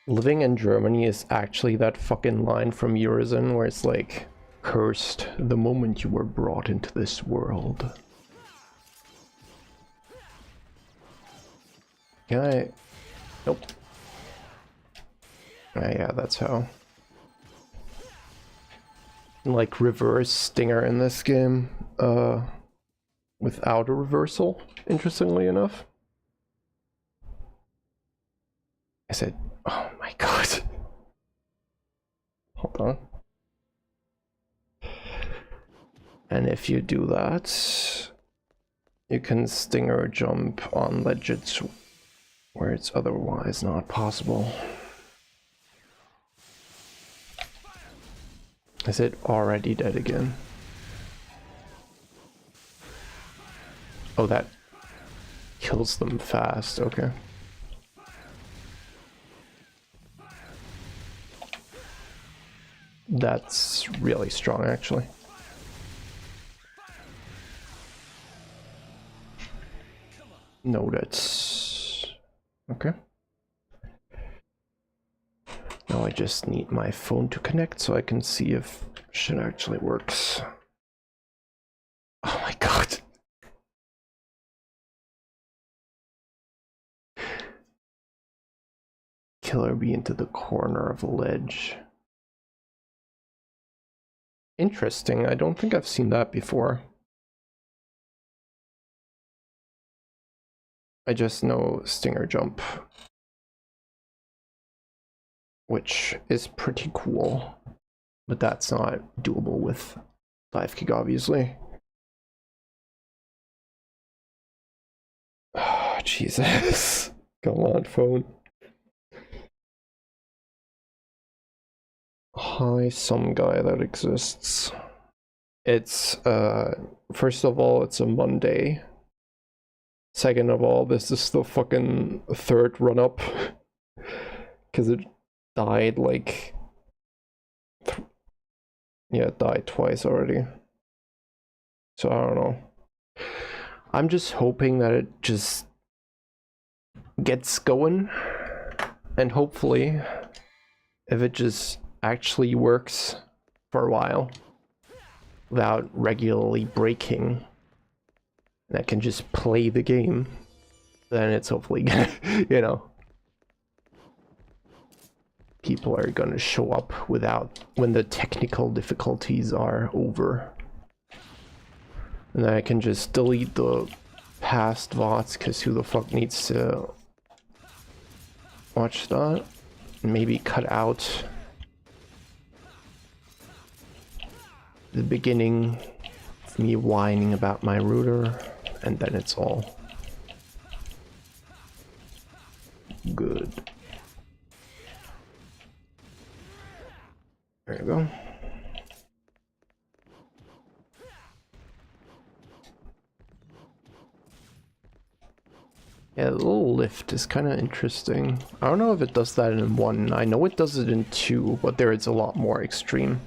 Living in Germany is actually that fucking line from Eurozone where it's like, cursed the moment you were brought into this world. Can I? Nope. Yeah, that's how. Like reverse stinger in this game, without a reversal, interestingly enough. I said, oh my god. Hold on. And if you do that, you can stinger jump on ledges where it's otherwise not possible. Is it already dead again? Oh, that kills them fast, okay. That's really strong, actually. No, that's... okay. Now I just need my phone to connect so I can see if shit actually works. Oh my god. Killer bee into the corner of a ledge. Interesting, I don't think I've seen that before. I just know stinger jump, which is pretty cool, but that's not doable with dive kick, obviously. Oh, Jesus. Come on, phone. Hi, some guy that exists. It's, first of all, it's a Monday. Second of all, this is the fucking third run-up. Because it died like... yeah, it died twice already. So I don't know. I'm just hoping that it just gets going. And hopefully, if it just actually works for a while without regularly breaking, and I can just play the game, then it's hopefully gonna, you know, people are gonna show up without, when the technical difficulties are over. And then I can just delete the past VODs, because who the fuck needs to watch that? And maybe cut out the beginning of me whining about my router, and then it's all good. There you go. Yeah, the little lift is kind of interesting. I don't know if it does that in 1. I know it does it in 2, but there it's a lot more extreme.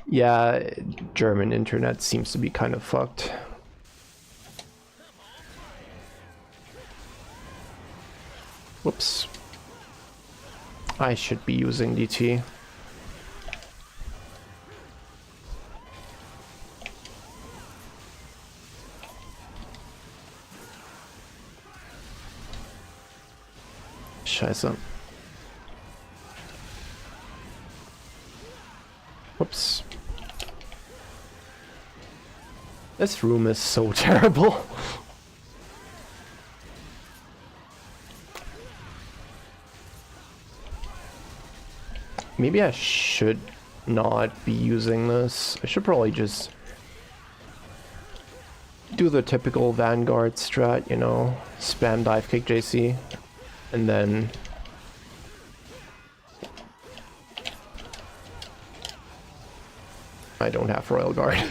Yeah, German internet seems to be kind of fucked. Whoops. I should be using DT. Scheiße. Whoops. This room is so terrible. Maybe I should not be using this. I should probably just do the typical Vanguard strat, you know, spam dive kick JC, and then I don't have Royal Guard.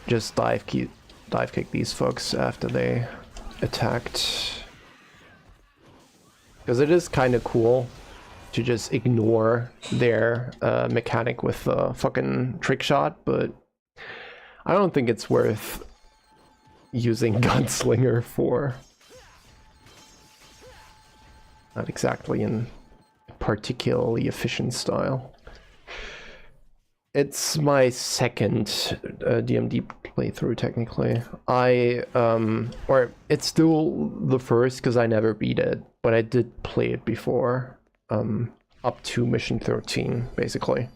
Just dive kick these folks after they attacked. Because it is kind of cool to just ignore their mechanic with the fucking trick shot, but I don't think it's worth using Gunslinger for not exactly in a particularly efficient style. It's my second DMD playthrough, technically. Or it's still the first because I never beat it, but I did play it before, up to mission 13, basically.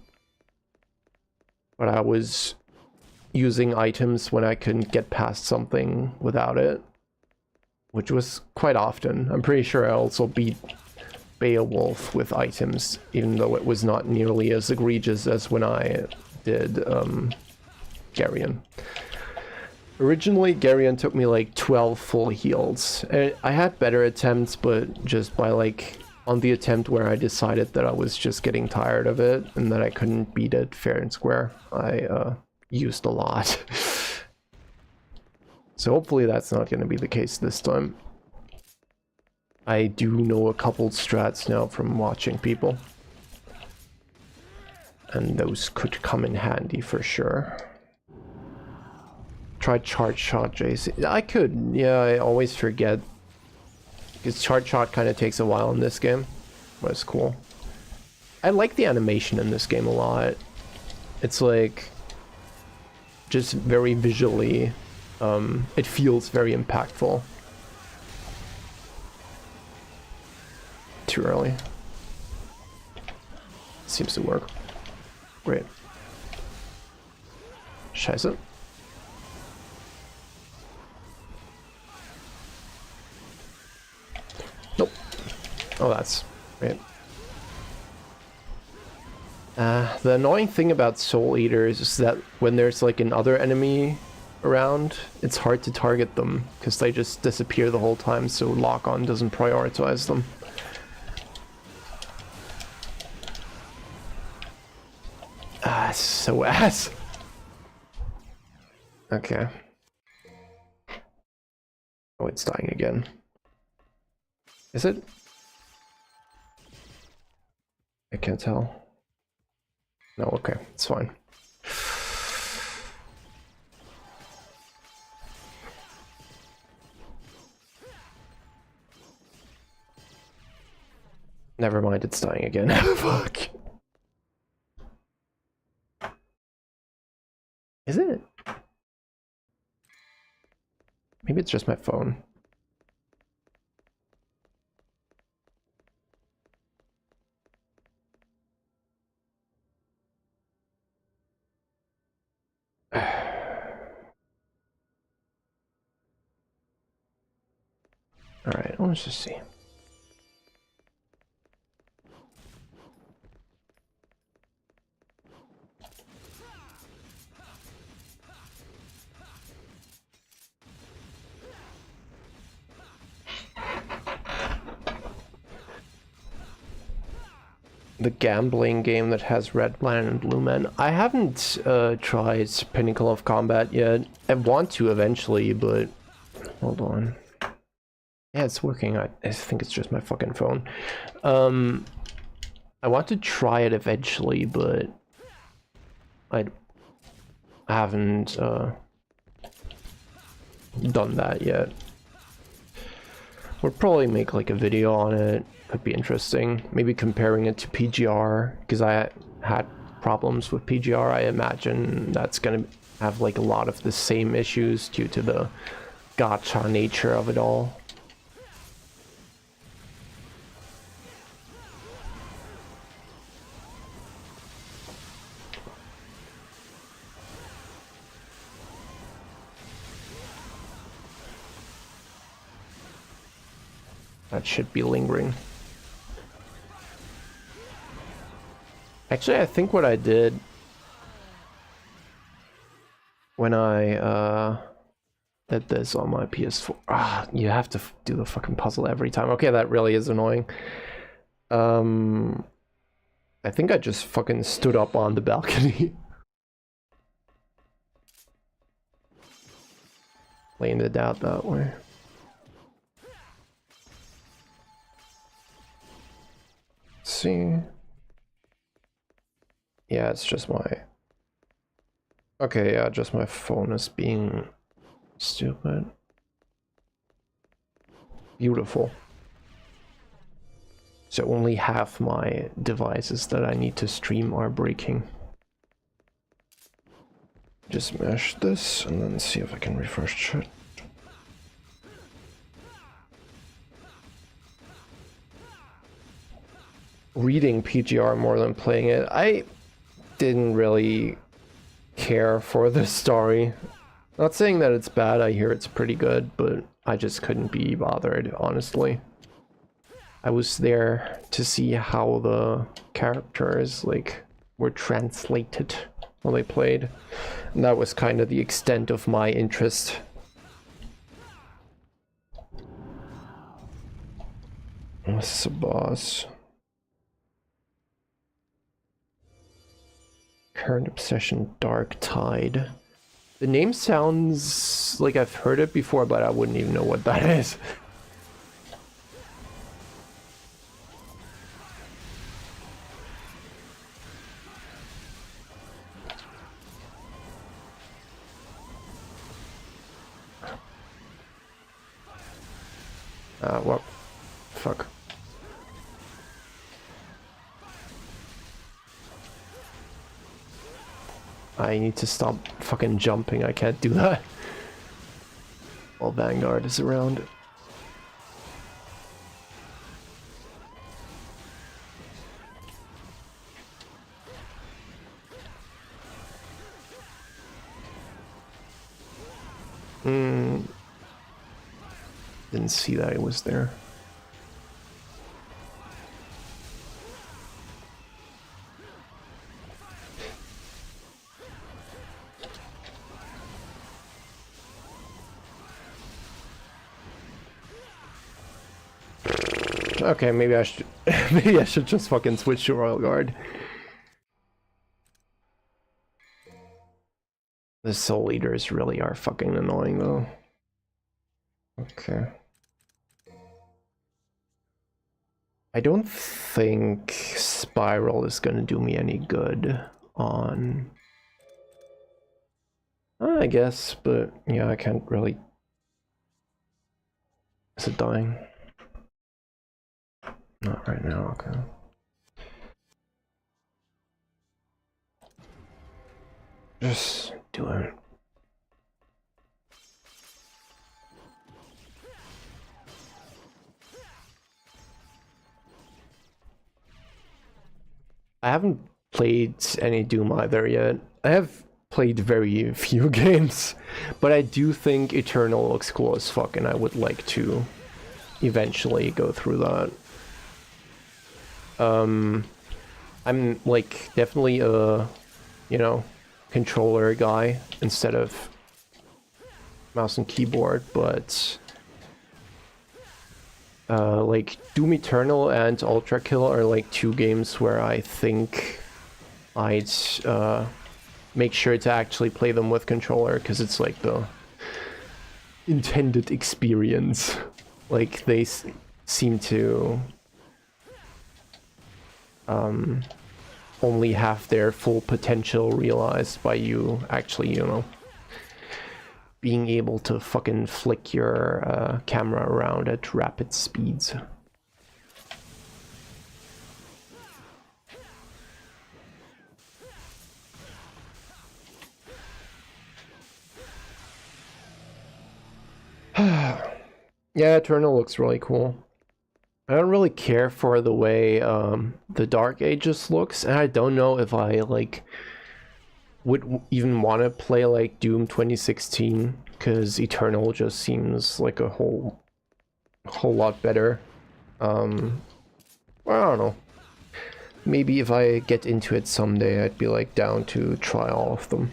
But I was using items when I couldn't get past something without it, which was quite often. I'm pretty sure I also beat Beowulf with items, even though it was not nearly as egregious as when I did Garyon. Originally, Garyon took me like 12 full heals. I had better attempts, but just by like on the attempt where I decided that I was just getting tired of it and that I couldn't beat it fair and square, I used a lot. So hopefully that's not going to be the case this time. I do know a couple strats now from watching people, and those could come in handy for sure. Try charge shot, JC. I could, yeah, I always forget, because charge shot kind of takes a while in this game, but it's cool. I like the animation in this game a lot. It's like just very visually, it feels very impactful. Too early. Seems to work. Great. Scheiße. Nope. Oh, that's great. The annoying thing about Soul Eaters is that when there's like another enemy around, it's hard to target them because they just disappear the whole time, so lock-on doesn't prioritize them. Ah, so ass. Okay. Oh, it's dying again. Is it? I can't tell. No, okay, it's fine. Never mind, it's dying again. Fuck. Is it? Maybe it's just my phone. Alright, let's just see. The gambling game that has Red Man and Blue Man. I haven't tried Pinnacle of Combat yet. I want to eventually, but hold on. Yeah, it's working. I think it's just my fucking phone. I want to try it eventually, but I haven't done that yet. We'll probably make like a video on it. Could be interesting. Maybe comparing it to PGR, because I had problems with PGR. I imagine that's gonna have like a lot of the same issues due to the gacha nature of it all. That should be lingering. Actually, I think what I did when I did this on my PS4... you have to do the fucking puzzle every time. Okay, that really is annoying. I think I just fucking stood up on the balcony. Laying it out that way. Let's see. Yeah, it's just my... Okay, yeah, just my phone is being Stupid. Beautiful. So only half my devices that I need to stream are breaking. Just mesh this and then see if I can refresh it. Reading PGR more than playing it. I didn't really care for the story. Not saying that it's bad, I hear it's pretty good, but I just couldn't be bothered, honestly. I was there to see how the characters, like, were translated while they played. And that was kind of the extent of my interest. This is a boss. Current Obsession Dark Tide. The name sounds like I've heard it before, but I wouldn't even know what that is. What? Fuck. I need to stop fucking jumping, I can't do that. While Vanguard is around. Didn't see that it was there. Okay, maybe I should maybe I should just fucking switch to Royal Guard. The Soul Eaters really are fucking annoying though. Okay. I don't think Spiral is gonna do me any good on... I guess, but yeah, I can't really... Is it dying? Not right now, okay. Just do it. I haven't played any Doom either yet. I have played very few games, but I do think Eternal looks cool as fuck, and I would like to eventually go through that. I'm like definitely a, you know, controller guy instead of mouse and keyboard, but like Doom Eternal and Ultra Kill are like two games where I think I'd make sure to actually play them with controller, because it's like the intended experience. Like they seem to only have their full potential realized by you actually, you know, being able to fucking flick your camera around at rapid speeds. Yeah, Eternal looks really cool. I don't really care for the way the Dark Ages looks, and I don't know if I like would even want to play like Doom 2016, because Eternal just seems like a whole lot better. Well, I don't know. Maybe if I get into it someday, I'd be like down to try all of them.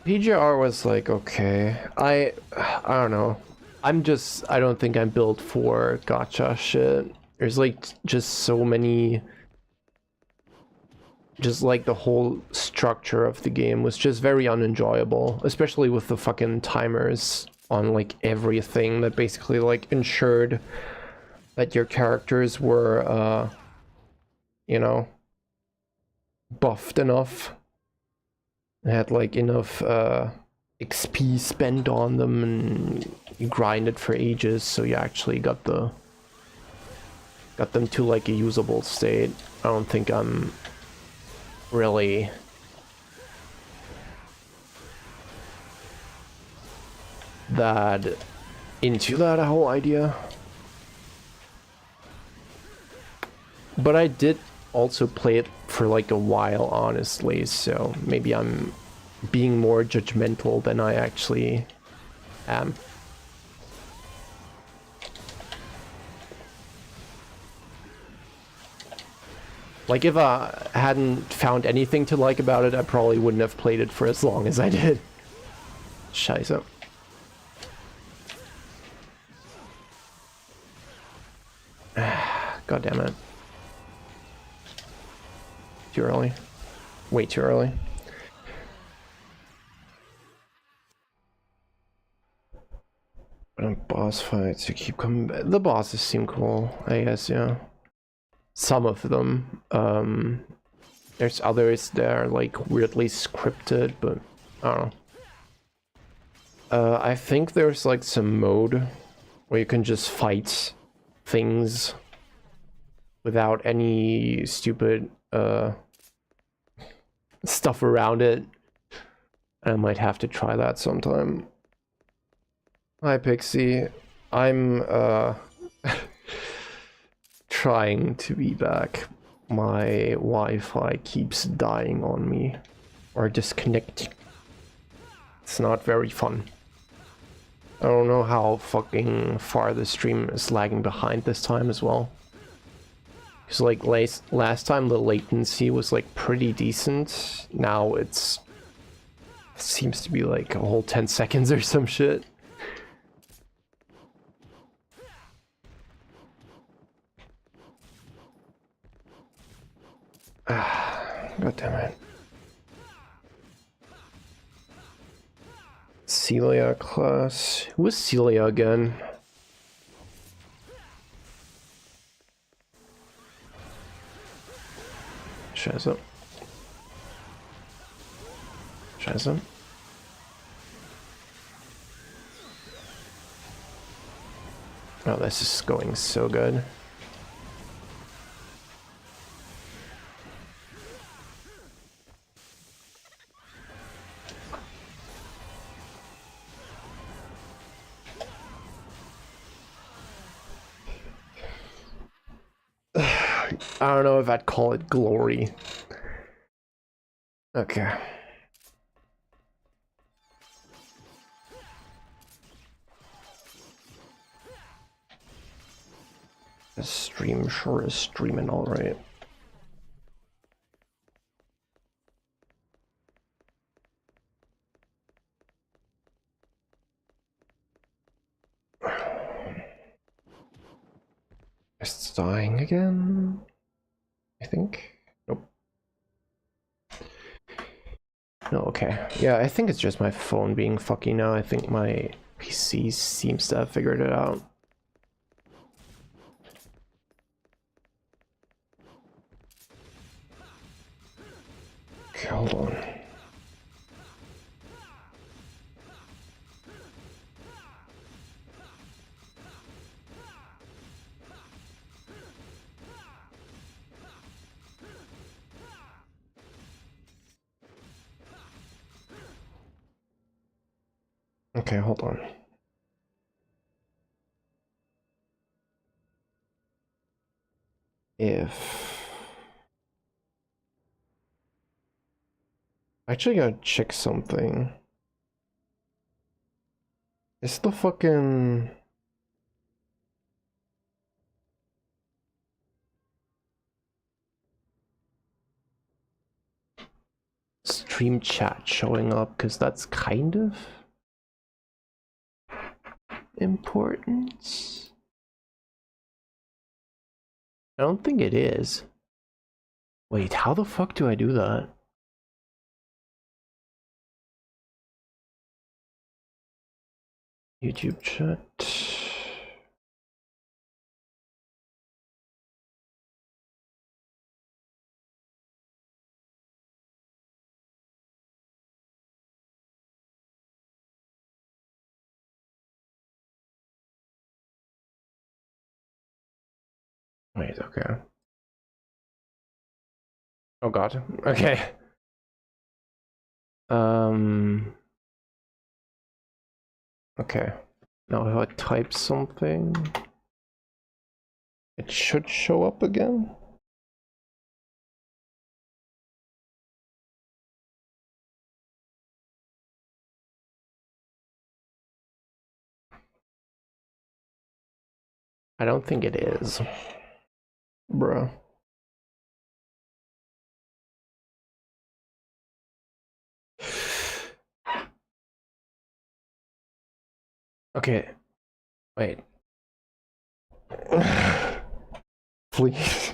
PGR was like, okay. I don't know. I don't think I'm built for gacha shit. There's like just so many, just like the whole structure of the game was just very unenjoyable, especially with the fucking timers on like everything that basically like ensured that your characters were, you know, buffed enough, had like enough XP spent on them, and you grinded for ages, so you actually got them to like a usable state. I don't think I'm really that into that whole idea. But I did also play it for like a while, honestly, so maybe I'm being more judgmental than I actually am. Like, if I hadn't found anything to like about it, I probably wouldn't have played it for as long as I did. Scheiße. God damn it. Too early. Way too early. But boss fights, you keep coming back. The bosses seem cool, I guess, yeah. Some of them. There's others that are like weirdly scripted, but I don't know. I think there's like some mode where you can just fight things without any stupid stuff around it. I might have to try that sometime. Hi Pixie, I'm trying to be back. My Wi-Fi keeps dying on me or disconnecting. It's not very fun. I don't know how fucking far the stream is lagging behind this time as well. Because like last time the latency was like pretty decent. Now it seems to be like a whole 10 seconds or some shit. God damn it. Celia class. Who is Celia again? Scheiße. Scheiße. Oh, this is going so good. I don't know if I'd call it glory. Okay. The stream sure is streaming all right. It's dying again, I think. Nope. No, okay. Yeah, I think it's just my phone being fucky now. I think my PC seems to have figured it out. Okay, hold on. Okay, hold on. If... I actually gotta check something. Is the fucking... stream chat showing up? Because that's kind of... important? I don't think it is. Wait, how the fuck do I do that? YouTube chat. Wait, okay. Oh god. Okay. Okay. Now if I type something, it should show up again. I don't think it is. Bruh. Okay. Wait. Please.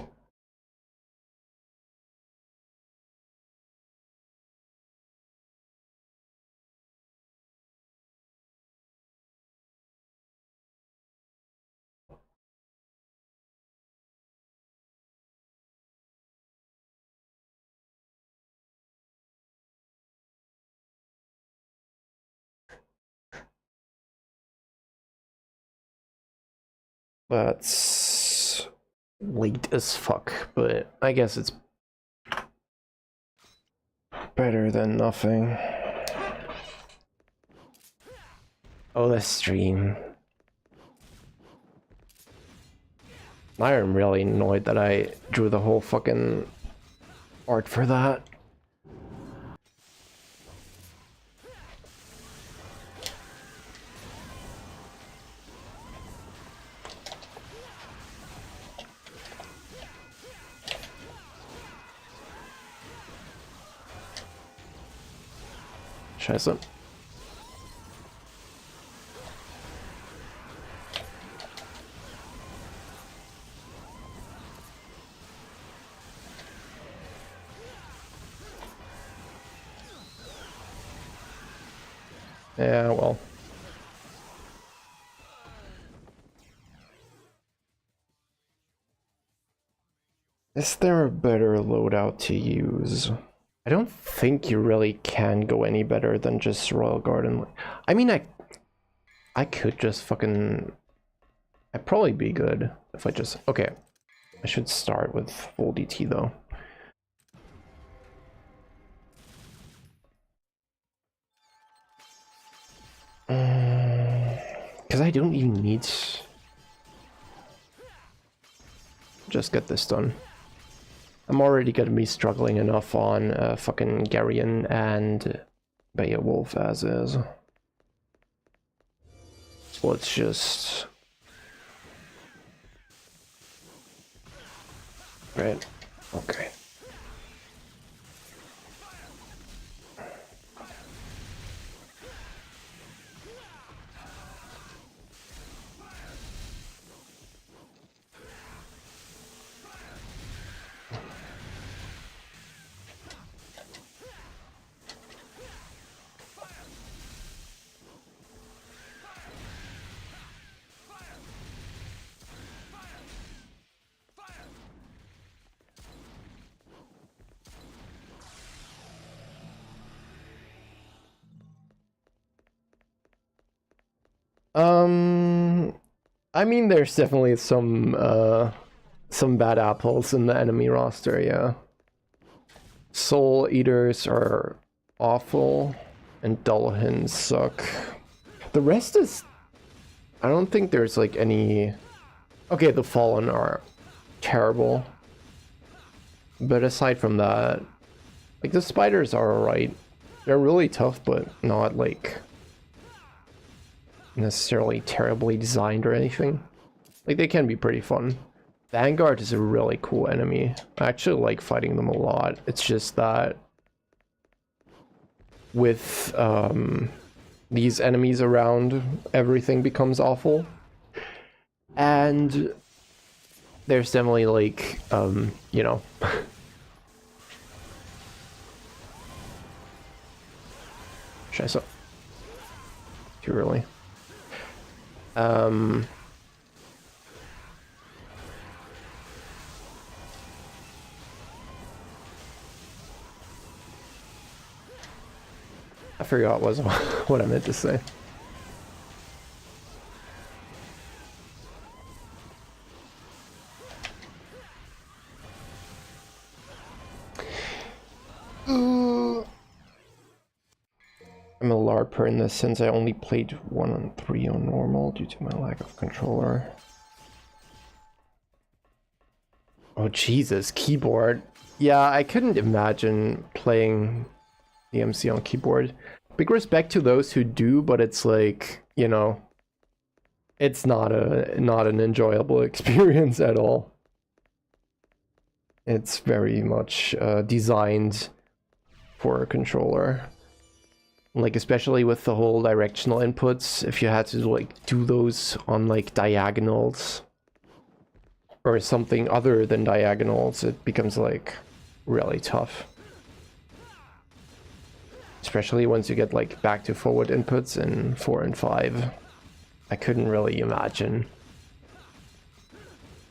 That's late as fuck, but I guess it's better than nothing. Oh, the stream. I am really annoyed that I drew the whole fucking art for that. Scheiße. Yeah, well. Is there a better loadout to use? I don't think you really can go any better than just Royal Guard and... I mean, I could just fucking... I'd probably be good if I just... Okay. I should start with full DT though. Because I don't even need... Just get this done. I'm already gonna be struggling enough on fucking Garrion and Beowulf as is. So let's just... Right. Okay. I mean, there's definitely some bad apples in the enemy roster, yeah. Soul Eaters are awful, and Dullahins suck. The rest is... I don't think there's like any... Okay, the Fallen are terrible. But aside from that, like the spiders are alright. They're really tough, but not like... necessarily terribly designed or anything. Like, they can be pretty fun. Vanguard is a really cool enemy. I actually like fighting them a lot. It's just that with these enemies around, everything becomes awful. And there's definitely like, you know... Scheiße. Too early. I forgot what I meant to say. I'm a LARPer in this since I only played 1 on 3 on normal due to my lack of controller. Oh Jesus, keyboard. Yeah, I couldn't imagine playing DMC on keyboard. Big respect to those who do, but it's like, you know, it's not an enjoyable experience at all. It's very much designed for a controller. Like, especially with the whole directional inputs, if you had to like do those on like diagonals or something other than diagonals, it becomes like really tough. Especially once you get like back to forward inputs in 4 and 5. I couldn't really imagine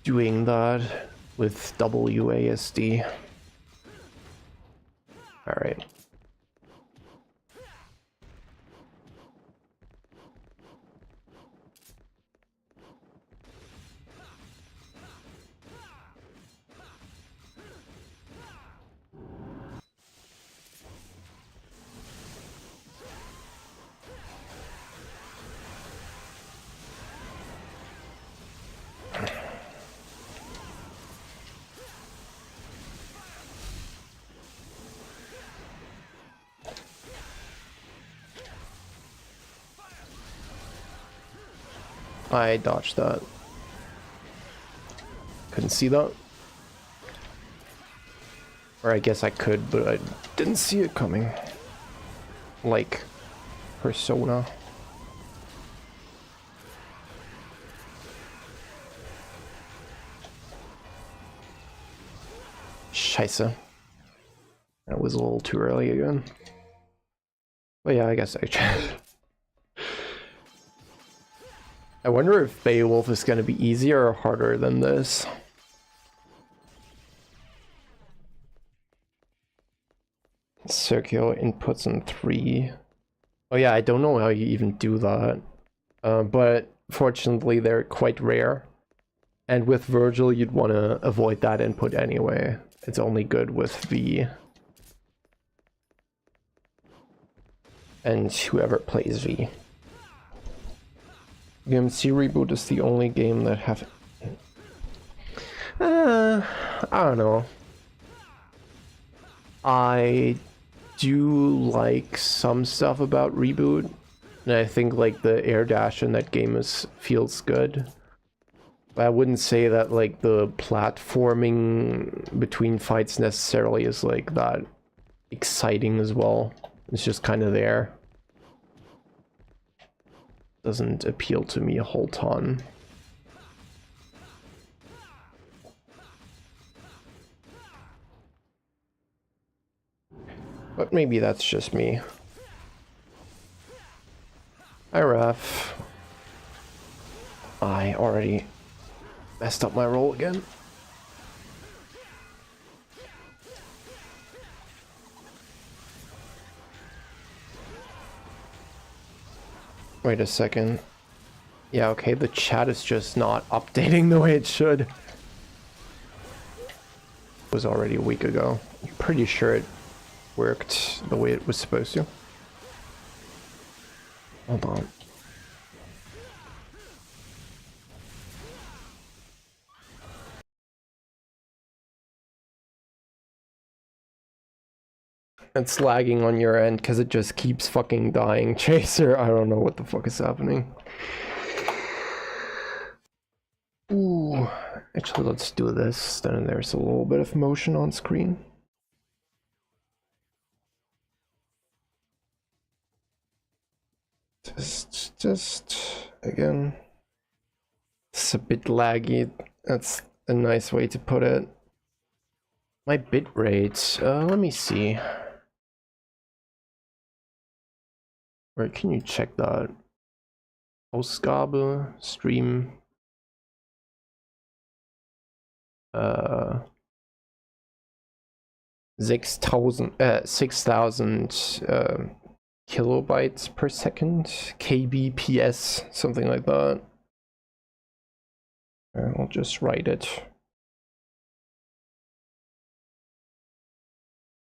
doing that with WASD. Alright. I dodged that. Couldn't see that. Or I guess I could, but I didn't see it coming. Like Persona. Scheiße. That was a little too early again. But yeah, I guess I tried. I wonder if Beowulf is going to be easier or harder than this. Circular inputs in 3. Oh yeah, I don't know how you even do that. But fortunately they're quite rare. And with Virgil you'd want to avoid that input anyway. It's only good with V. And whoever plays V. DMC Reboot is the only game that have... I don't know. I do like some stuff about Reboot. And I think like the air dash in that game feels good. But I wouldn't say that like the platforming between fights necessarily is like that exciting as well. It's just kind of there. Doesn't appeal to me a whole ton. But maybe that's just me. Hi, Ref. I already messed up my roll again. Wait a second. Yeah, okay, the chat is just not updating the way it should. It was already a week ago. I'm pretty sure it worked the way it was supposed to. Hold on. It's lagging on your end because it just keeps fucking dying, Chaser. I don't know what the fuck is happening. Ooh, actually let's do this, then there's a little bit of motion on screen. Just again, it's a bit laggy. That's a nice way to put it. My bit rate, let me see. Where can you check that? Ausgabe, Stream. 6,000 kilobytes per second, kbps, something like that. I'll just write it.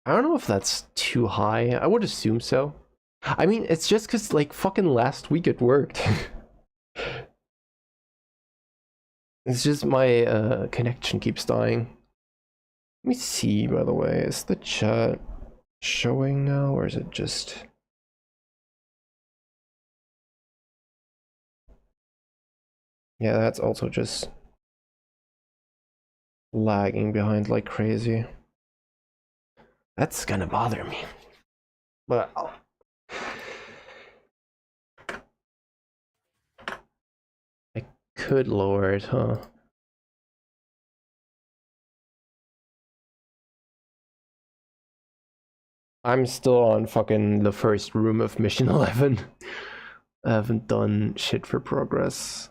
I don't know if that's too high. I would assume so. I mean, it's just because, like, fucking last week it worked. It's just my connection keeps dying. Let me see, by the way, is the chat showing now, or is it just... Yeah, that's also just lagging behind like crazy. That's gonna bother me. But I could lower it, huh? I'm still on fucking the first room of mission 11. I haven't done shit for progress.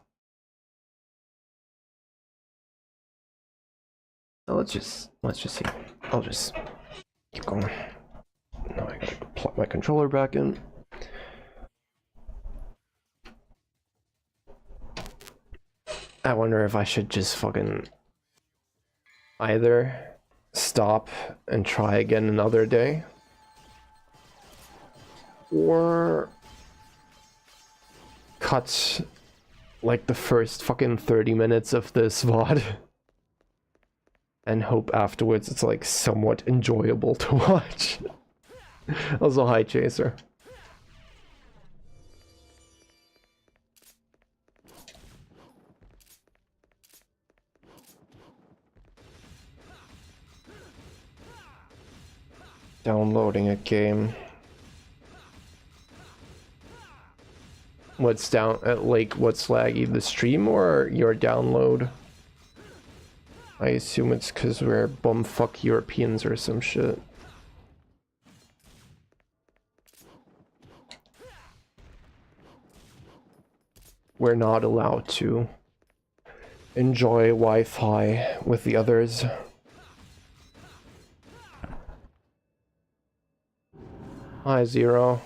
So let's just see. I'll just keep going. Now I gotta plug my controller back in. I wonder if I should just fucking either stop and try again another day, or cut like the first fucking 30 minutes of this VOD and hope afterwards it's like somewhat enjoyable to watch. Also, hi Chaser. Downloading a game. What's down like what's laggy, the stream or your download? I assume it's because we're bumfuck Europeans or some shit. We're not allowed to enjoy Wi-Fi with the others. Hi Zero.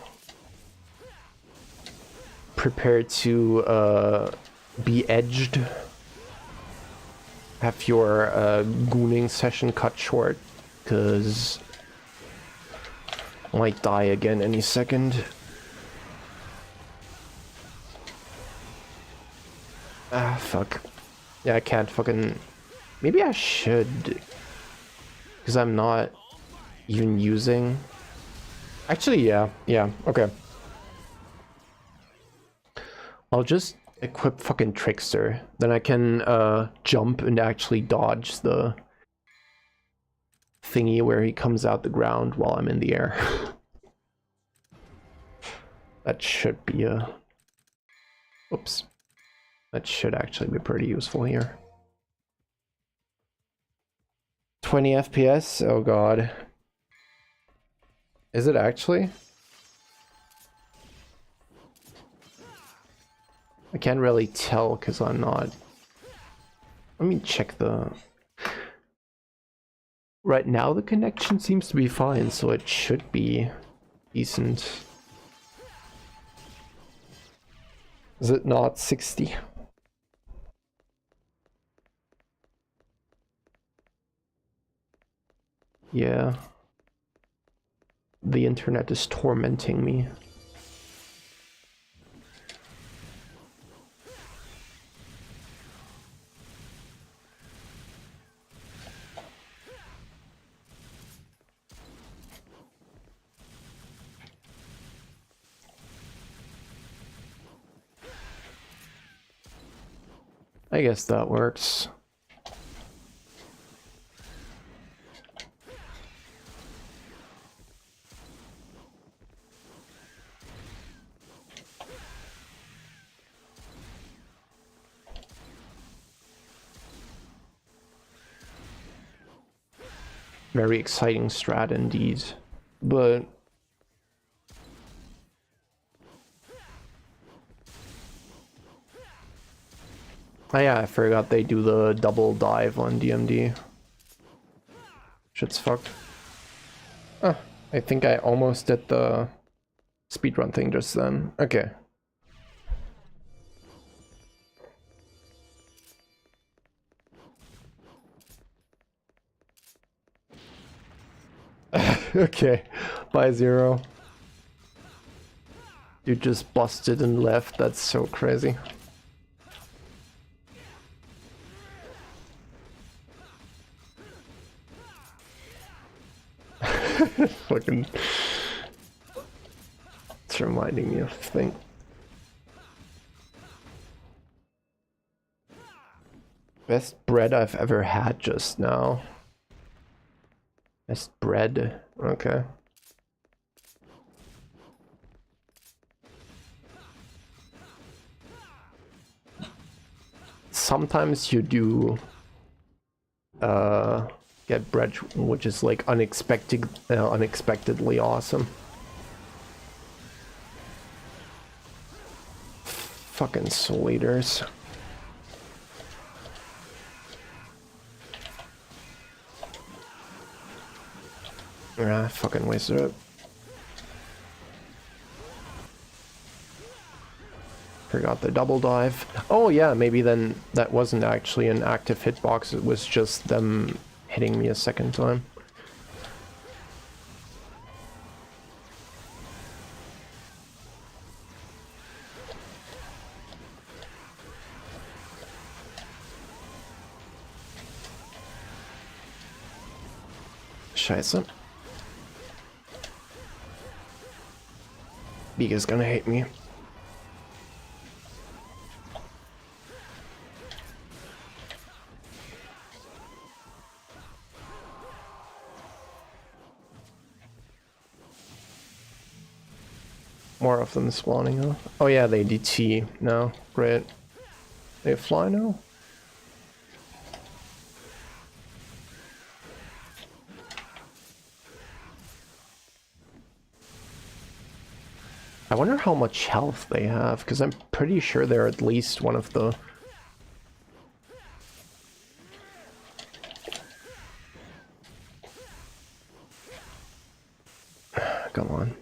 Prepare to be edged. Have your gooning session cut short, cause I might die again any second. Ah, fuck. Yeah, I can't fucking... Maybe I should, because I'm not even using... Actually, yeah, okay. I'll just equip fucking Trickster, then I can jump and actually dodge the thingy where he comes out the ground while I'm in the air. That should be a... Oops. That should actually be pretty useful here. 20 FPS? Oh god. Is it actually? I can't really tell because I'm not... Let me check the... Right now the connection seems to be fine, so it should be decent. Is it not 60? Yeah. The internet is tormenting me. I guess that works. Very exciting strat indeed, but oh yeah, I forgot they do the double dive on DMD. Shit's fucked. Oh, I think I almost did the speedrun thing just then. Okay. Okay, bye Zero. Dude just busted and left. That's so crazy. Fucking... It's reminding me of a thing. Best bread I've ever had just now. Best bread. Okay. Sometimes you do get bread which is like unexpectedly awesome. Fucking Slater's. Yeah, I fucking wasted it. Forgot the double dive. Oh yeah, maybe then that wasn't actually an active hitbox, it was just them hitting me a second time. Scheiße. Biga's gonna hate me. More of them spawning, huh? Oh yeah, they DT now. Great. They fly now? I wonder how much health they have, because I'm pretty sure they're at least one of the... Come on.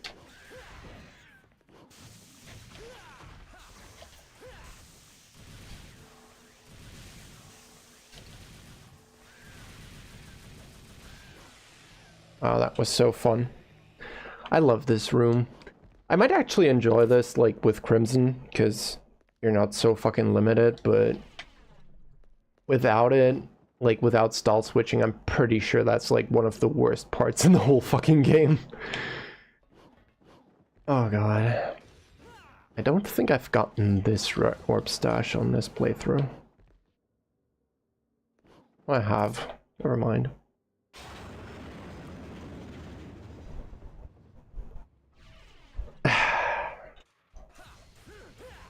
Wow, that was so fun. I love this room. I might actually enjoy this, like, with Crimson, because you're not so fucking limited, but without it, like, without style switching, I'm pretty sure that's, like, one of the worst parts in the whole fucking game. Oh, God. I don't think I've gotten this orb stash on this playthrough. I have. Never mind.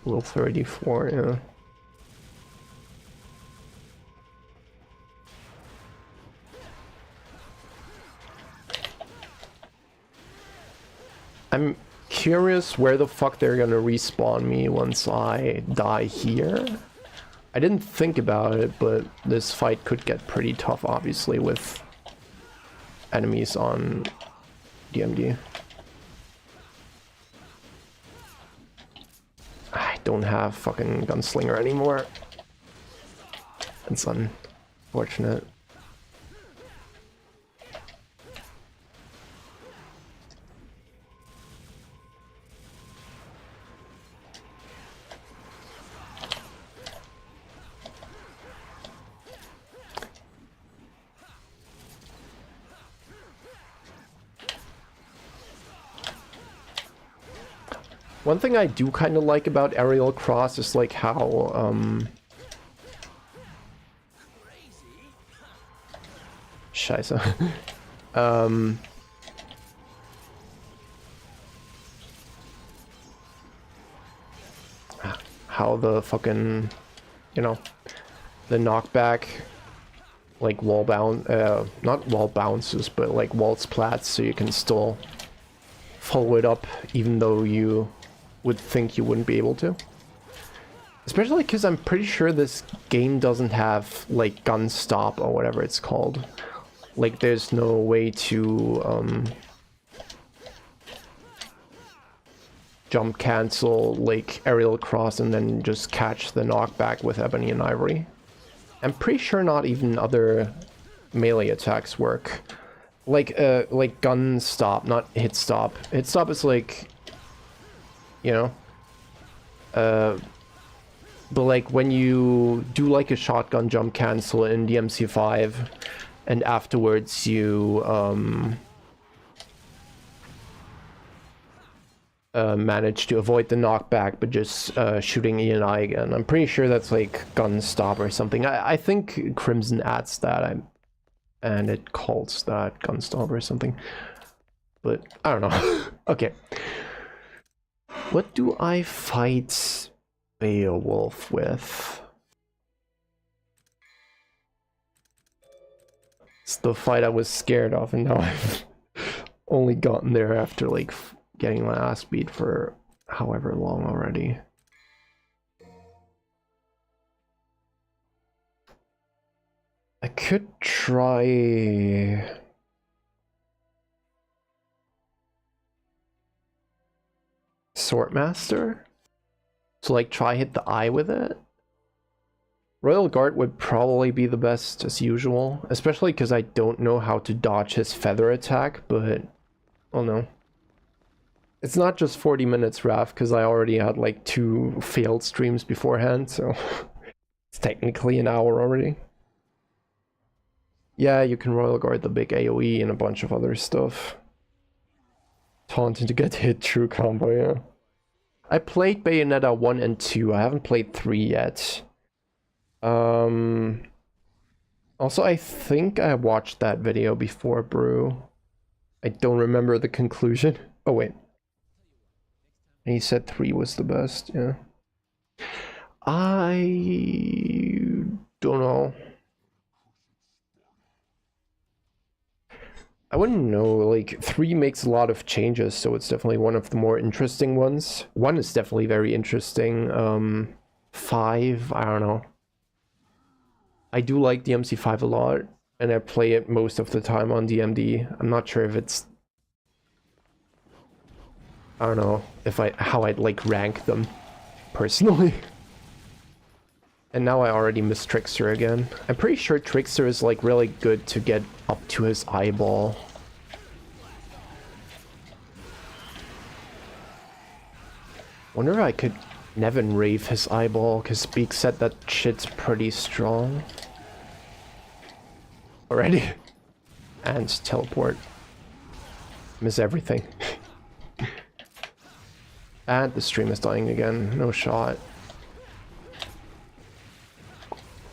Level 34, yeah. I'm curious where the fuck they're gonna respawn me once I die here. I didn't think about it, but this fight could get pretty tough, obviously, with enemies on DMD. I don't have fucking Gunslinger anymore. It's unfortunate. One thing I do kind of like about Aerial Cross is like how Scheiße. How the fucking, you know, the knockback, like wall bound, not wall bounces, but like wall splats, so you can still follow it up even though you would think you wouldn't be able to. Especially because I'm pretty sure this game doesn't have like gun stop or whatever it's called. Like there's no way to jump cancel like aerial cross and then just catch the knockback with Ebony and Ivory. I'm pretty sure not even other melee attacks work. Like gun stop, not hit stop. Hit stop is like you know? But like when you do like a shotgun jump cancel in DMC5 and afterwards you manage to avoid the knockback but just shooting E and I again. I'm pretty sure that's like gun stop or something. I think Crimson adds that and it calls that gun stop or something. But I don't know. Okay. What do I fight Beowulf with? It's the fight I was scared of, and now I've only gotten there after like getting my ass beat for however long already. I could try... Swordmaster? So like try hit the eye with it? Royal Guard would probably be the best as usual, especially because I don't know how to dodge his feather attack, but oh no. It's not just 40 minutes, Raph, because I already had like 2 failed streams beforehand, so it's technically an hour already. Yeah, you can Royal Guard the big AoE and a bunch of other stuff. Taunting to get hit through combo, yeah. I played Bayonetta 1 and 2, I haven't played 3 yet. Also, I think I watched that video before, Brew. I don't remember the conclusion. Oh, wait. And he said 3 was the best, yeah. I don't know. I wouldn't know, like, 3 makes a lot of changes, so it's definitely one of the more interesting ones. 1 is definitely very interesting. 5, I don't know. I do like DMC5 a lot, and I play it most of the time on DMD. I'm not sure if it's... I don't know how I'd like rank them, personally. And now I already miss Trickster again. I'm pretty sure Trickster is like really good to get up to his eyeball. Wonder if I could Nevin Rave his eyeball, because Beak said that shit's pretty strong. Already. And teleport. Miss everything. And the stream is dying again. No shot.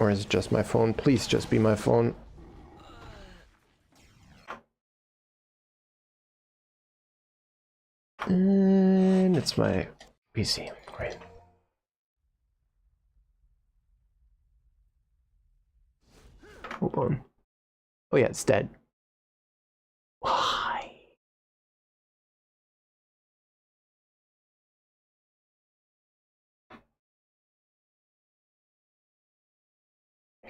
Or is it just my phone? Please just be my phone. And it's my PC. Great. Hold on. Oh yeah, it's dead. Why?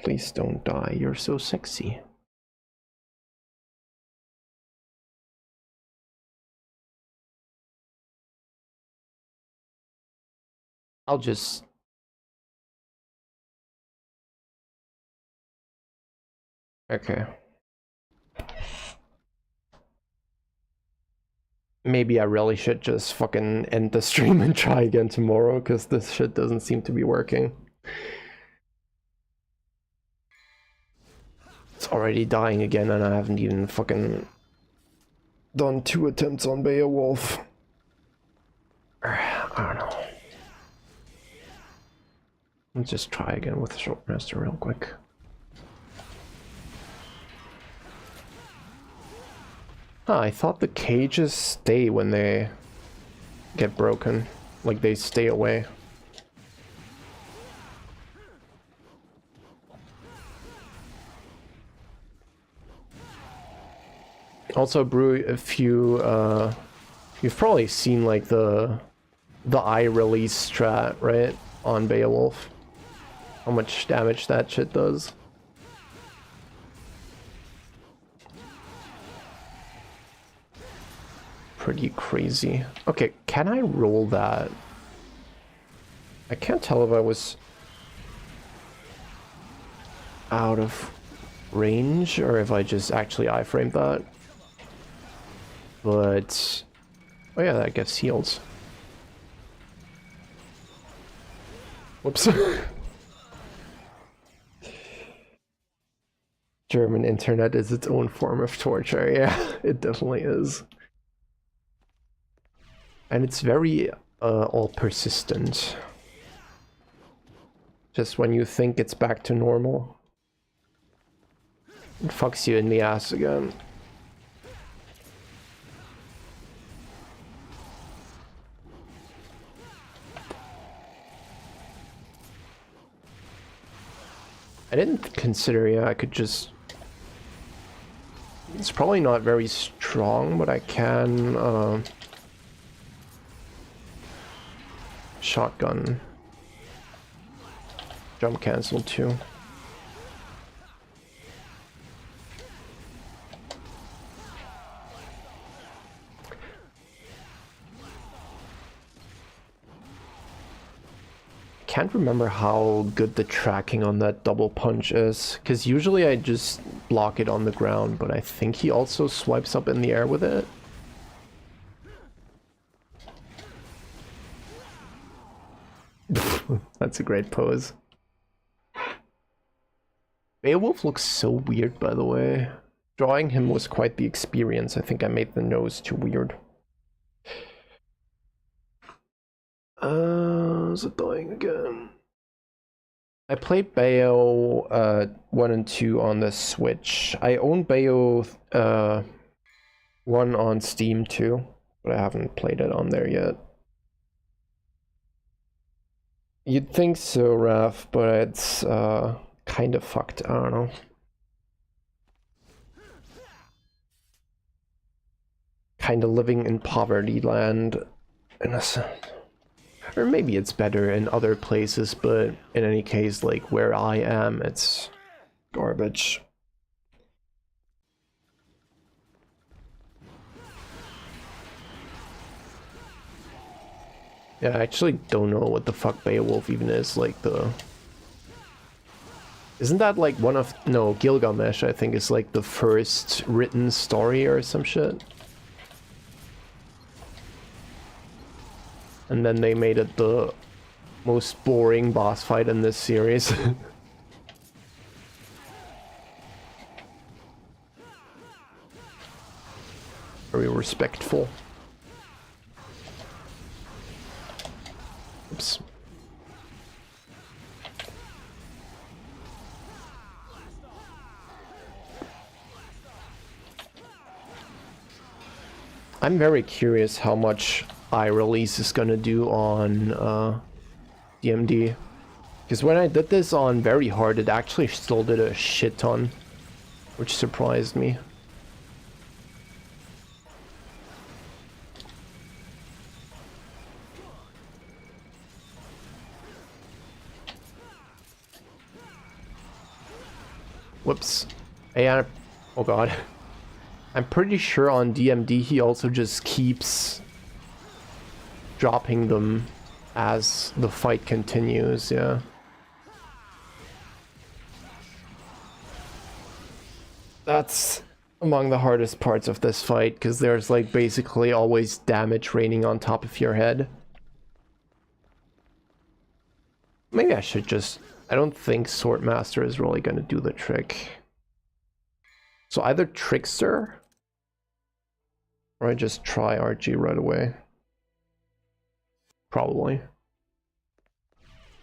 Please don't die, you're so sexy. I'll just... Okay. Maybe I really should just fucking end the stream and try again tomorrow, because this shit doesn't seem to be working. It's already dying again, and I haven't even fucking done 2 attempts on Beowulf. I don't know. Let's just try again with Shortmaster real quick. Huh, I thought the cages stay when they get broken. Like they stay away. Also, Brew, if you you've probably seen like the eye release strat, right, on Beowulf. How much damage that shit does. Pretty crazy. Okay, can I roll that? I can't tell if I was out of range or if I just actually iframed that. But oh yeah, that gets healed. Whoops. German internet is its own form of torture. Yeah, it definitely is. And it's very all persistent. Just when you think it's back to normal, it fucks you in the ass again. I didn't consider, yeah, I could just... It's probably not very strong, but I can shotgun. Jump cancel too. Can't remember how good the tracking on that double punch is, because usually I just block it on the ground, but I think he also swipes up in the air with it. That's a great pose. Beowulf looks so weird, by the way. Drawing him was quite the experience. I think I made the nose too weird. Is it dying again? I played Bayo 1 and 2 on the Switch. I own Bayo 1 on Steam too, but I haven't played it on there yet. You'd think so, Raph, but it's kind of fucked. I don't know. Kind of living in poverty land, in a sense. Or maybe it's better in other places, but in any case, like where I am, it's garbage. Yeah, I actually don't know what the fuck Beowulf even is, like the... Isn't that like one of... No, Gilgamesh, I think, is like the first written story or some shit. And then they made it the most boring boss fight in this series. Very respectful. Oops. I'm very curious how much iRelease is gonna do on DMD. Because when I did this on very hard, it actually still did a shit ton, which surprised me. Whoops. Hey, oh god. I'm pretty sure on DMD he also just keeps dropping them as the fight continues, yeah. That's among the hardest parts of this fight, because there's like basically always damage raining on top of your head. Maybe I should just... I don't think Swordmaster is really gonna do the trick. So either Trickster, or I just try RG right away. Probably.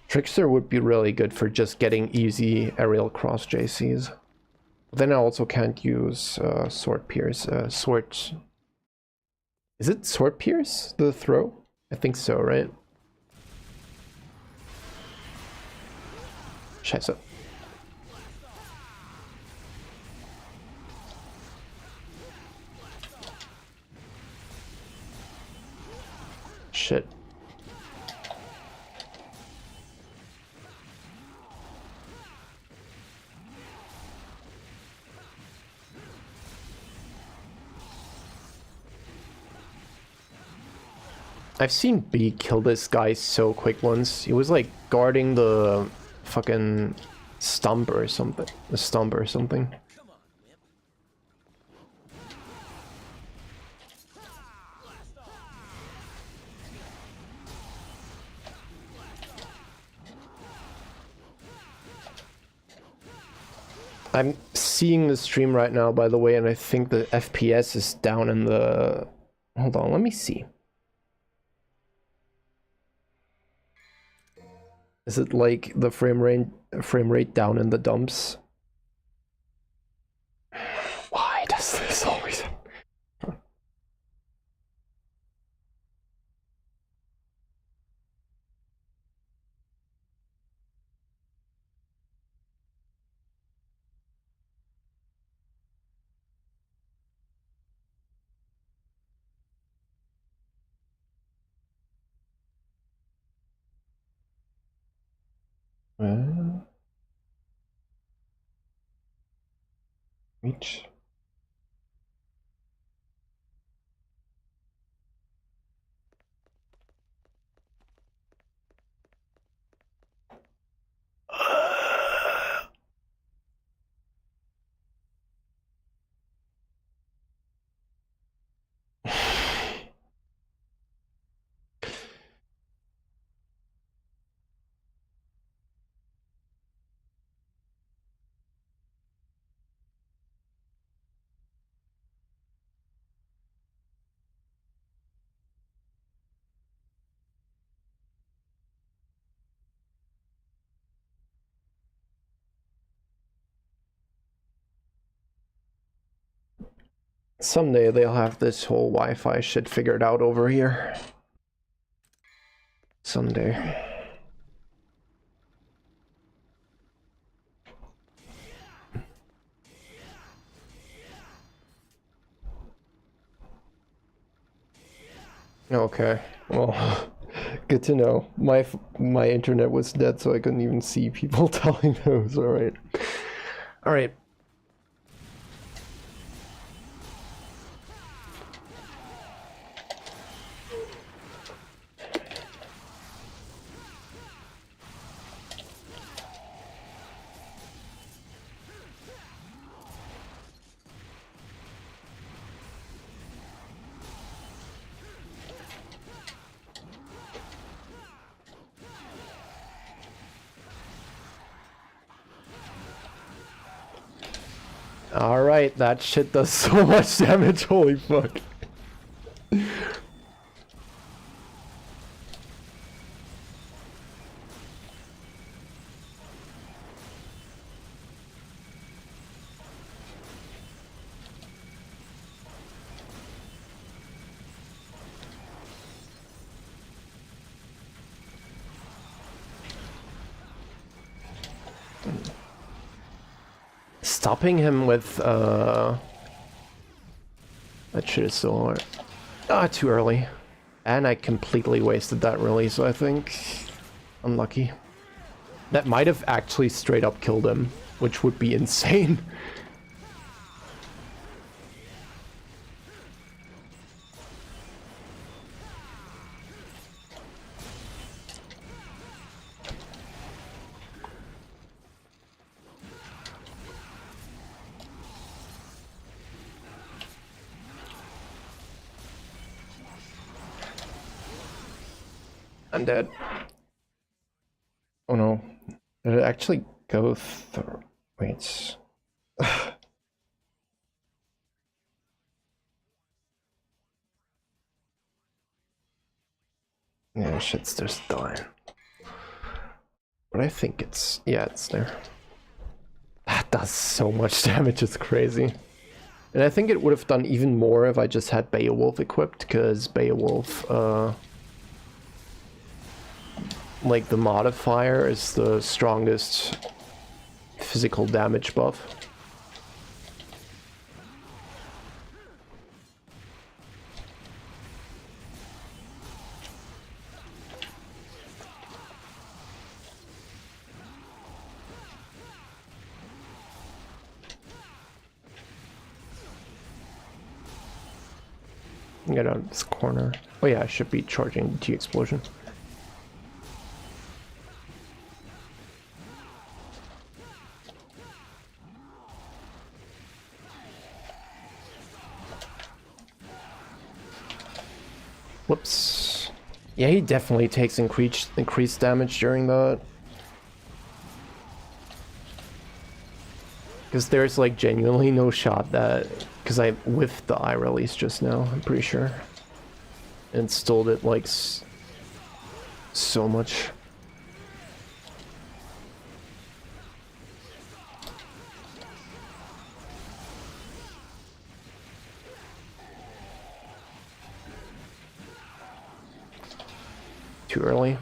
Trickster would be really good for just getting easy aerial cross JCs. But then I also can't use Sword Pierce. Sword... Is it Sword Pierce, the throw? I think so, right? Scheiße. Shit. I've seen B kill this guy so quick once. He was like guarding the fucking stump or something. The stump or something. I'm seeing the stream right now, by the way, and I think the FPS is down in the... Hold on, let me see. Is it like the frame rate down in the dumps? Why does this always... Reach. Someday they'll have this whole Wi-Fi shit figured out over here. Someday. Okay, well, good to know. My internet was dead, so I couldn't even see people telling those. All right. All right. Alright, that shit does so much damage, holy fuck. Stopping him with, that shit is so hard. Ah, too early. And I completely wasted that release, I think. Unlucky. That might have actually straight up killed him, which would be insane. I'm dead. Oh no. Did it actually go through? Wait. Yeah, shit's just dying. But I think it's... yeah, it's there. That does so much damage, it's crazy. And I think it would have done even more if I just had Beowulf equipped, because Beowulf, like the modifier is the strongest physical damage buff. Get out of this corner. Oh yeah, I should be charging the T-explosion. Whoops. Yeah, he definitely takes increased damage during that. Because there's like genuinely no shot that... Because I whiffed the eye release just now, I'm pretty sure. And stalled it like so much. Too early.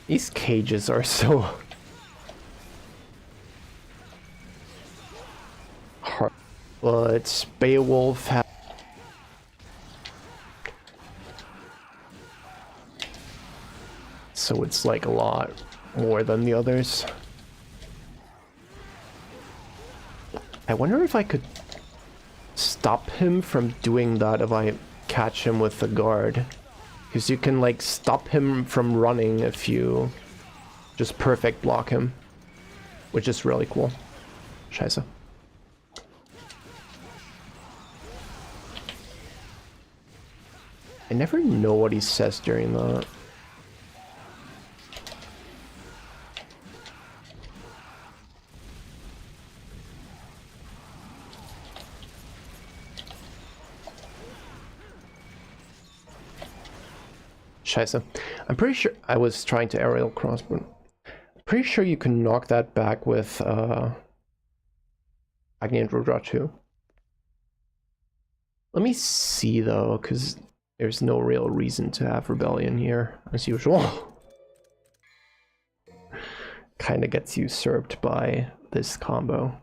These cages are so hard, but Beowulf has so it's like a lot more than the others. I wonder if I could stop him from doing that if I catch him with the guard. Because you can like stop him from running if you just perfect block him. Which is really cool. Scheiße. I never know what he says during that. Scheiße. I'm pretty sure I was trying to aerial cross, but I'm pretty sure you can knock that back with Agni and Rudra too. Let me see though, because there's no real reason to have Rebellion here, as usual. Kinda gets usurped by this combo.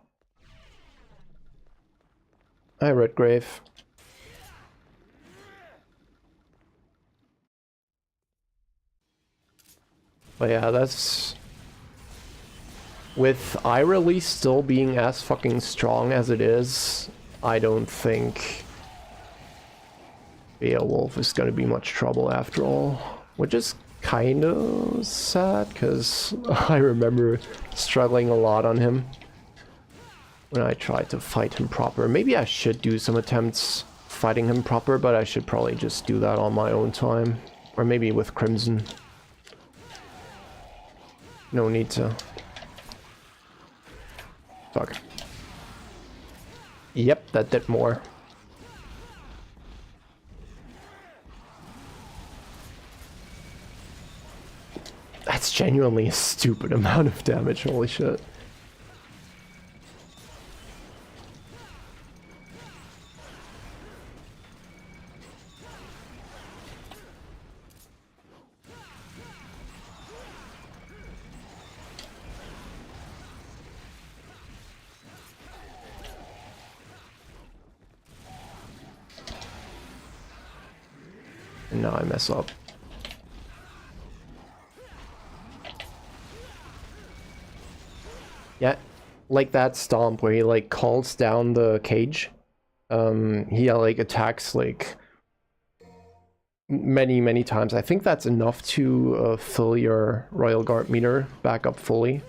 Hi, Redgrave. But yeah, that's... With eye release still being as fucking strong as it is, I don't think Beowulf is gonna be much trouble after all. Which is kind of sad, because I remember struggling a lot on him when I tried to fight him proper. Maybe I should do some attempts fighting him proper, but I should probably just do that on my own time. Or maybe with Crimson. No need to. Fuck. Yep, that did more. That's genuinely a stupid amount of damage, holy shit. And now I mess up. Yeah, like that stomp where he like calls down the cage. He like attacks like many times. I think that's enough to fill your Royal Guard meter back up fully.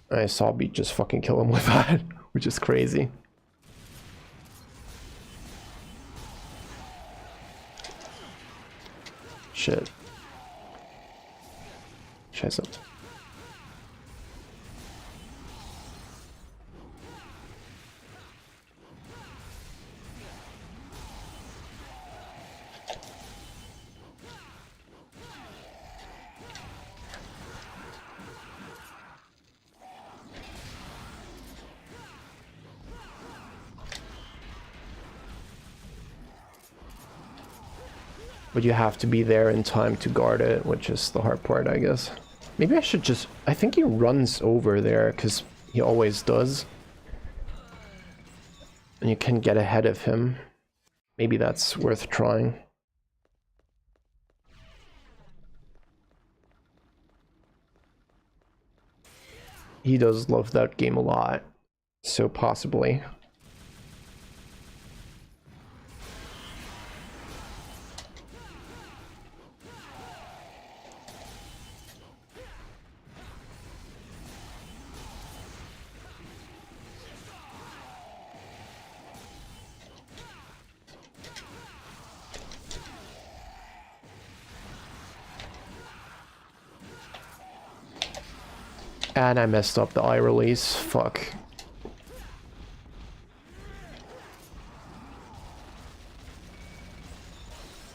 I saw Beat just fucking kill him with that, which is crazy. Shit. Scheiße. But you have to be there in time to guard it, which is the hard part, I guess. Maybe I should just... I think he runs over there, because he always does. And you can get ahead of him. Maybe that's worth trying. He does love that game a lot. So possibly. And I messed up the eye release. Fuck.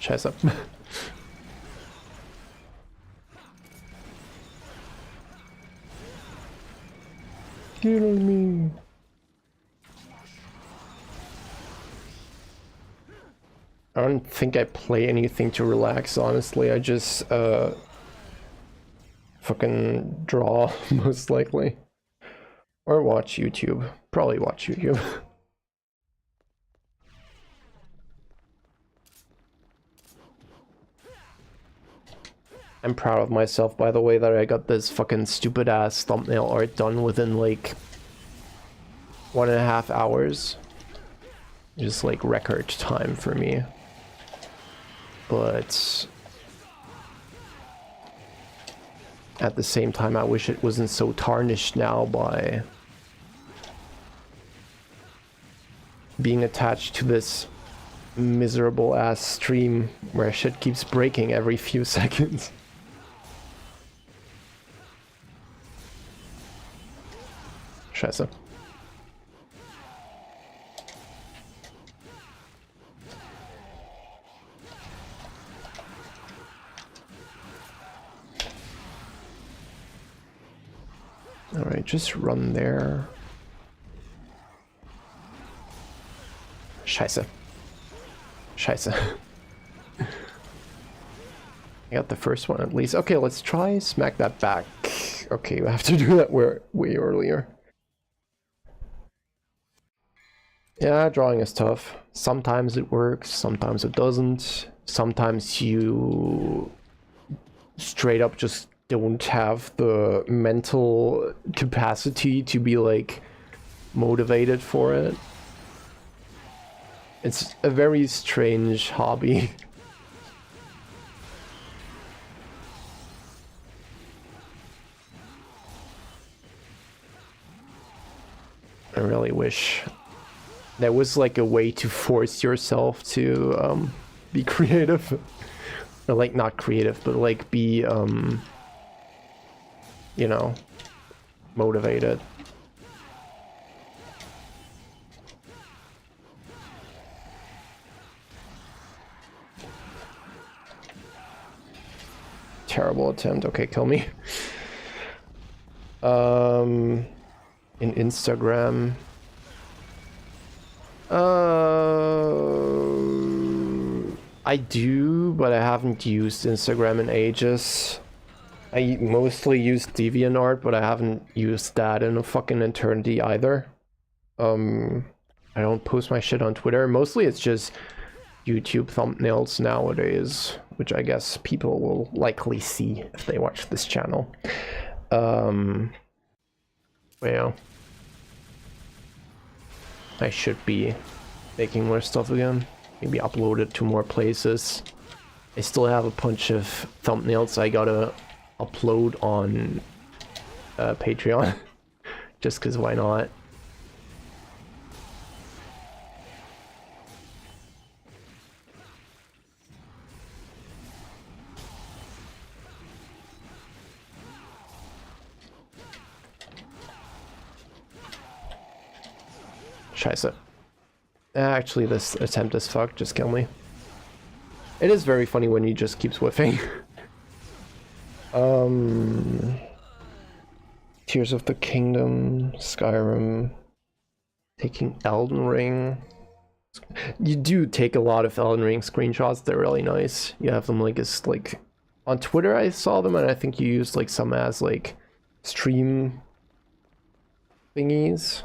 Scheiße. Kill me. I don't think I play anything to relax, honestly. I just fucking draw, most likely. Or watch YouTube. Probably watch YouTube. I'm proud of myself, by the way, that I got this fucking stupid ass thumbnail art done within like 1.5 hours. Just like record time for me. But at the same time, I wish it wasn't so tarnished now by being attached to this miserable ass stream where shit keeps breaking every few seconds. Scheiße. Alright, just run there. Scheiße. Scheiße. I got the first one at least. Okay, let's try smack that back. Okay, we have to do that way earlier. Yeah, drawing is tough. Sometimes it works, sometimes it doesn't. Sometimes you straight up just don't have the mental capacity to be like motivated for it. It's a very strange hobby. I really wish there was like a way to force yourself to be creative. Or like not creative, but like be you know, motivated. Terrible attempt. Okay, kill me. In Instagram. I do, but I haven't used Instagram in ages. I mostly use DeviantArt, but I haven't used that in a fucking eternity either. I don't post my shit on Twitter. Mostly it's just YouTube thumbnails nowadays, which I guess people will likely see if they watch this channel. Yeah. I should be making more stuff again. Maybe upload it to more places. I still have a bunch of thumbnails I gotta upload on Patreon. Just cause why not? Scheiße. Actually, this attempt is fucked. Just kill me. It is very funny when he just keeps whiffing. Tears of the Kingdom, Skyrim, taking Elden Ring. You do take a lot of Elden Ring screenshots. They're really nice. You have them like as like on Twitter. I saw them, and I think you used like some as like stream thingies.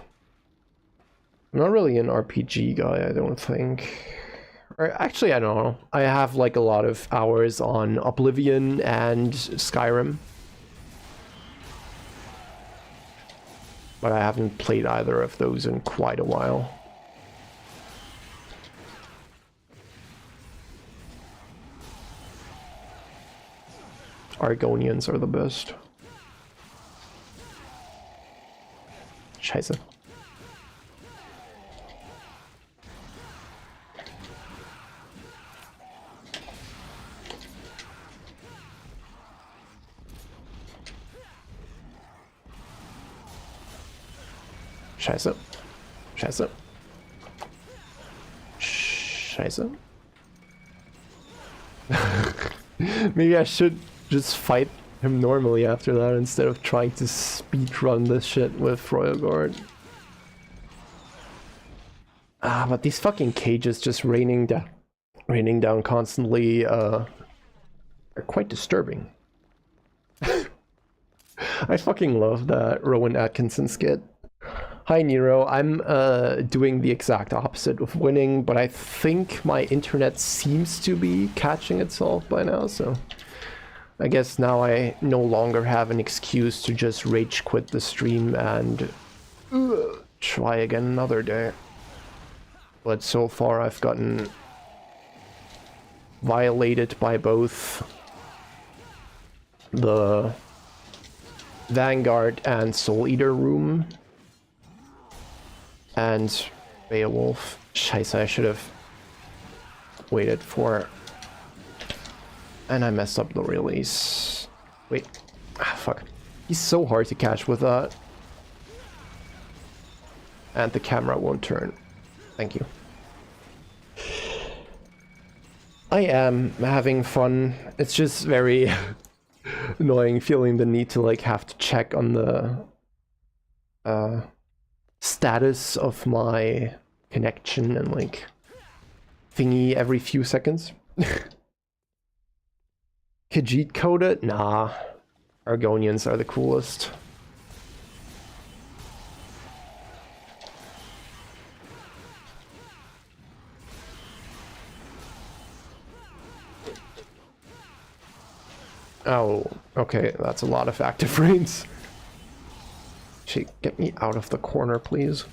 I'm not really an RPG guy, I don't think. Or actually, I don't know. I have like a lot of hours on Oblivion and Skyrim. But I haven't played either of those in quite a while. Argonians are the best. Scheiße. Scheiße. Scheiße. Scheiße. Maybe I should just fight him normally after that instead of trying to speedrun this shit with Royal Guard. Ah, but these fucking cages just raining down constantly are quite disturbing. I fucking love that Rowan Atkinson skit. Hi Nero, I'm doing the exact opposite of winning, but I think my internet seems to be catching itself by now, so I guess now I no longer have an excuse to just rage quit the stream and try again another day. But so far I've gotten violated by both the Vanguard and Soul Eater room and Beowulf. Scheiße, I should have waited for... And I messed up the release. Wait. Ah, fuck. He's so hard to catch with that. And the camera won't turn. Thank you. I am having fun. It's just very annoying feeling the need to like have to check on the status of my connection and like thingy every few seconds. Khajiit coded? Nah. Argonians are the coolest. Oh, okay, that's a lot of active rains. Actually, get me out of the corner, please.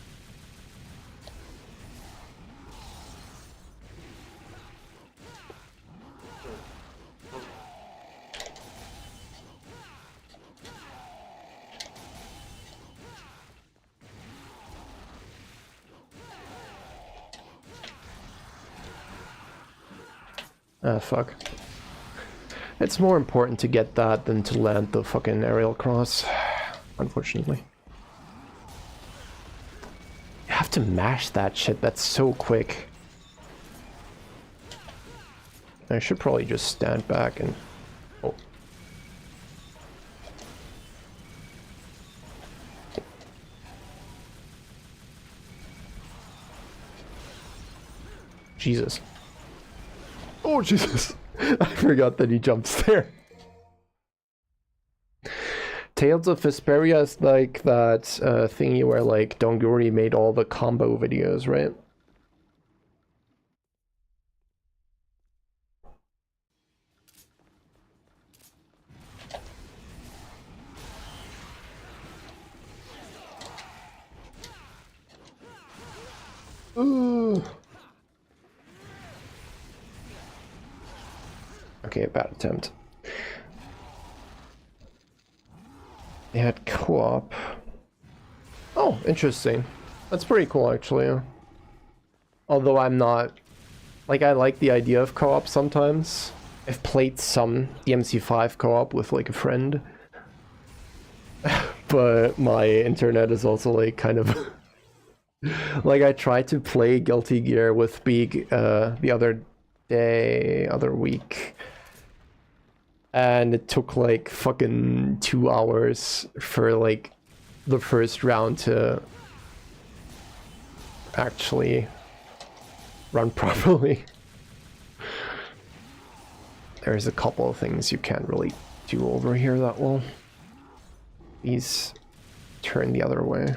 Ah, fuck. It's more important to get that than to land the fucking aerial cross, unfortunately. You have to mash that shit, that's so quick. I should probably just stand back and... Oh. Jesus. Oh, Jesus. I forgot that he jumps there. Tales of Vesperia is like that thingy where like Donguri made all the combo videos, right? Ooh. Okay, bad attempt. They had co-op. Oh, interesting. That's pretty cool, actually. Although I'm not... Like, I like the idea of co-op sometimes. I've played some DMC3 co-op with, like, a friend. But my internet is also, like, kind of... Like, I tried to play Guilty Gear with Beak the other week. And it took like fucking 2 hours for like the first round to actually run properly. There's a couple of things you can't really do over here that well. These turn the other way.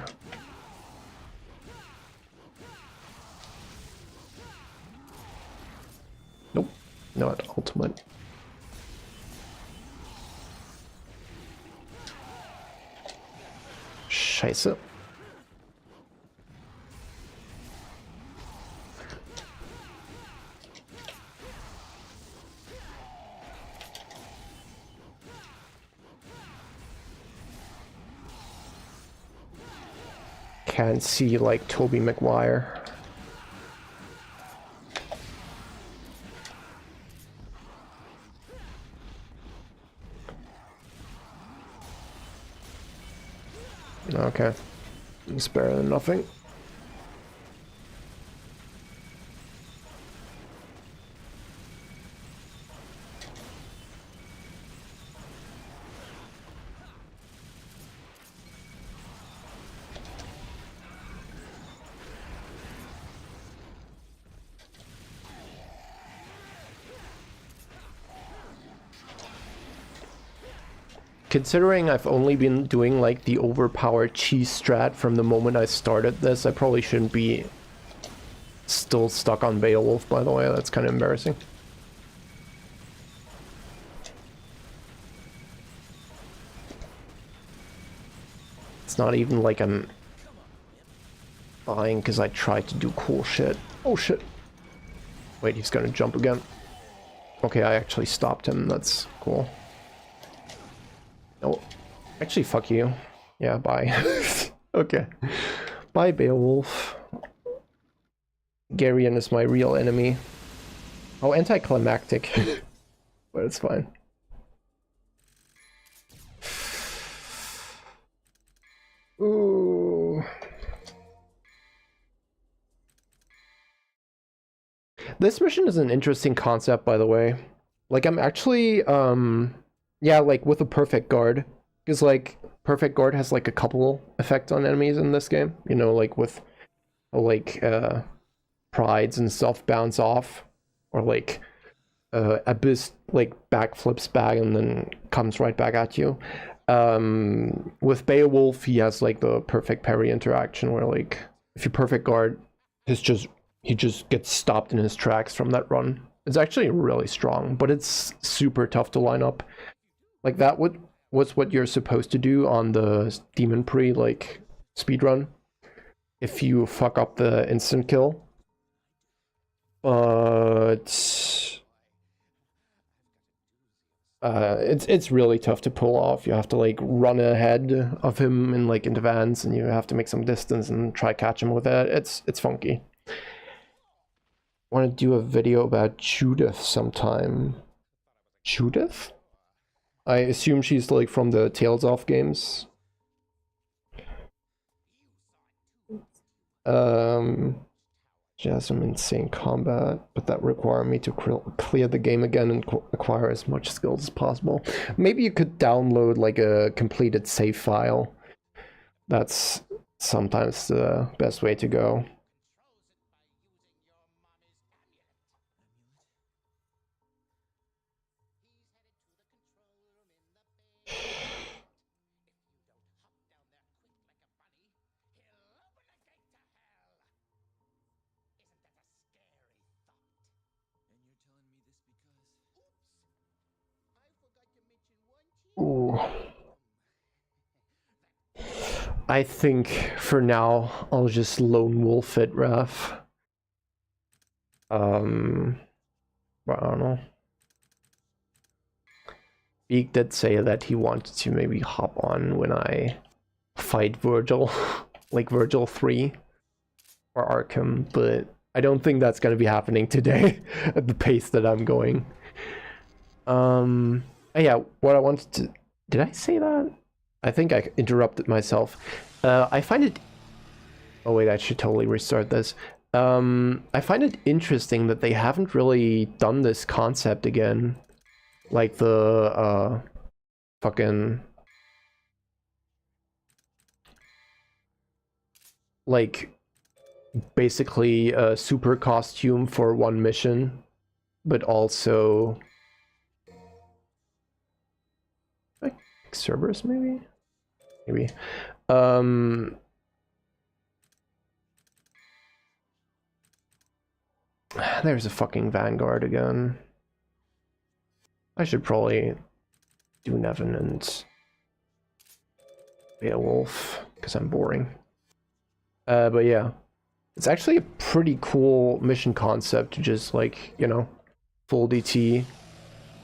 Nope, not ultimate. Scheiße. Can't see like Toby Maguire. Okay. It's better than nothing. Considering I've only been doing like the overpowered cheese strat from the moment I started this, I probably shouldn't be still stuck on Beowulf, by the way. That's kind of embarrassing. It's not even like I'm buying because I tried to do cool shit. Oh shit. Wait, he's gonna jump again. Okay, I actually stopped him. That's cool. Oh, actually, fuck you. Yeah, bye. Okay. Bye, Beowulf. Garion is my real enemy. Oh, anticlimactic. But it's fine. Ooh. This mission is an interesting concept, by the way. Like, I'm actually, yeah, like, with a perfect guard. Because, like, perfect guard has, like, a couple effects on enemies in this game. You know, like, with, like, prides and stuff bounce off. Or, like, Abyss, like, backflips back and then comes right back at you. With Beowulf, he has, like, the perfect parry interaction where, like, if you perfect guard, he just gets stopped in his tracks from that run. It's actually really strong, but it's super tough to line up. Like that was what you're supposed to do on the Demon Pre like speedrun. If you fuck up the instant kill. But it's really tough to pull off. You have to like run ahead of him in like advance, and you have to make some distance and try catch him with it. It's funky. Want to do a video about Judith sometime. Judith? I assume she's like from the Tales of games. She has some insane combat, but that require me to clear the game again and acquire as much skills as possible. Maybe you could download like a completed save file. That's sometimes the best way to go. Ooh. I think for now I'll just lone wolf it, Ref. But I don't know. Beak did say that he wanted to maybe hop on when I fight Virgil, like Virgil 3 or Arkham, but I don't think that's gonna be happening today at the pace that I'm going. Yeah, what I wanted to... Did I say that? I think I interrupted myself. I find it... Oh wait, I should totally restart this. I find it interesting that they haven't really done this concept again. Like the, fucking... Like, basically a super costume for one mission, but also... Like, Cerberus, maybe? Maybe. There's a fucking Vanguard again. I should probably do Nevin and Beowulf, because I'm boring. But yeah. It's actually a pretty cool mission concept to just, like, you know, full DT,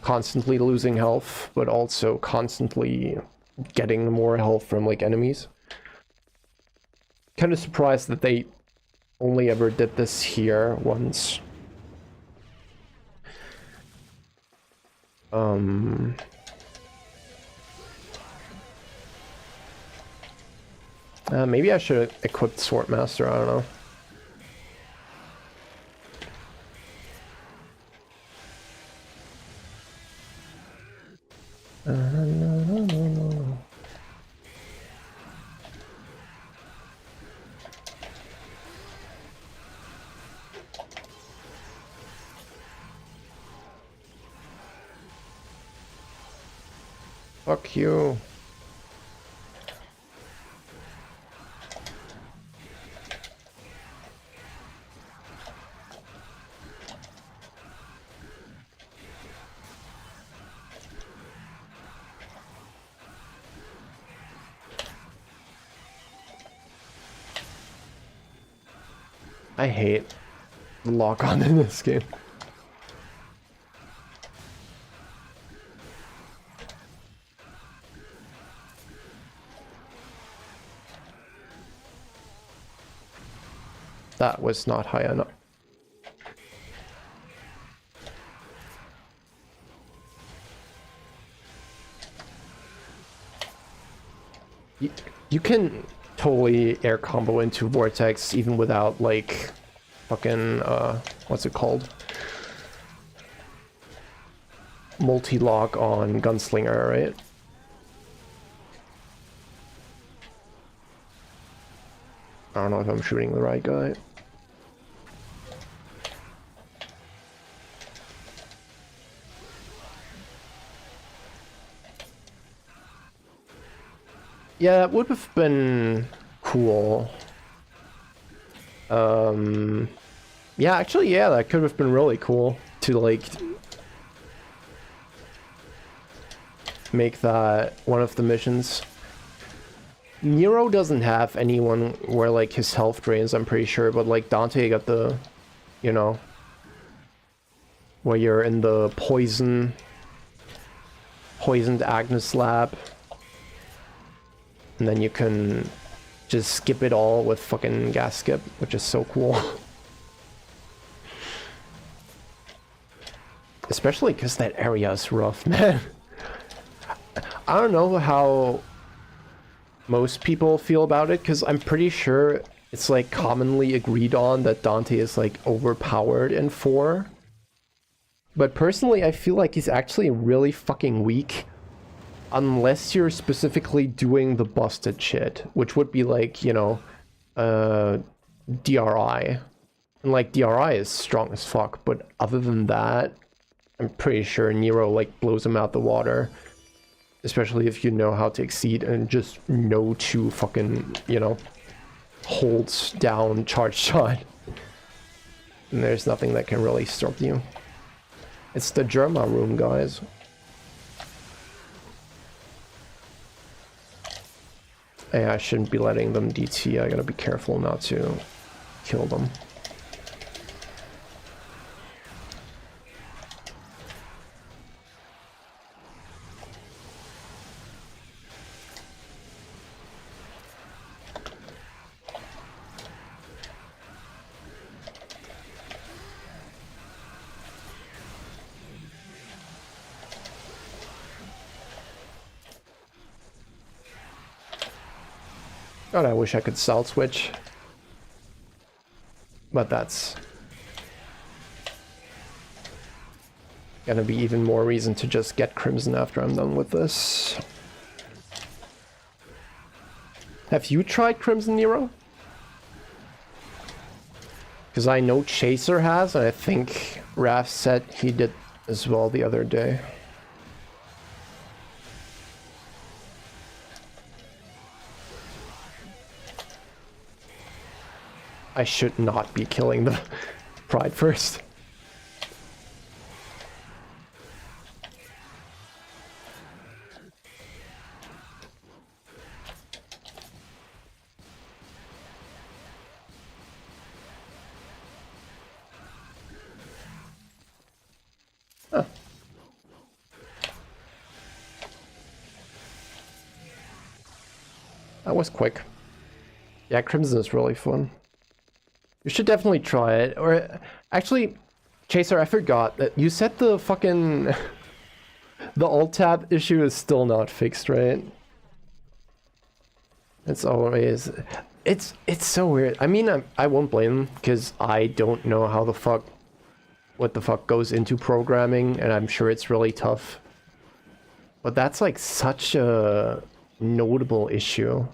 constantly losing health, but also constantly getting more health from, like, enemies. Kind of surprised that they only ever did this here once. Maybe I should have equipped Swordmaster, I don't know. Fuck you. I hate the lock-on in this game. That was not high enough. You can totally air combo into Vortex even without like fucking what's it called? Multi-lock on Gunslinger, right? I don't know if I'm shooting the right guy. Yeah, that would have been cool. Yeah, actually, yeah, that could have been really cool to, like, make that one of the missions. Nero doesn't have anyone where, like, his health drains, I'm pretty sure, but, like, Dante got the, you know, where you're in the poisoned Agnes lab. And then you can just skip it all with fucking gas skip, which is so cool. Especially because that area is rough, man. I don't know how most people feel about it, because I'm pretty sure it's like commonly agreed on that Dante is like overpowered in 4. But personally, I feel like he's actually really fucking weak. Unless you're specifically doing the busted shit, which would be like, you know, DRI. And like, DRI is strong as fuck, but other than that, I'm pretty sure Nero like blows him out the water. Especially if you know how to exceed and just know to fucking, you know, holds down charge shot. And there's nothing that can really stop you. It's the Germa room, guys. Yeah, I shouldn't be letting them DT. I gotta be careful not to kill them. God, I wish I could salt switch. But that's gonna be even more reason to just get Crimson after I'm done with this. Have you tried Crimson, Nero? Because I know Chaser has, and I think Raph said he did as well the other day. I should not be killing the Pride first. Huh. That was quick. Yeah, Crimson is really fun. You should definitely try it. Or actually, Chaser, I forgot that you said the fucking the alt tab issue is still not fixed, right? It's always... It's so weird. I mean, I won't blame them, because I don't know how the fuck... what the fuck goes into programming, and I'm sure it's really tough. But that's like such a notable issue.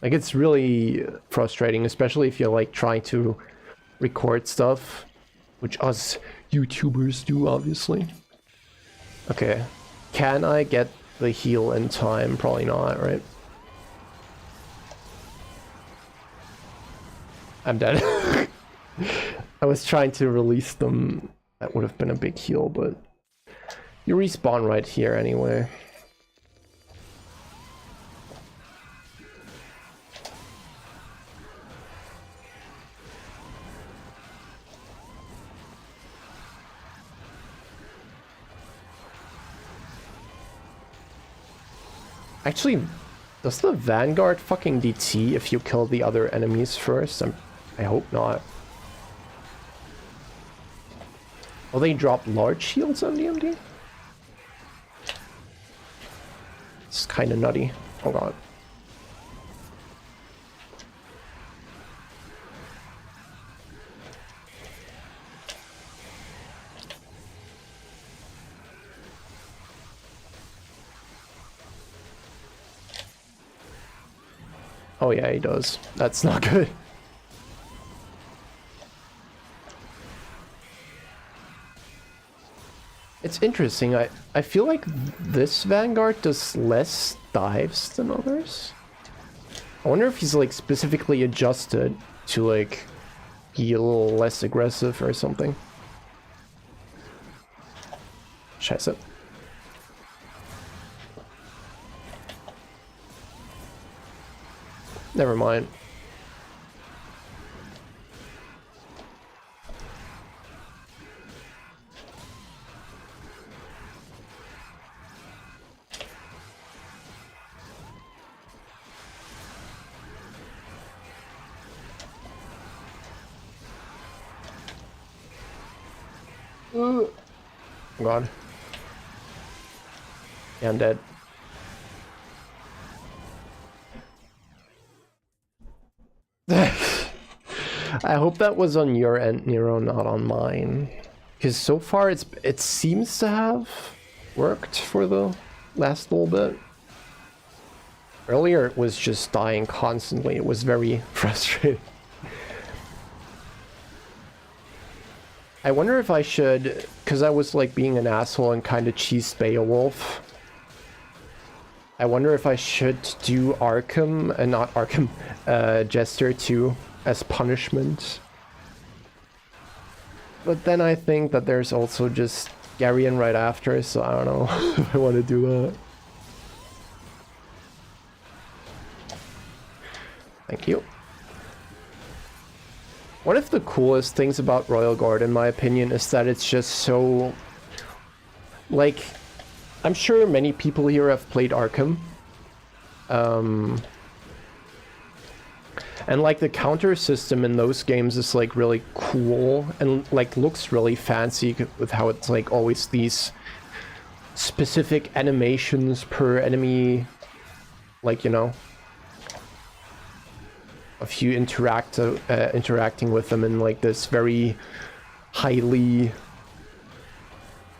Like, it's really frustrating, especially if you're like trying to record stuff, which us YouTubers do, obviously. Okay, can I get the heal in time? Probably not, right? I'm dead. I was trying to release them. That would have been a big heal, but you respawn right here anyway. Actually, does the Vanguard fucking DT if you kill the other enemies first? I hope not. Will they drop large shields on DMD? It's kind of nutty. Oh god. Oh yeah, he does. That's not good. It's interesting. I feel like this Vanguard does less dives than others. I wonder if he's like specifically adjusted to like be a little less aggressive or something. Scheiße. Never mind. God. Yeah, I'm dead. I hope that was on your end, Nero, not on mine. Because so far it seems to have worked for the last little bit. Earlier it was just dying constantly. It was very frustrating. I wonder if I should, because I was like being an asshole and kind of cheesed Beowulf. I wonder if I should do Arkham, and not Arkham, Jester too, as punishment. But then I think that there's also just Garion right after, so I don't know if I want to do that. Thank you. One of the coolest things about Royal Guard, in my opinion, is that it's just so... Like, I'm sure many people here have played Arkham. And like the counter system in those games is like really cool and like looks really fancy with how it's like always these specific animations per enemy, like, you know, of you interacting with them in like this very highly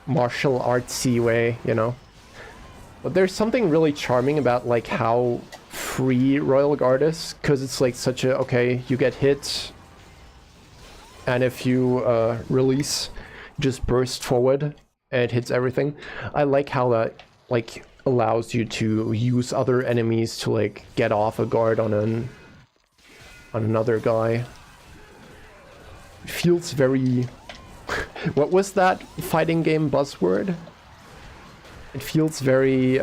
martial artsy way, you know. But there's something really charming about like how free Royal Guard is, because it's like such a, okay, you get hit, and if you release, just burst forward and it hits everything. I like how that like allows you to use other enemies to like get off a guard on another guy. It feels very... What was that fighting game buzzword? It feels very,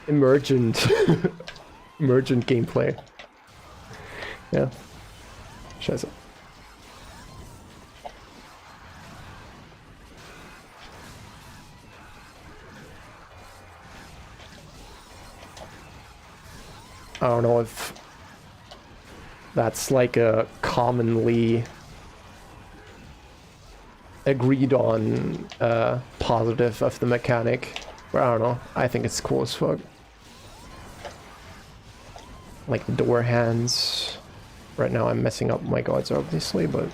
emergent. Emergent gameplay. Yeah. Scheiße. I don't know if that's like a commonly agreed on positive of the mechanic. But I don't know, I think it's cool as fuck. Like the door hands. Right now I'm messing up my gods obviously, but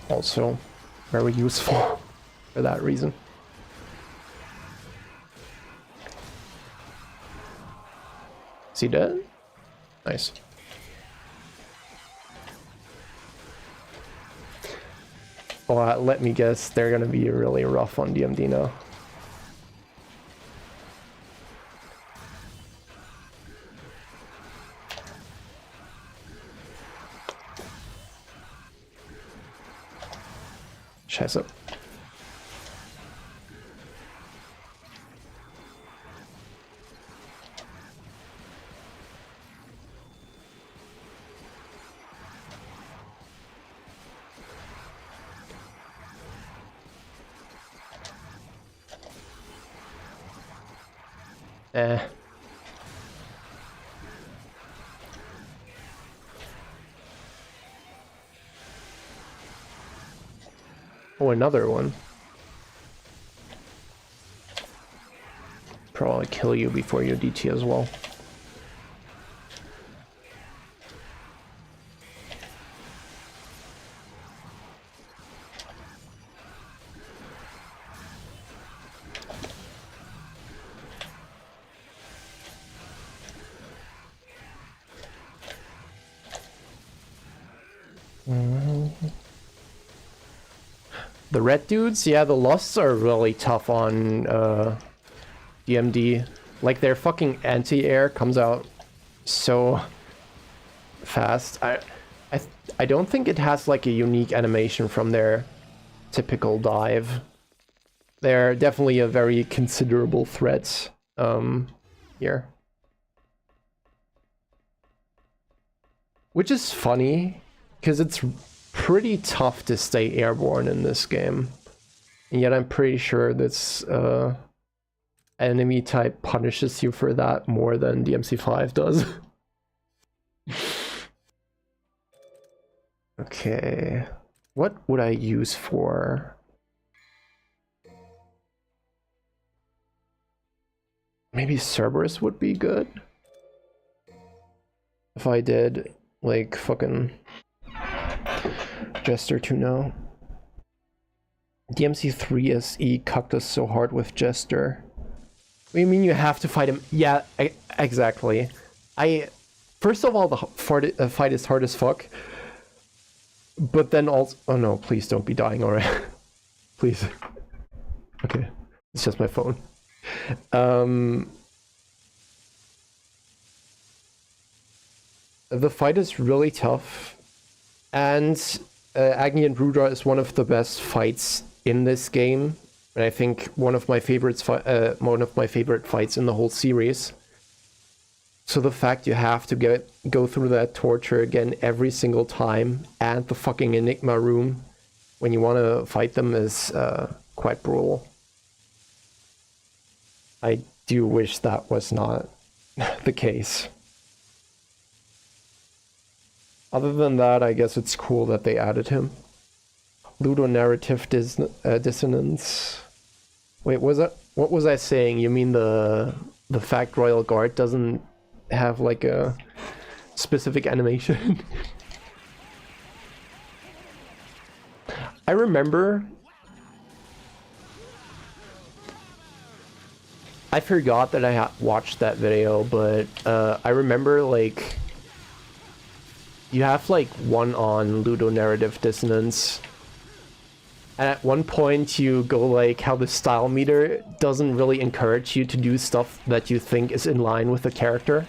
also very useful for that reason. Is he dead? Nice. Well, let me guess, they're gonna be really rough on DMD now. Scheiße. Oh, another one. Probably kill you before you DT as well. The red dudes, yeah, the lusts are really tough on DMD. Like their fucking anti-air comes out so fast. I don't think it has like a unique animation from their typical dive. They're definitely a very considerable threat here. Which is funny, because it's pretty tough to stay airborne in this game. And yet I'm pretty sure this enemy type punishes you for that more than DMC5 does. Okay, what would I use for? Maybe Cerberus would be good. If I did, like, fucking Jester 2 now. DMC3 SE cucked us so hard with Jester. What do you mean you have to fight him? Yeah, exactly. First of all, the fight is hard as fuck. But then also... Oh no, please don't be dying already. Please. Okay, it's just my phone. The fight is really tough. And Agni and Rudra is one of the best fights in this game. And I think one of my favorite fights in the whole series. So the fact you have to go through that torture again every single time, and the fucking Enigma room when you want to fight them is quite brutal. I do wish that was not the case. Other than that, I guess it's cool that they added him. Ludonarrative dissonance. Wait, what was I saying? You mean the fact Royal Guard doesn't have like a specific animation? I remember... I forgot that I watched that video, but I remember like... You have like one on ludonarrative dissonance. And at one point you go like how the style meter doesn't really encourage you to do stuff that you think is in line with the character.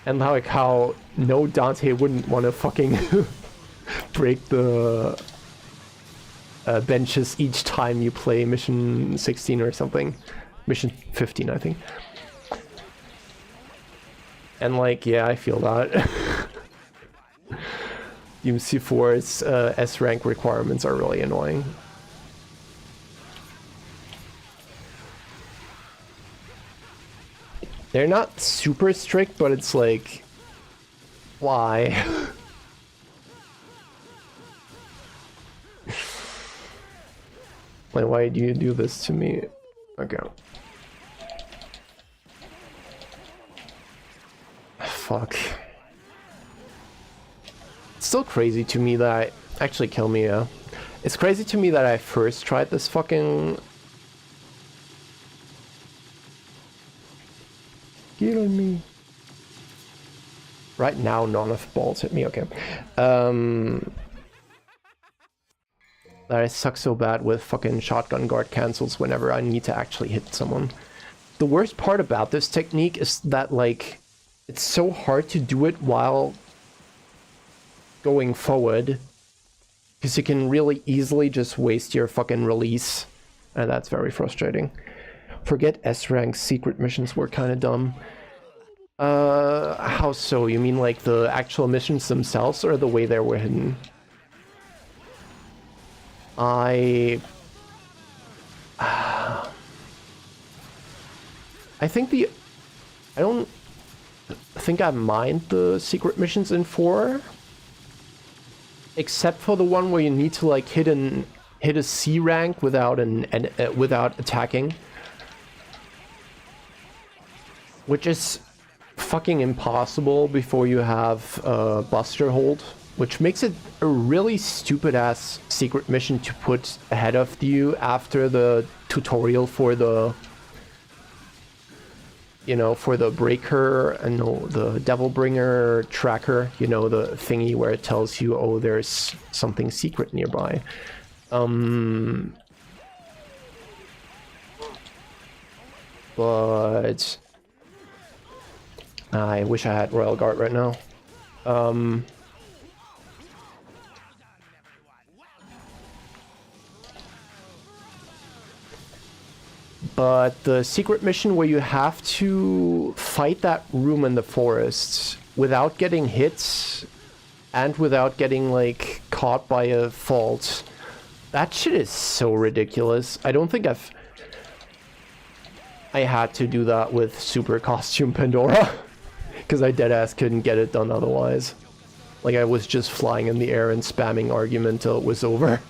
And like how no Dante wouldn't want to fucking break the benches each time you play mission 16 or something. Mission 15, I think. And like, yeah, I feel that. DMC4's S-rank requirements are really annoying. They're not super strict, but it's like... Why? Like, why do you do this to me? Okay. Fuck. It's still crazy to me that I... Actually, kill me, yeah. It's crazy to me that I first tried this fucking... Kill me. Right now, none of balls hit me, okay. That I suck so bad with fucking shotgun guard cancels whenever I need to actually hit someone. The worst part about this technique is that, like, it's so hard to do it while going forward. Because you can really easily just waste your fucking release. And that's very frustrating. Forget S-rank secret missions were kind of dumb. How so? You mean like the actual missions themselves or the way they were hidden? I think I don't think I mind the secret missions in 4. Except for the one where you need to like hit a C rank without without attacking. Which is fucking impossible before you have Buster Hold, which makes it a really stupid ass secret mission to put ahead of you after the tutorial for the, you know, for the breaker and the devil bringer tracker, you know, the thingy where it tells you, oh, there's something secret nearby. But I wish I had Royal Guard right now. But the secret mission where you have to fight that room in the forest without getting hit and without getting, like, caught by a fault, that shit is so ridiculous. I don't think I had to do that with Super Costume Pandora. Because I deadass couldn't get it done otherwise. Like, I was just flying in the air and spamming argument till it was over.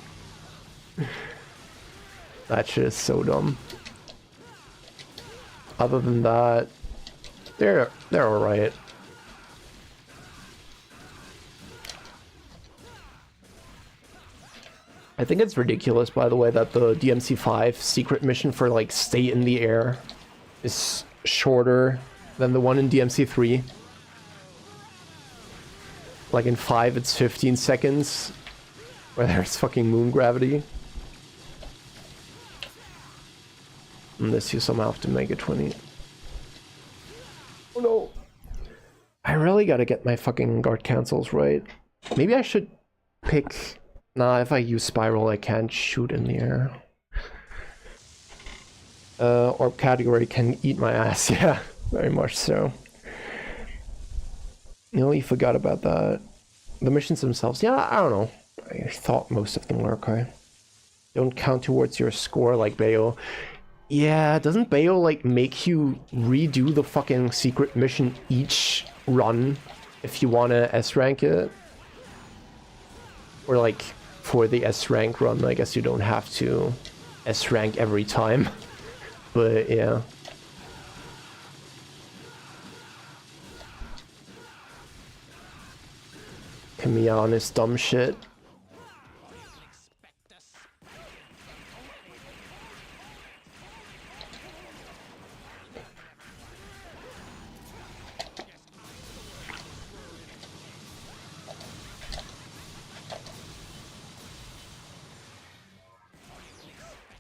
That shit is so dumb. Other than that, they're alright. I think it's ridiculous, by the way, that the DMC5 secret mission for, like, stay in the air is shorter than the one in DMC3. Like in 5 it's 15 seconds, where there's fucking moon gravity. Unless you somehow have to make it 20. Oh no! I really gotta get my fucking guard cancels right. Maybe I should pick... Nah, if I use Spiral I can't shoot in the air. Orb category can eat my ass, yeah. Very much so. Nearly forgot about that. The missions themselves, yeah, I don't know. I thought most of them were okay. Don't count towards your score like Bayo. Yeah, doesn't Bayo, like, make you redo the fucking secret mission each run if you want to S-rank it? Or, like, for the S-rank run, I guess you don't have to S-rank every time. But, yeah. Kamiya on his dumb shit.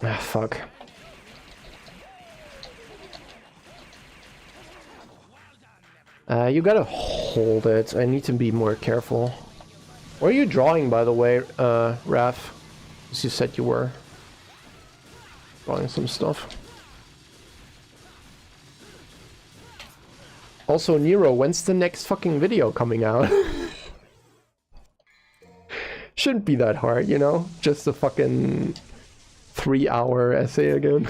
Ah, fuck. You gotta hold it. I need to be more careful. Where are you drawing, by the way, Raph? As you said you were. Drawing some stuff. Also, Nero, when's the next fucking video coming out? Shouldn't be that hard, you know? Just a fucking 3-hour essay again.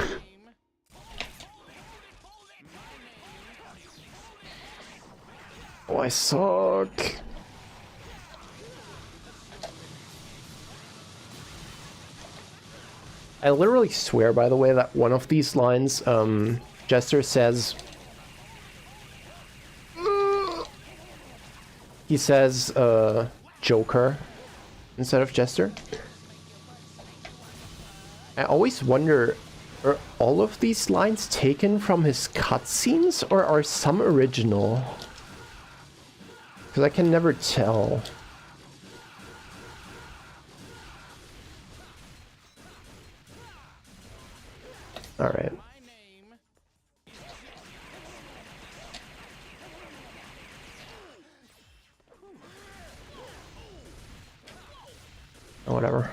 Oh, I suck. I literally swear, by the way, that one of these lines, Jester says... He says, Joker instead of Jester. I always wonder, are all of these lines taken from his cutscenes, or are some original? Because I can never tell. Alright. Whatever.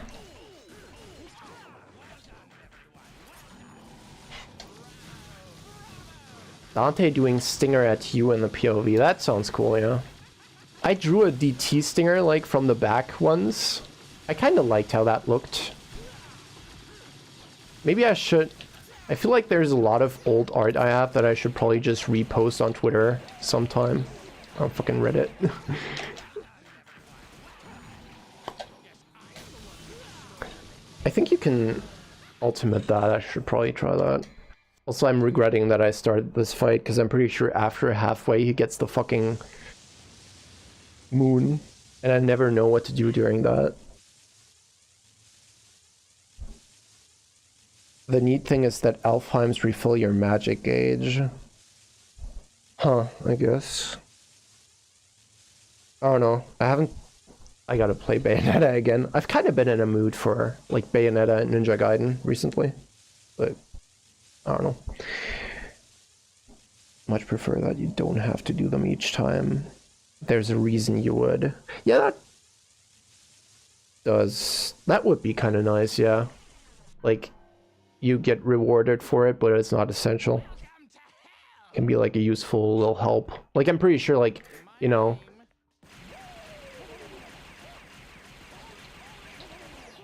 Dante doing stinger at you in the POV. That sounds cool, yeah. I drew a DT stinger, like, from the back once. I kind of liked how that looked. Maybe I should... I feel like there's a lot of old art I have that I should probably just repost on Twitter sometime. On fucking Reddit. I think you can ultimate that. I should probably try that. Also, I'm regretting that I started this fight, because I'm pretty sure after halfway he gets the fucking moon, and I never know what to do during that. The neat thing is that Alfheims refill your magic gauge. Huh, I guess. I don't know. I gotta play Bayonetta again. I've kind of been in a mood for, like, Bayonetta and Ninja Gaiden recently. But, I don't know. Much prefer that you don't have to do them each time. There's a reason you would. Yeah, that would be kind of nice, yeah. Like, you get rewarded for it, but it's not essential. It can be, like, a useful little help. Like, I'm pretty sure, like, you know...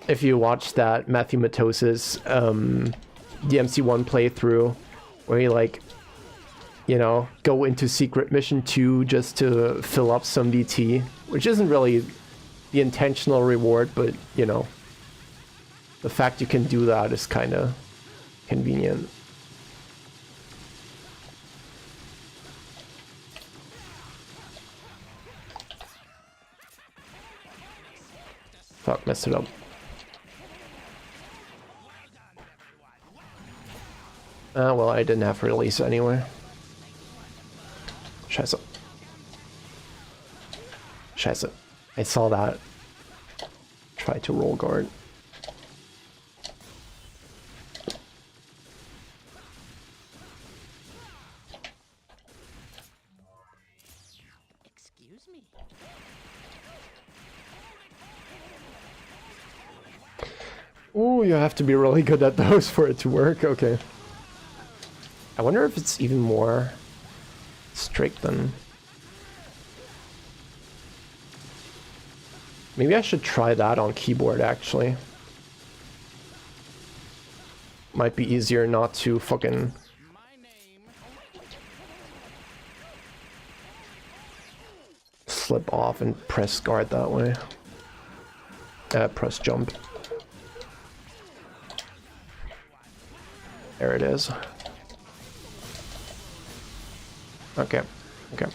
If you watch that Matthew Matos's DMC1 playthrough, where you, like, you know, go into Secret Mission 2 just to fill up some DT, which isn't really the intentional reward, but, you know, the fact you can do that is kind of convenient. Fuck, messed it up. Well, I didn't have release anyway. Scheiße. Scheiße. I saw that. Try to roll guard. Excuse me. Ooh, you have to be really good at those for it to work. Okay. I wonder if it's even more strict than... Maybe I should try that on keyboard, actually. Might be easier not to fucking... slip off and press guard that way. Press jump. There it is. Okay, okay.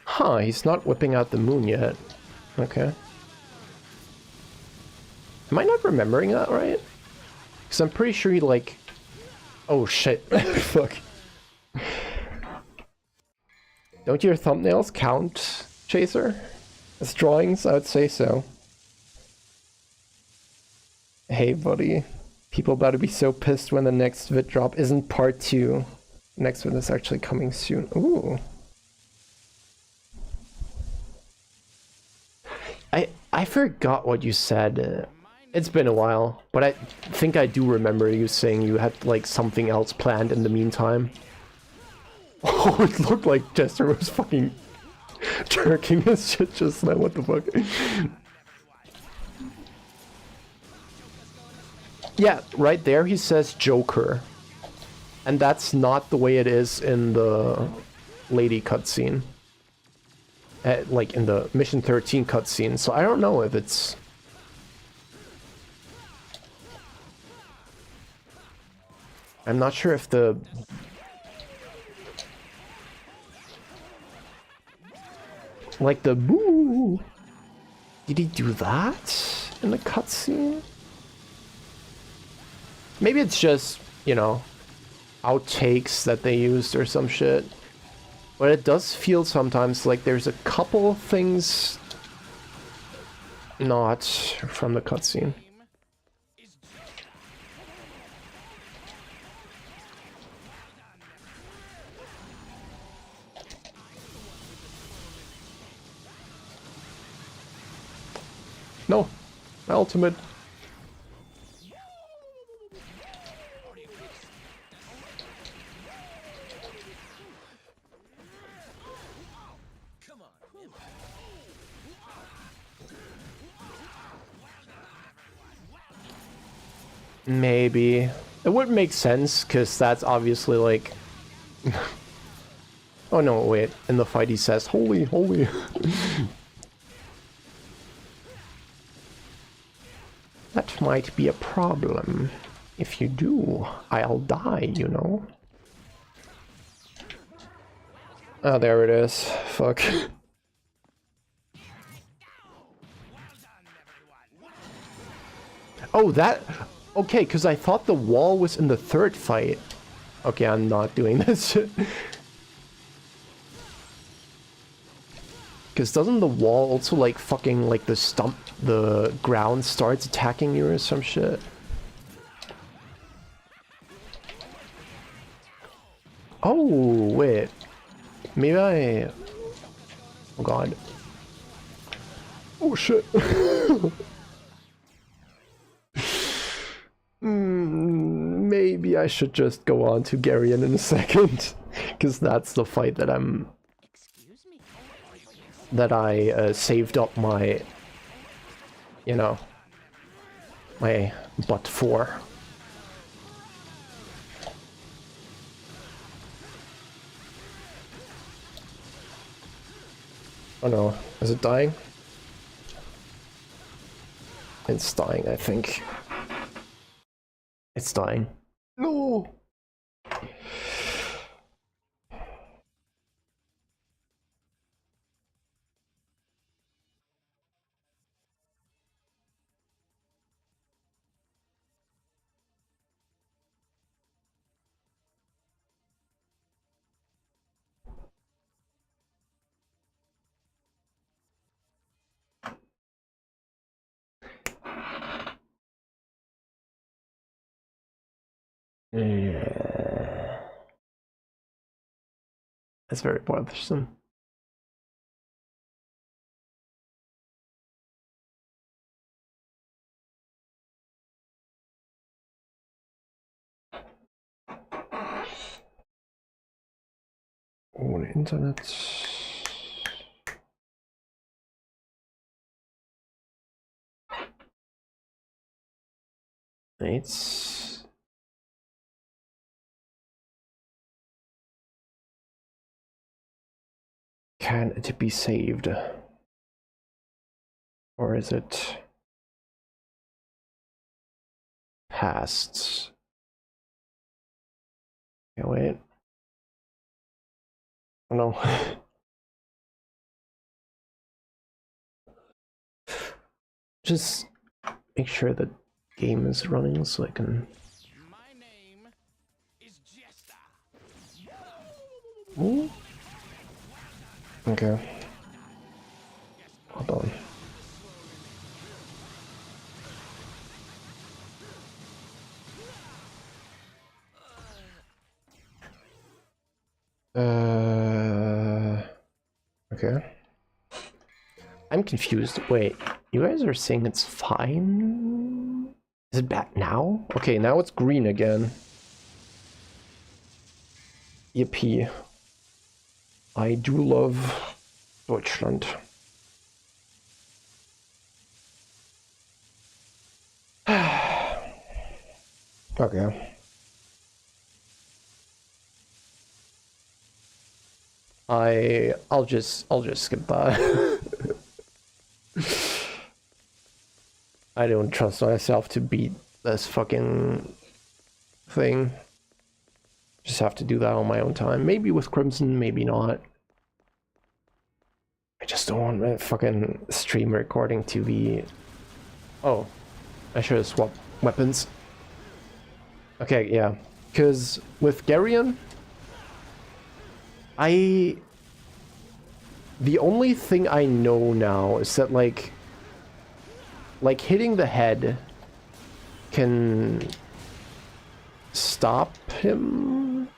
Huh, he's not whipping out the moon yet. Okay. Am I not remembering that right? Because I'm pretty sure he, like... Oh shit. Fuck. Don't your thumbnails count, Chaser? As drawings? I would say so. Hey buddy. People about to be so pissed when the next vid drop isn't part 2. Next one is actually coming soon. Ooh. I forgot what you said. It's been a while, but I think I do remember you saying you had, like, something else planned in the meantime. Oh, it looked like Jester was fucking jerking his shit just now. What the fuck? Yeah, right there he says Joker. And that's not the way it is in the lady cutscene. Like in the Mission 13 cutscene. So I don't know if it's... I'm not sure if the... Like the boo... Did he do that in the cutscene? Maybe it's just, you know, outtakes that they used or some shit. But it does feel sometimes like there's a couple things not from the cutscene. No, my ultimate. Maybe. It would make sense, because that's obviously like... Oh no, wait. In the fight he says, holy, holy. That might be a problem. If you do, I'll die, you know? Oh, there it is. Fuck. Oh, that... Okay, because I thought the wall was in the third fight. Okay, I'm not doing this. Because doesn't the wall also, like, fucking, like, the ground starts attacking you or some shit? Oh, wait. Maybe I... Oh, God. Oh, shit. Maybe I should just go on to Garion in a second. Because that's the fight that I'm... That I saved up my... You know... My butt for. Oh no, is it dying? It's dying, I think. It's dying. No! Yeah. That's very bothersome. Ohne Internet. It's... Can it be saved? Or is it... past? Okay, wait. Oh no. Just make sure the game is running so I can... My name is Jester. Ooh. Okay. Hold on. Okay. I'm confused. Wait, you guys are saying it's fine? Is it back now? Okay, now it's green again. Yippee. I do love Deutschland. Okay. I'll just skip that. I don't trust myself to beat this fucking thing. Just have to do that on my own time. Maybe with Crimson, maybe not. I just don't want my fucking stream recording to be... Oh, I should have swapped weapons. Okay, yeah. Because with Geryon, the only thing I know now is that like hitting the head can stop him,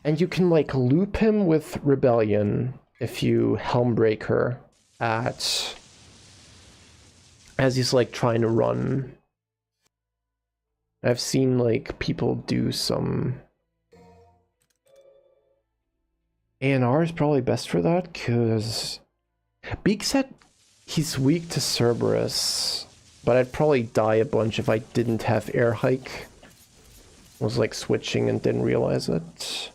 and you can like loop him with Rebellion if you Helmbreaker as he's like trying to run. I've seen like people do some... ANR is probably best for that, because Beak said he's weak to Cerberus, but I'd probably die a bunch if I didn't have air hike. I was like switching and didn't realize it.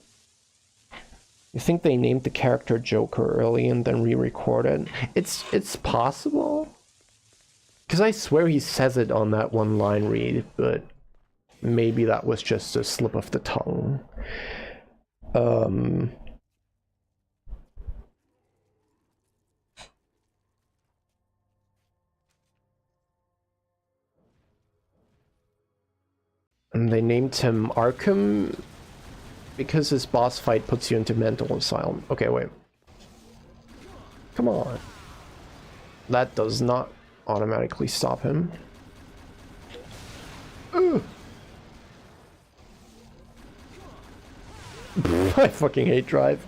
You think they named the character Joker early and then re-recorded? It's possible. Because I swear he says it on that one line read, but maybe that was just a slip of the tongue. And they named him Arkham because his boss fight puts you into mental asylum. Okay, wait. Come on. That does not automatically stop him. I fucking hate Drive.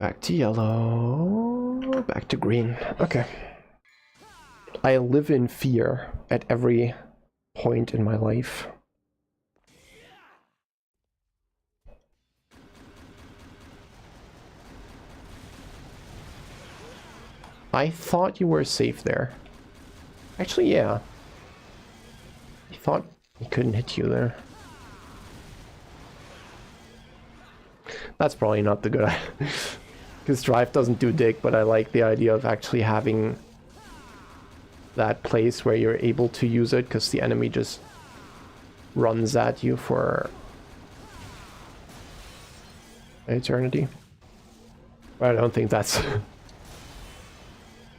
Back to yellow, back to green. Okay. I live in fear at every point in my life. I thought you were safe there. Actually, yeah. I thought he couldn't hit you there. That's probably not the good idea. Because Drive doesn't do dick, but I like the idea of actually having that place where you're able to use it, because the enemy just runs at you for eternity. But I don't think that's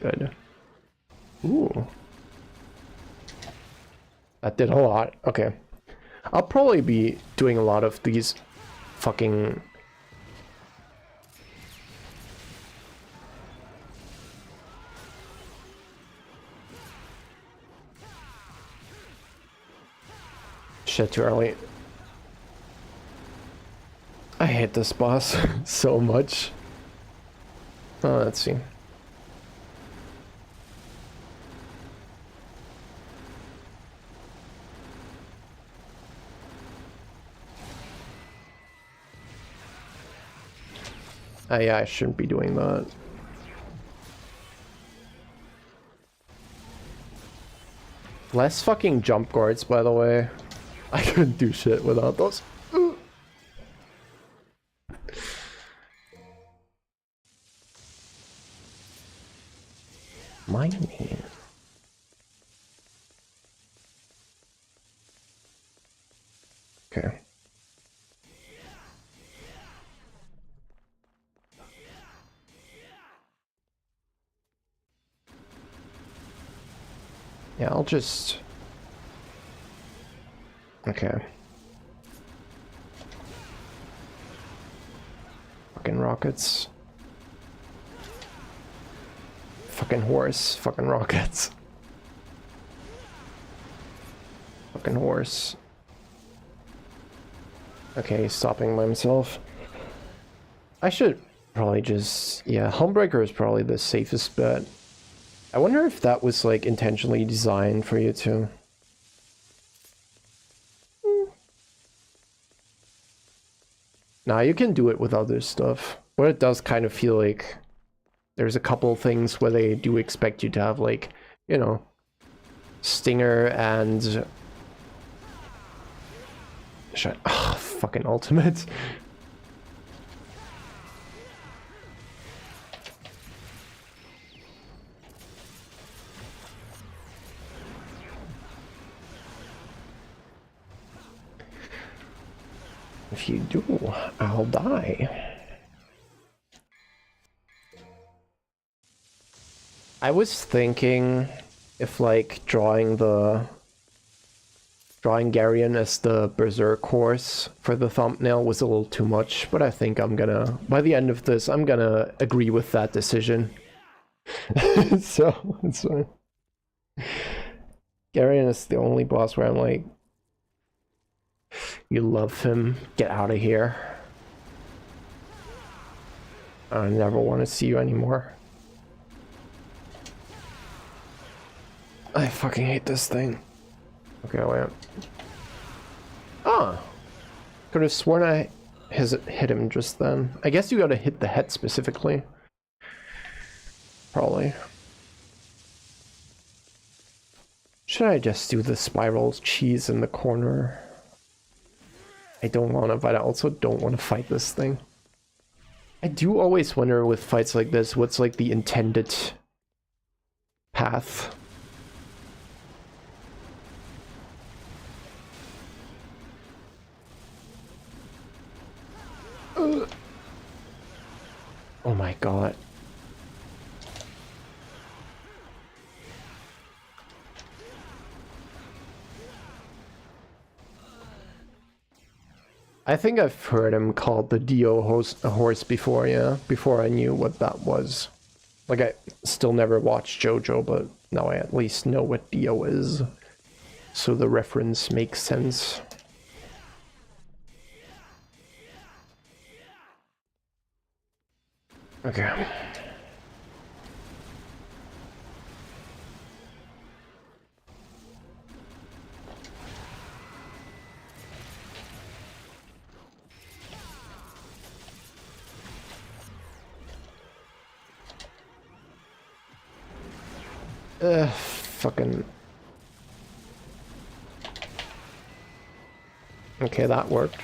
good. Ooh. That did a lot. Okay. I'll probably be doing a lot of these fucking... Shit, too early. I hate this boss so much. Oh, let's see. Yeah, I shouldn't be doing that. Less fucking jump guards, by the way. I couldn't do shit without those. Mind me. Okay. Yeah, I'll just... Okay. Fucking rockets. Fucking horse. Fucking rockets. Fucking horse. Okay, he's stopping by himself. I should probably just... Yeah, Helmbreaker is probably the safest bet. I wonder if that was, like, intentionally designed for you to... Now you can do it with other stuff, but it does kind of feel like there's a couple things where they do expect you to have, like, you know, Stinger and fucking ultimate. If you do, I'll die. I was thinking if, like, drawing Garion as the Berserk horse for the thumbnail was a little too much, but I think I'm gonna, by the end of this, I'm gonna agree with that decision. So, it's fine. Garion is the only boss where I'm like, you love him, get out of here. I never want to see you anymore. I fucking hate this thing. Okay, wait. Ah! Could have sworn I hit him just then. I guess you gotta hit the head specifically. Probably. Should I just do the spiral cheese in the corner? I don't want to, but I also don't want to fight this thing. I do always wonder with fights like this, what's like the intended path? Oh my god. I think I've heard him called the Dio horse before, yeah, before I knew what that was. Like, I still never watched JoJo, but now I at least know what Dio is. So the reference makes sense. Okay. Fucking... Okay, that worked.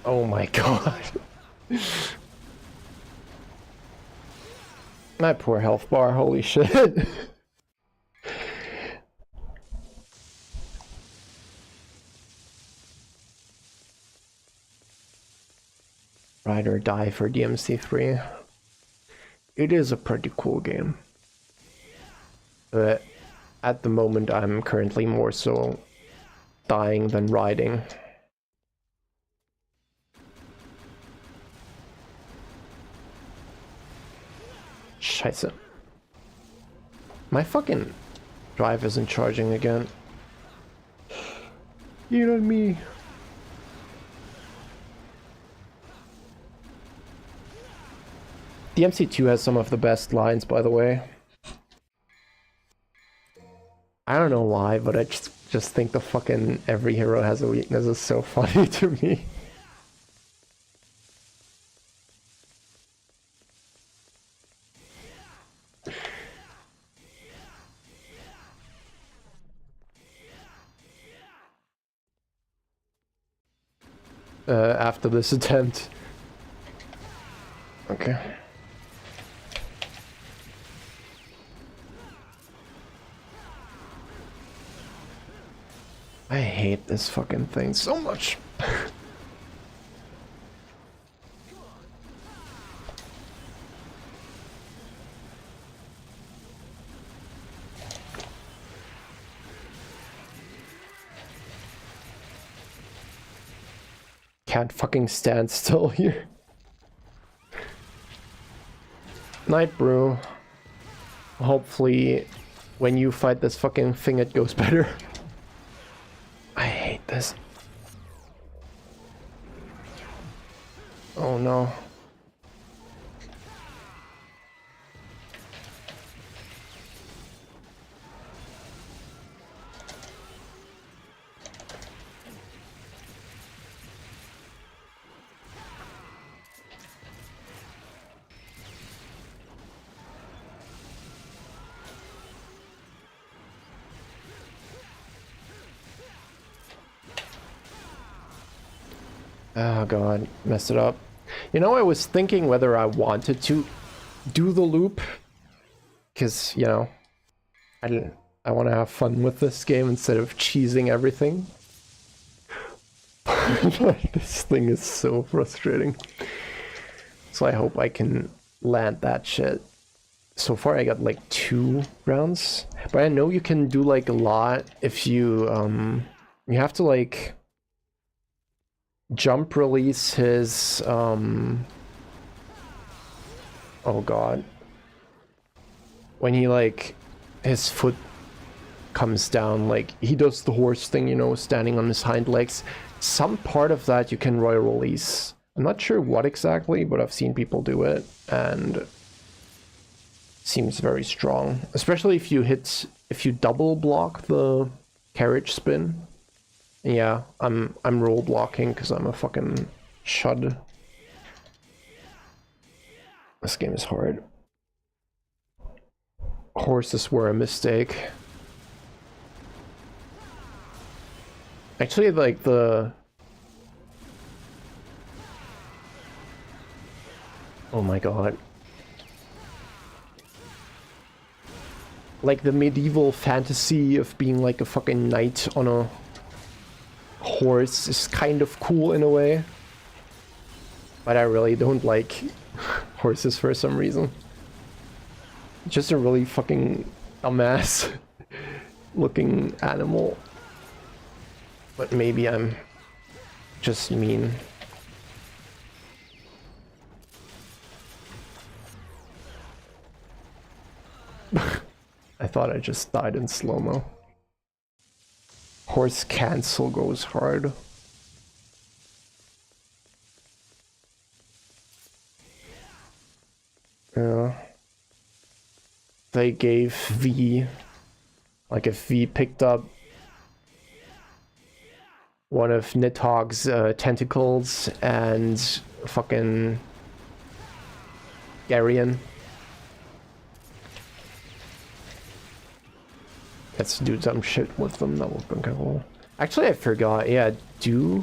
Oh my god. My poor health bar, holy shit. Ride or die for DMC3. It is a pretty cool game. But at the moment I'm currently more so dying than riding. Scheiße. My fucking drive isn't charging again. You know me. DMC2 has some of the best lines, by the way. I don't know why, but I just think the fucking every hero has a weakness is so funny to me. After this attempt. Okay. I hate this fucking thing so much. Can't fucking stand still here. Night Brew. Hopefully when you fight this fucking thing it goes better. I hate this. Oh no. Oh god, messed it up. You know, I was thinking whether I wanted to do the loop, because, you know, I want to have fun with this game instead of cheesing everything. This thing is so frustrating. So I hope I can land that shit. So far I got like 2 rounds, but I know you can do like a lot if you you have to like jump release his oh god, when he like his foot comes down, like he does the horse thing, you know, standing on his hind legs. Some part of that you can royal release. I'm not sure what exactly, but I've seen people do it and seems very strong, especially if you double block the carriage spin. Yeah, I'm roll blocking because I'm a fucking chud. This game is hard. Horses were a mistake. Actually, like the... Oh my god. Like the medieval fantasy of being like a fucking knight on a horse is kind of cool in a way. But I really don't like horses for some reason. Just a really fucking dumbass looking animal. But maybe I'm just mean. I thought I just died in slow-mo. Horse cancel goes hard. Yeah. They gave V, like if V picked up one of Nidhogg's tentacles and fucking Garion. Let's do some shit with them, that would have been kind of cool. Actually, I forgot, yeah, yeah,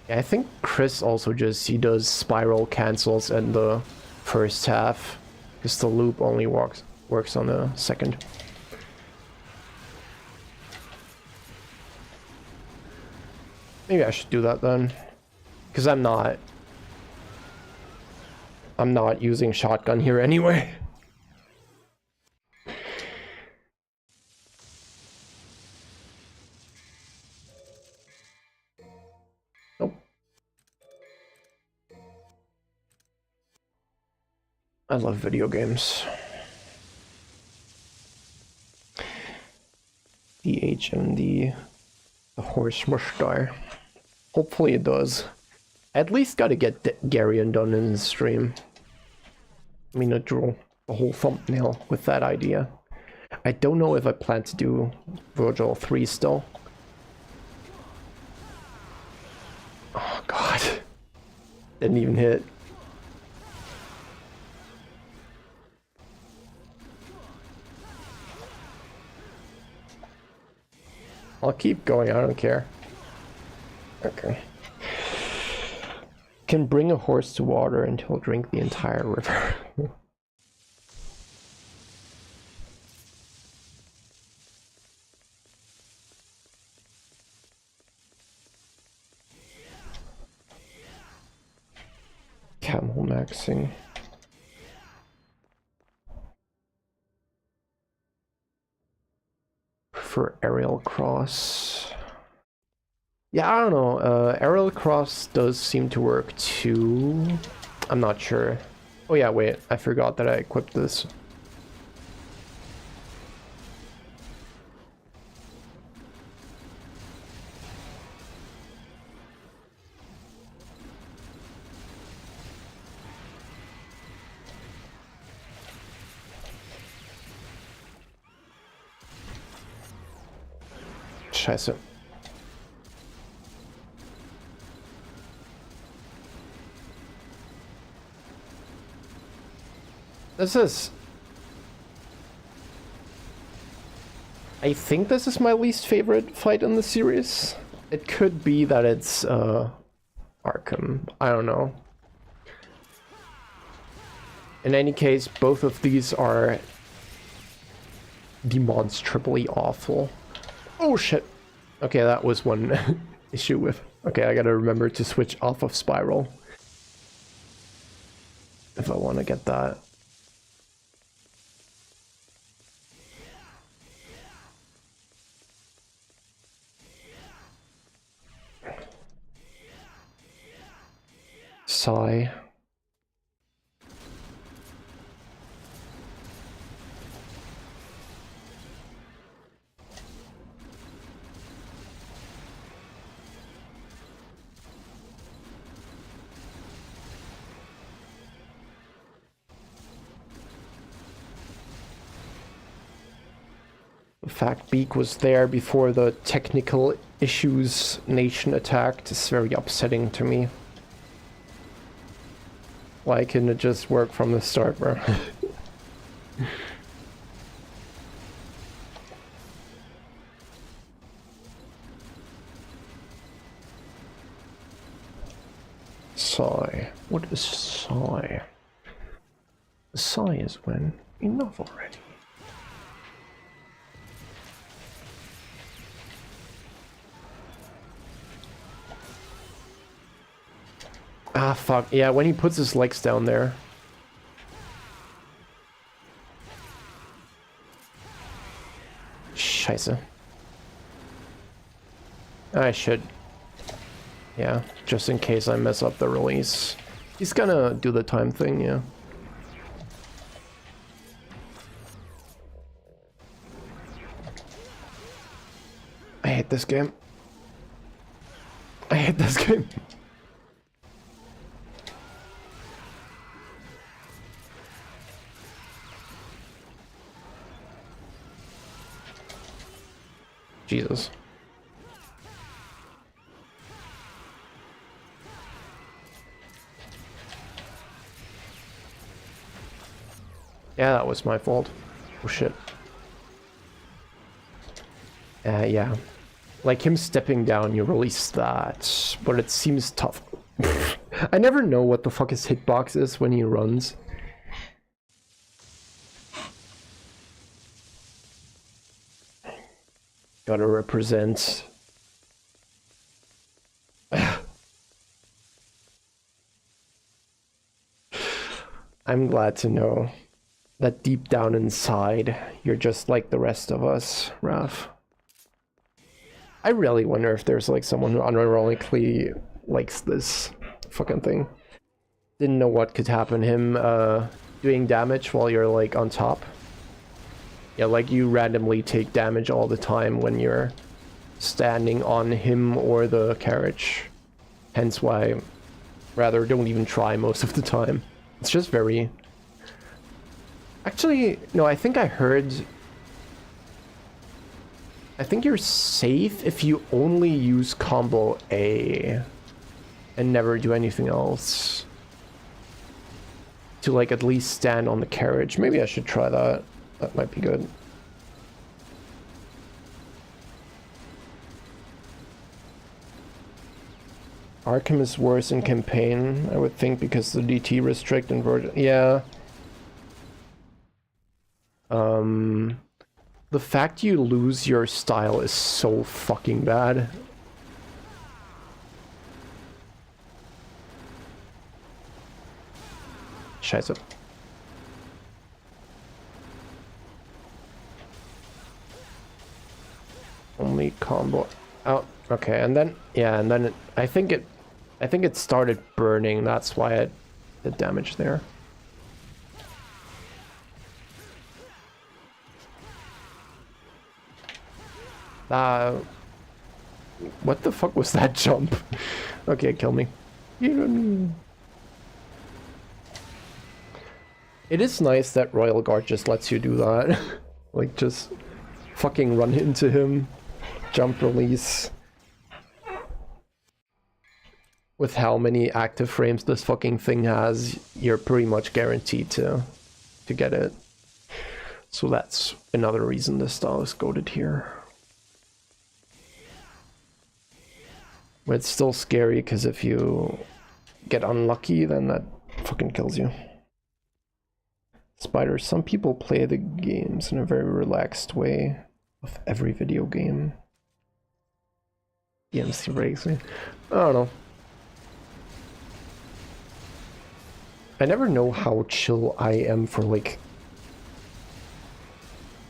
I think Chris also he does spiral cancels in the first half, because the loop only works on the second. Maybe I should do that then, because I'm not using shotgun here anyway. Nope. I love video games. DHMD, the horse must die. Hopefully it does. I at least gotta get Garion done in the stream. I mean, I drew the whole thumbnail with that idea. I don't know if I plan to do Virgil 3 still. Oh god. Didn't even hit. I'll keep going, I don't care. Okay. Can bring a horse to water and he'll drink the entire river. Camel maxing. For aerial cross. Yeah, I don't know. Aerial cross does seem to work too. I'm not sure. Oh yeah, wait. I forgot that I equipped this. Scheiße. I think this is my least favorite fight in the series. It could be that it's Arkham. I don't know. In any case, both of these are demonstrably awful. Oh shit. Okay, that was one issue with... Okay, I gotta remember to switch off of Spiral if I want to get that. Sigh. The fact Beak was there before the technical issues Nation attacked is very upsetting to me. Why couldn't it just work from the start, bro? Sigh. What is sigh? A sigh is when enough already. Ah, fuck. Yeah, when he puts his legs down there. Scheiße. I should... Yeah, just in case I mess up the release. He's gonna do the time thing, yeah. I hate this game. I hate this game. Jesus. Yeah, that was my fault. Oh shit. Yeah. Like him stepping down, you release that, but it seems tough. I never know what the fuck his hitbox is when he runs. Gotta represent. I'm glad to know that deep down inside, you're just like the rest of us, Raph. I really wonder if there's like someone who unironically likes this fucking thing. Didn't know what could happen. Him doing damage while you're like on top. Yeah, like you randomly take damage all the time when you're standing on him or the carriage. Hence why I rather don't even try most of the time. It's just very... Actually, no, I think I heard... I think you're safe if you only use combo A and never do anything else. To like at least stand on the carriage. Maybe I should try that. That might be good. Arkham is worse in campaign, I would think, because the DT restrict and version. Yeah. The fact you lose your style is so fucking bad. Scheiße. Only combo out. Okay, and then yeah, and then I think it started burning. That's why it did damage there. What the fuck was that jump? Okay, kill me. It is nice that Royal Guard just lets you do that. Like, just fucking run into him. Jump release. With how many active frames this fucking thing has, you're pretty much guaranteed to get it. So that's another reason this style is goated here. But it's still scary because if you get unlucky, then that fucking kills you. Spider, some people play the games in a very relaxed way of every video game. DMC3. I don't know. I never know how chill I am for like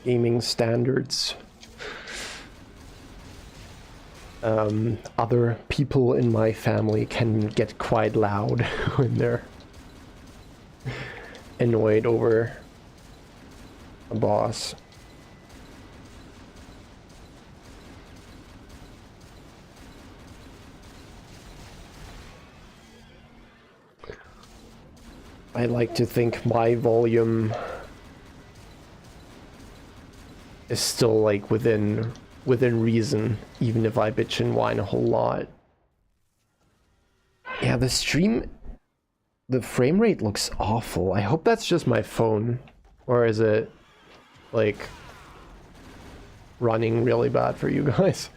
gaming standards. Other people in my family can get quite loud when they're annoyed over a boss. I like to think my volume is still like within reason, even if I bitch and whine a whole lot. Yeah, the stream, the frame rate looks awful. I hope that's just my phone, or is it like running really bad for you guys?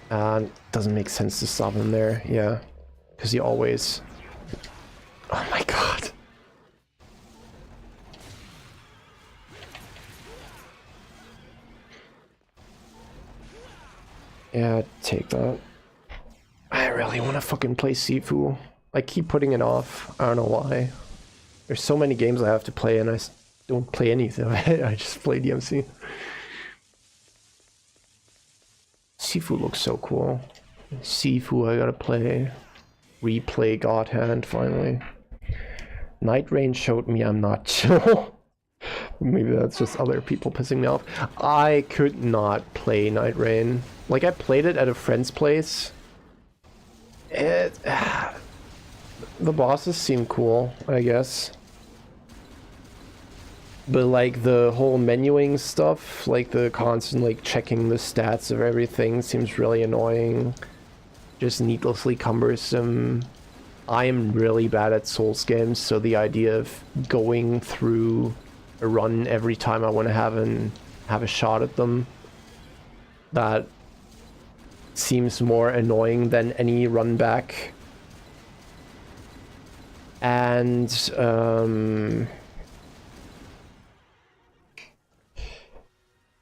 Doesn't make sense to stop him there, yeah, because he always... Oh my god. Yeah, take that. I really want to fucking play Sifu. I keep putting it off. I don't know why. There's so many games I have to play and I don't play anything. I just play DMC. Sifu looks so cool. Sifu I gotta play. Replay God Hand finally. Night Rain showed me I'm not chill. Maybe that's just other people pissing me off. I could not play Night Rain. Like, I played it at a friend's place. The bosses seem cool, I guess. But like the whole menuing stuff, like the constant like checking the stats of everything seems really annoying. Just needlessly cumbersome. I am really bad at Souls games, so the idea of going through a run every time I want to have a shot at them, that seems more annoying than any run back. And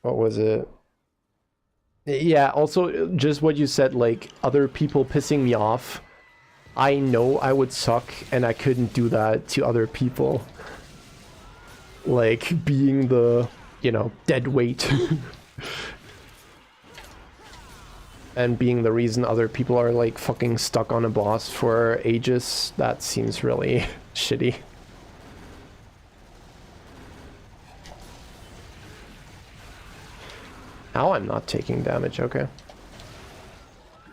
what was it? Yeah, also just what you said, like other people pissing me off. I know I would suck and I couldn't do that to other people. Like being the, you know, dead weight. And being the reason other people are like fucking stuck on a boss for ages. That seems really shitty. Now I'm not taking damage, okay.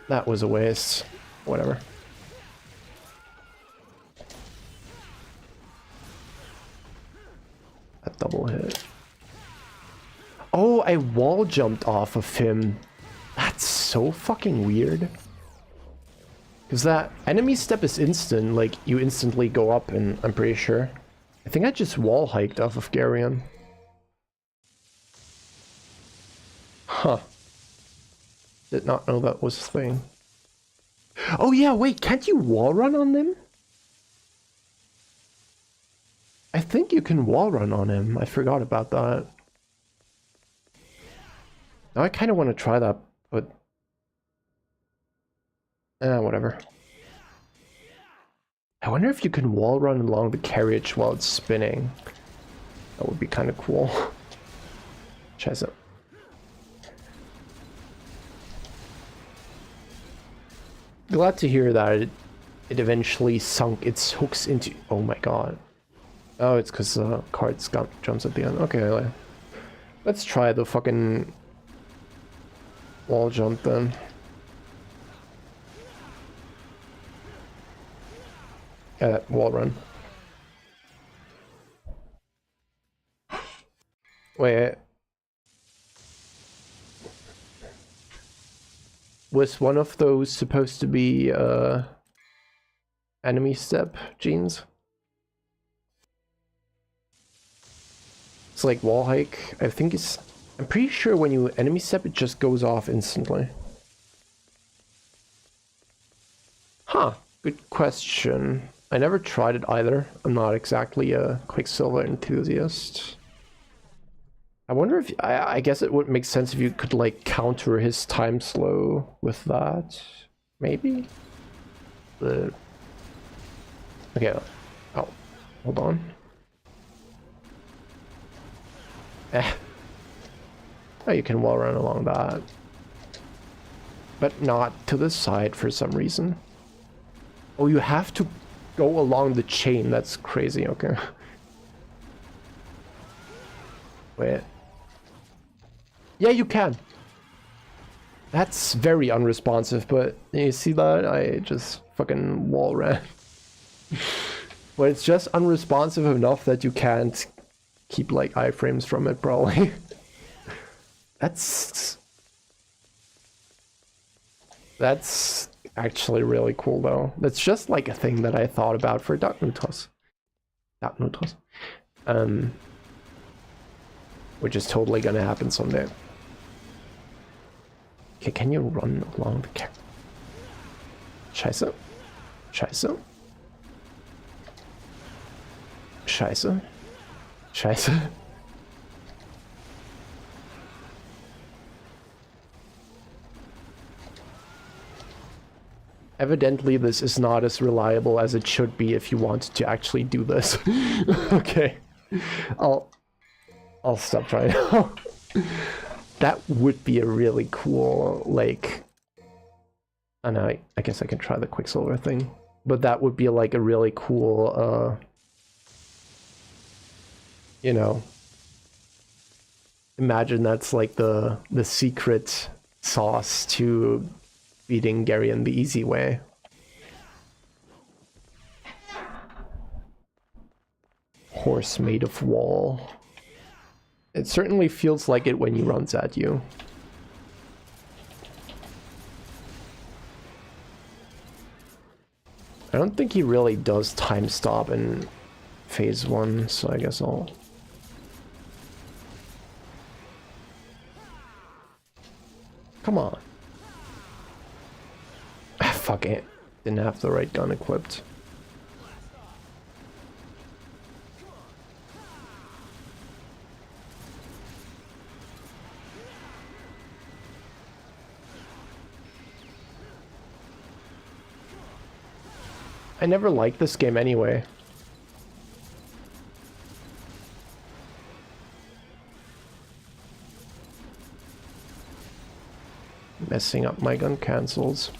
That was a waste. Whatever. That double hit. Oh, I wall jumped off of him. That's so fucking weird. Because that enemy step is instant, like you instantly go up, and I'm pretty sure. I think I just wall hiked off of Garion. Huh. Did not know that was a thing. Oh yeah, wait, can't you wall run on them? I think you can wall run on him. I forgot about that. Now I kind of want to try that, but... whatever. I wonder if you can wall run along the carriage while it's spinning. That would be kind of cool. Chase it. Glad to hear that it eventually sunk its hooks into... Oh my god. Oh, it's because the card jumps at the end. Okay, let's try the fucking wall jump then. Wall run. Wait. Was one of those supposed to be enemy step genes? It's like wall hike. I think it's... I'm pretty sure when you enemy step it just goes off instantly. Huh, good question. I never tried it either. I'm not exactly a Quicksilver enthusiast. I wonder if... I guess it would make sense if you could, like, counter his time slow with that. Maybe? But... okay. Oh, hold on. Oh, you can wall run along that. But not to the side for some reason. Oh, you have to go along the chain. That's crazy. Okay. Wait. Yeah, you can. That's very unresponsive, but you see that? I just fucking wall ran. But it's just unresponsive enough that you can't keep, like, iframes from it, probably. That's actually really cool, though. That's just like a thing that I thought about for Datnutos. Which is totally gonna happen someday. Okay, can you run along the car? Scheiße. Scheiße. Scheiße. Scheiße. Evidently, this is not as reliable as it should be if you want to actually do this. Okay. I'll stop trying now. That would be a really cool, like... I know, I guess I can try the Quicksilver thing. But that would be like a really cool, you know... Imagine that's like the secret sauce to beating Garion the easy way. Horse made of wall. It certainly feels like it when he runs at you. I don't think he really does time stop in phase 1, so I guess I'll... Come on. Fuck it. Didn't have the right gun equipped. I never liked this game anyway. Messing up my gun cancels.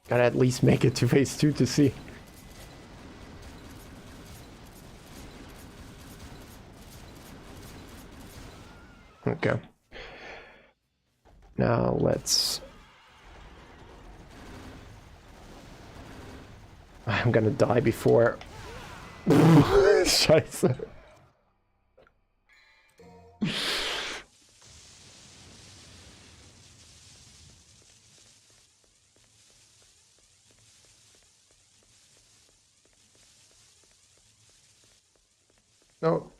Gotta at least make it to phase 2 to see. Okay. Now let's... I'm gonna die before... Scheiße. No.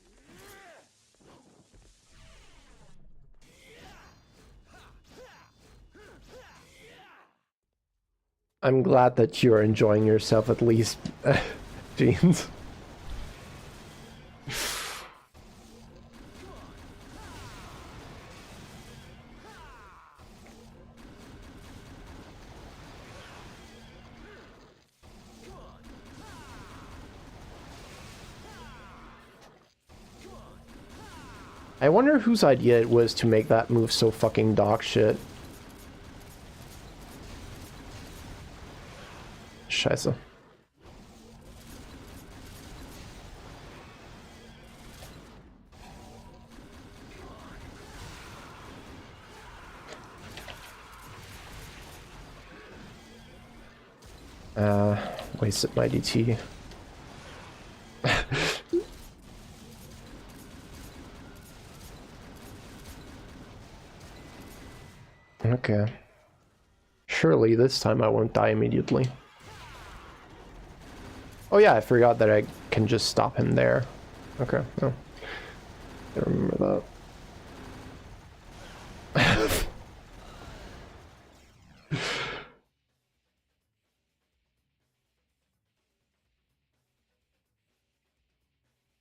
I'm glad that you're enjoying yourself at least, Jeans. I wonder whose idea it was to make that move so fucking dog shit. Scheiße. Wasted my DT. Okay. Surely this time I won't die immediately. Oh yeah, I forgot that I can just stop him there. Okay, no. I remember that.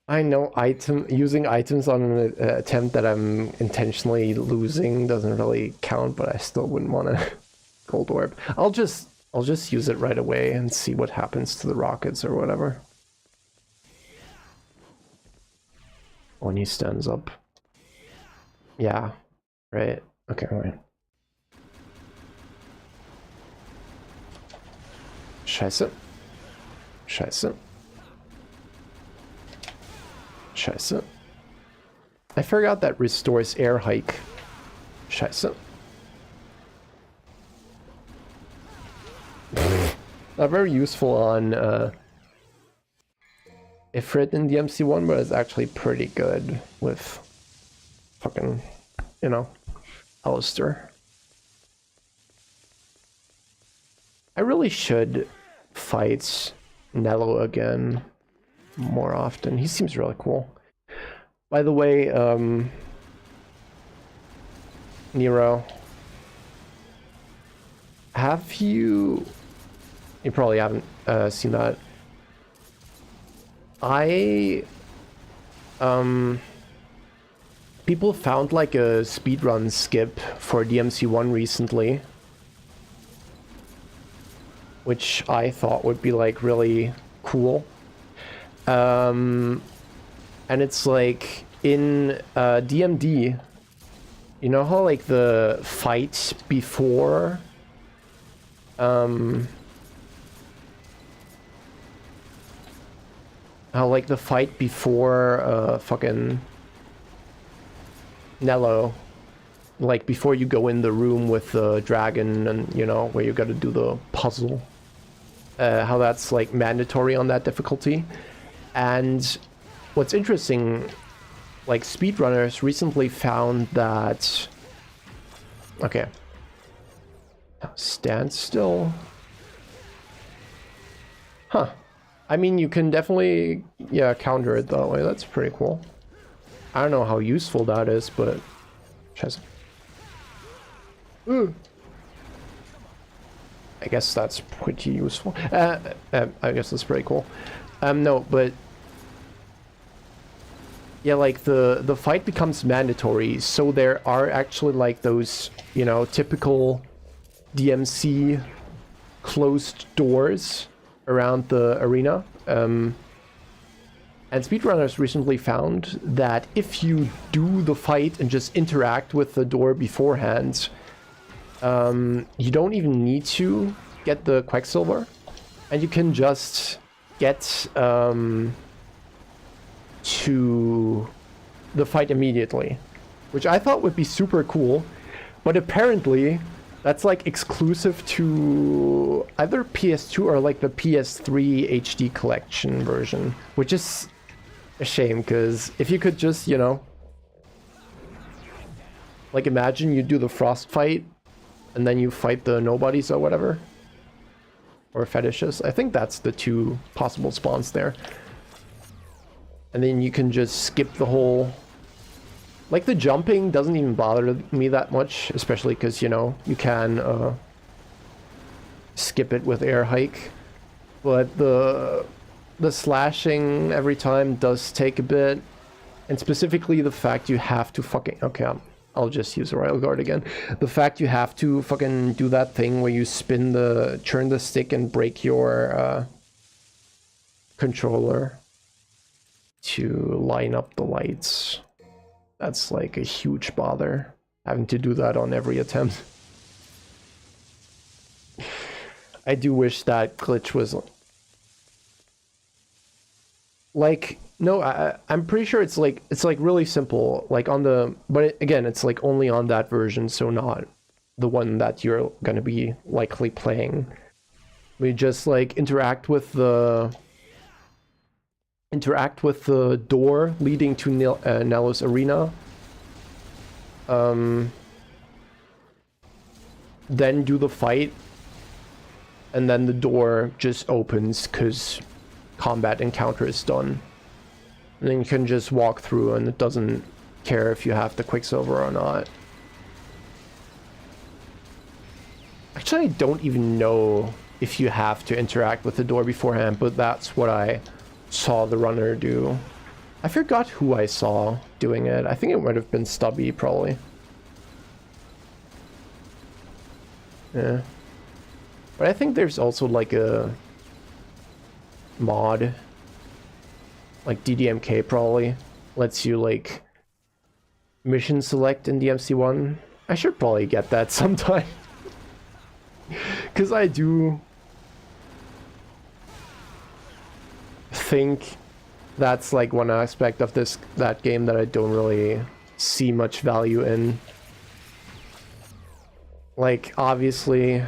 I know using items on an attempt that I'm intentionally losing doesn't really count, but I still wouldn't want to gold orb. I'll just use it right away and see what happens to the rockets or whatever. When he stands up. Yeah, right. Okay, right. Scheiße. Scheiße. Scheiße. I forgot that restores air hike. Scheiße. Not very useful on Ifrit in DMC1, but it's actually pretty good with fucking, you know, Alistair. I really should fight Nello again more often. He seems really cool. By the way, Nero, have you probably haven't seen that. People found like a speedrun skip for DMC1 recently, which I thought would be like really cool. And it's like in DMD, you know how like the fight before fucking Nello, like before you go in the room with the dragon and, you know, where you gotta do the puzzle, how that's like mandatory on that difficulty. And what's interesting, like speedrunners recently found that, okay, stand still. Huh. I mean, you can definitely, yeah, counter it that way. That's pretty cool. I don't know how useful that is, but... Scheiße. Ooh. I guess that's pretty useful. I guess that's pretty cool. No, but... Yeah, like, the fight becomes mandatory, so there are actually, like, those, you know, typical DMC closed doors around the arena. And speedrunners recently found that if you do the fight and just interact with the door beforehand, you don't even need to get the Quacksilver, and you can just get to the fight immediately, which I thought would be super cool, but apparently that's like exclusive to either PS2 or like the PS3 HD collection version, which is a shame, because if you could just, you know, like imagine you do the frost fight and then you fight the nobodies or whatever, or fetishes. I think that's the two possible spawns there. And then you can just skip the whole... Like, the jumping doesn't even bother me that much, especially because, you know, you can skip it with air hike. But the slashing every time does take a bit. And specifically the fact you have to fucking... Okay, I'll just use a Royal Guard again. The fact you have to fucking do that thing where you turn the stick and break your controller to line up the lights. That's like a huge bother, having to do that on every attempt. I do wish that glitch was... Like, no, I'm pretty sure it's like really simple, like on the... But again, it's like only on that version, so not the one that you're gonna be likely playing. We just like interact with the door leading to Nello's arena. Then do the fight, and then the door just opens because combat encounter is done. And then you can just walk through, and it doesn't care if you have the Quicksilver or not. Actually, I don't even know if you have to interact with the door beforehand, but that's what I saw the runner do. I forgot who I saw doing it. I think it might have been Stubby, probably. Yeah. But I think there's also like a mod, like DDMK probably, lets you like mission select in DMC1. I should probably get that sometime. Because I do think that's like one aspect of that game that I don't really see much value in. Like, obviously,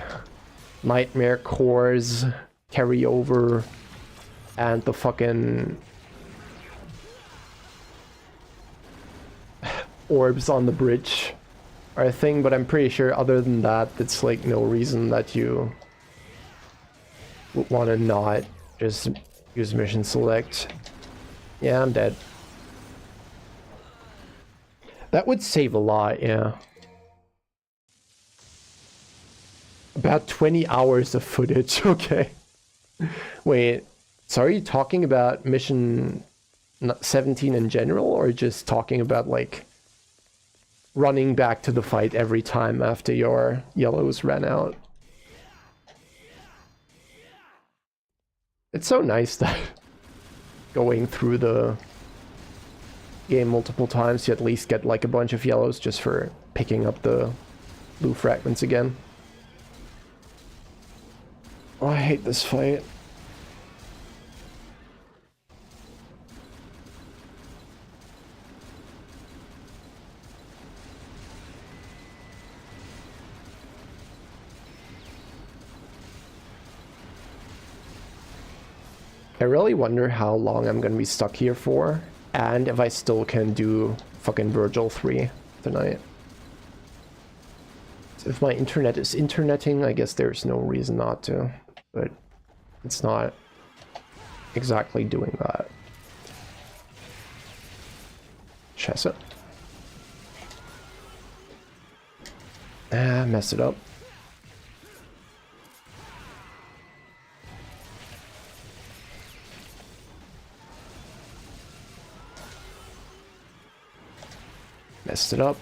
Nightmare Cores carry over, and the fucking orbs on the bridge are a thing, but I'm pretty sure other than that, it's like no reason that you would want to not just use mission select. Yeah, I'm dead. That would save a lot, yeah. About 20 hours of footage, okay. Wait, so are you talking about mission 17 in general, or just talking about like running back to the fight every time after your yellows ran out? It's so nice that going through the game multiple times, you at least get like a bunch of yellows just for picking up the blue fragments again. Oh, I hate this fight. I really wonder how long I'm gonna be stuck here for, and if I still can do fucking Virgil 3 tonight. So if my internet is interneting, I guess there's no reason not to, but it's not exactly doing that. Chess it. Ah, messed it up. Messed it up.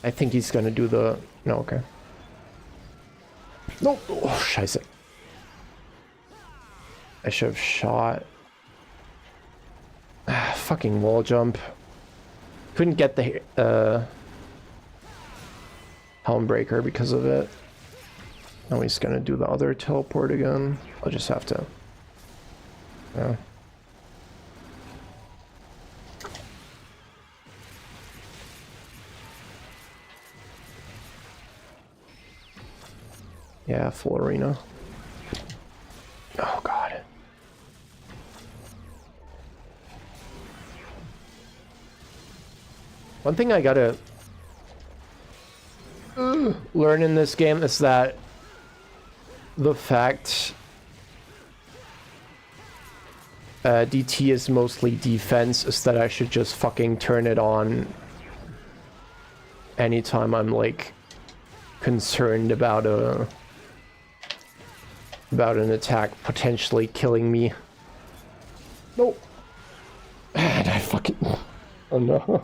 I think he's gonna do the... No, okay. No! Oh, scheiße. I should have shot. Ah, fucking wall jump. Couldn't get the helm breaker because of it. Now he's gonna do the other teleport again. I'll just have to... Yeah. Yeah, full arena. Oh god. One thing I gotta learn in this game is that the fact DT is mostly defense is that I should just fucking turn it on anytime I'm like concerned about an attack potentially killing me. Nope. And I fucking... Oh no.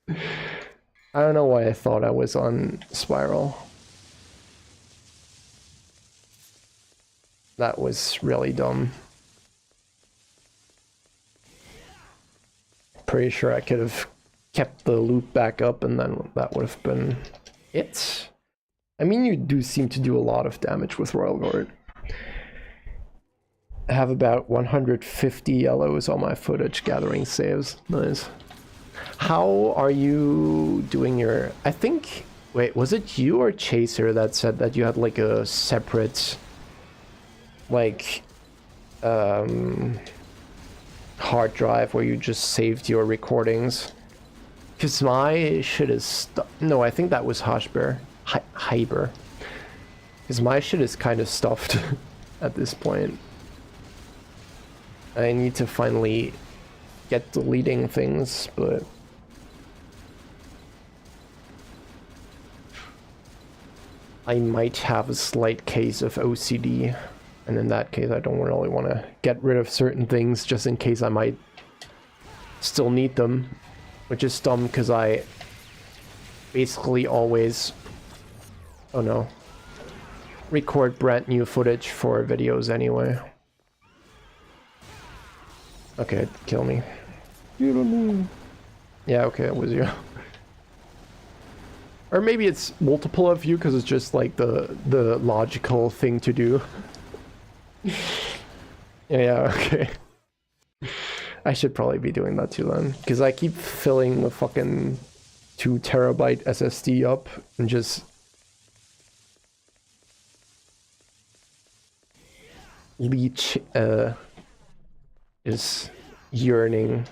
I don't know why I thought I was on Spiral. That was really dumb. Pretty sure I could have kept the loop back up and then that would have been it. I mean, you do seem to do a lot of damage with Royal Guard. I have about 150 yellows on my footage gathering saves. Nice. How are you doing your... I think... Wait, was it you or Chaser that said that you had like a separate... like... hard drive where you just saved your recordings? Because my shit is... No, I think that was Hashbear. Hyber. Because my shit is kind of stuffed at this point. I need to finally get deleting things, but... I might have a slight case of OCD And in that case, I don't really want to get rid of certain things just in case I might still need them. Which is dumb because I basically always, oh no, record brand new footage for videos anyway. Okay, kill me. You don't know. Yeah, okay, it was you. Or maybe it's multiple of you because it's just like the logical thing to do. Yeah, okay. I should probably be doing that too then, because I keep filling the fucking 2 terabyte SSD up and just Leech is yearning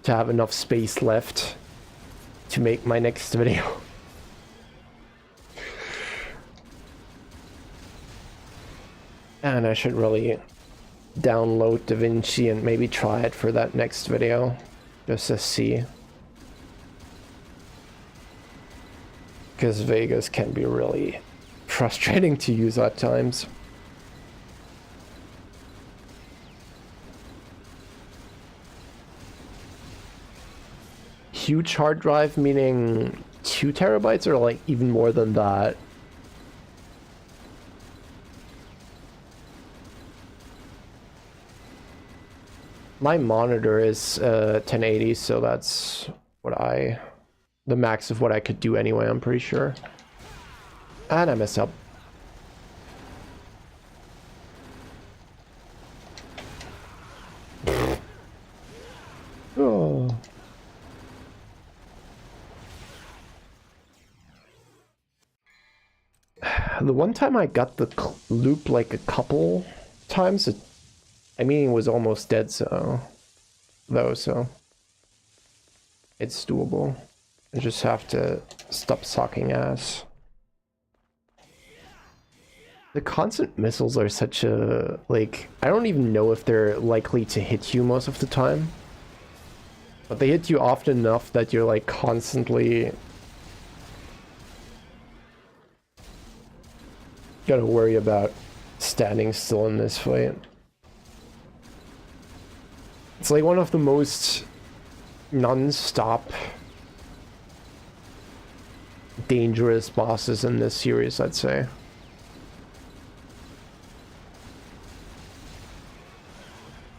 to have enough space left to make my next video. And I should really download DaVinci and maybe try it for that next video, just to see. Because Vegas can be really frustrating to use at times. Huge hard drive meaning 2 terabytes or like even more than that? My monitor is 1080, so that's what the max of what I could do anyway, I'm pretty sure. And I messed up. Oh. The one time I got the loop like a couple times, it was almost dead, so it's doable. I just have to stop sucking ass. The constant missiles are such a, like, I don't even know if they're likely to hit you most of the time. But they hit you often enough that you're like constantly gotta worry about standing still in this fight. It's like one of the most non-stop dangerous bosses in this series, I'd say.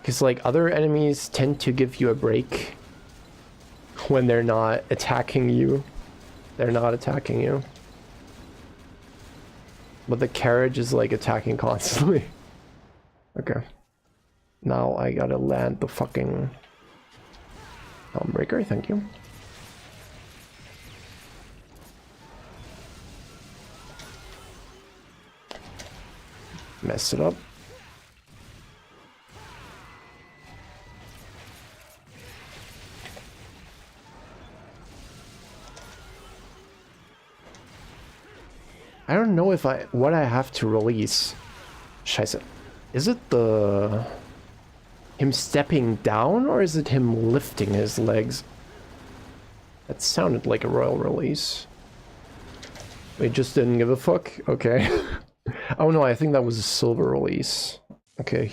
Because like other enemies tend to give you a break when they're not attacking you. They're not attacking you. But the carriage is like attacking constantly. Okay. Now I gotta land the fucking breaker, thank you. Messed it up. I don't know if what I have to release. Scheiße. Is it him stepping down, or is it him lifting his legs? That sounded like a royal release. They just didn't give a fuck? Okay. Oh no, I think that was a silver release. Okay.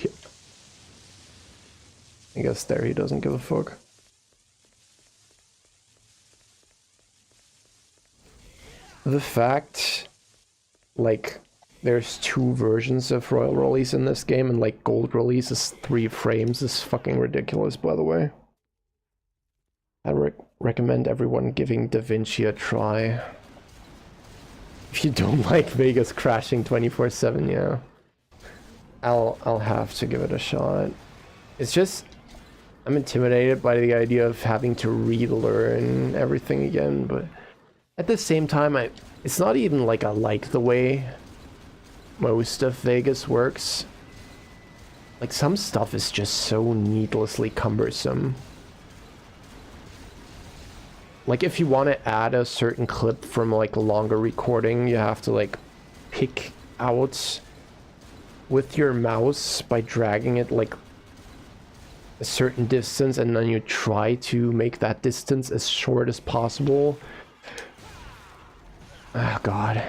I guess there he doesn't give a fuck. The fact, like, there's 2 versions of royal release in this game, and like gold release is 3 frames is fucking ridiculous, by the way. I recommend everyone giving DaVinci a try. If you don't like Vegas crashing 24/7, yeah. I'll have to give it a shot. It's just, I'm intimidated by the idea of having to relearn everything again, but at the same time, it's not even like I like the way most of Vegas works. Like, some stuff is just so needlessly cumbersome. Like, if you want to add a certain clip from like a longer recording, you have to like pick out with your mouse by dragging it like a certain distance, and then you try to make that distance as short as possible. Oh god.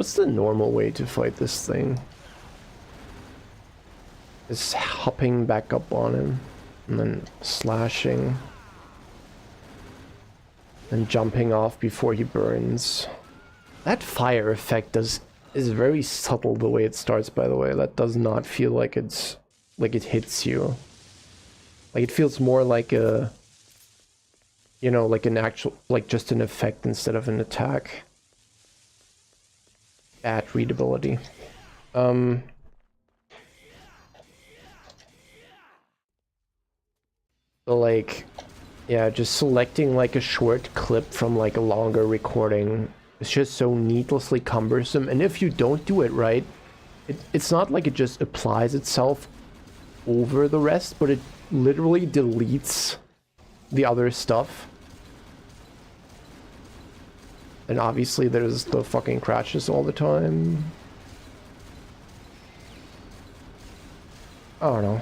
What's the normal way to fight this thing? Is hopping back up on him, and then slashing, and jumping off before he burns. That fire effect is very subtle the way it starts, by the way. That does not feel like it's like it hits you. Like it feels more like a, you know, like an actual, like just an effect instead of an attack. Bad readability. So like, yeah, just selecting like a short clip from like a longer recording is just so needlessly cumbersome. And if you don't do it right, it's not like it just applies itself over the rest, but it literally deletes the other stuff. And obviously there's the fucking crashes all the time. I don't know.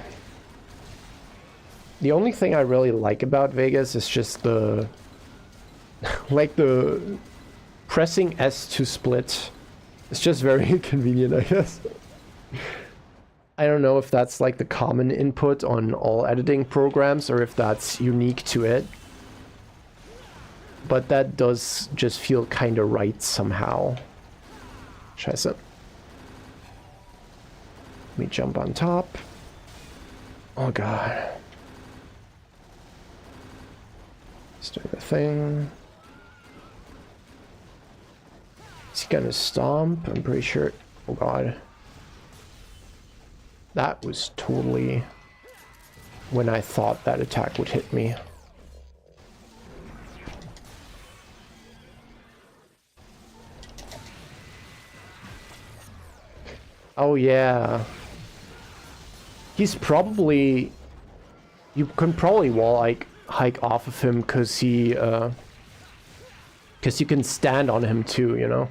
The only thing I really like about Vegas is just the like the pressing S to split. It's just very convenient, I guess. I don't know if that's like the common input on all editing programs or if that's unique to it. But that does just feel kind of right somehow. Scheiße. Let me jump on top. Oh god. Let's do the thing. Is he gonna stomp? I'm pretty sure. Oh god. That was totally when I thought that attack would hit me. Oh yeah. He's probably... You can probably wall hike off of him because he because you can stand on him too, you know?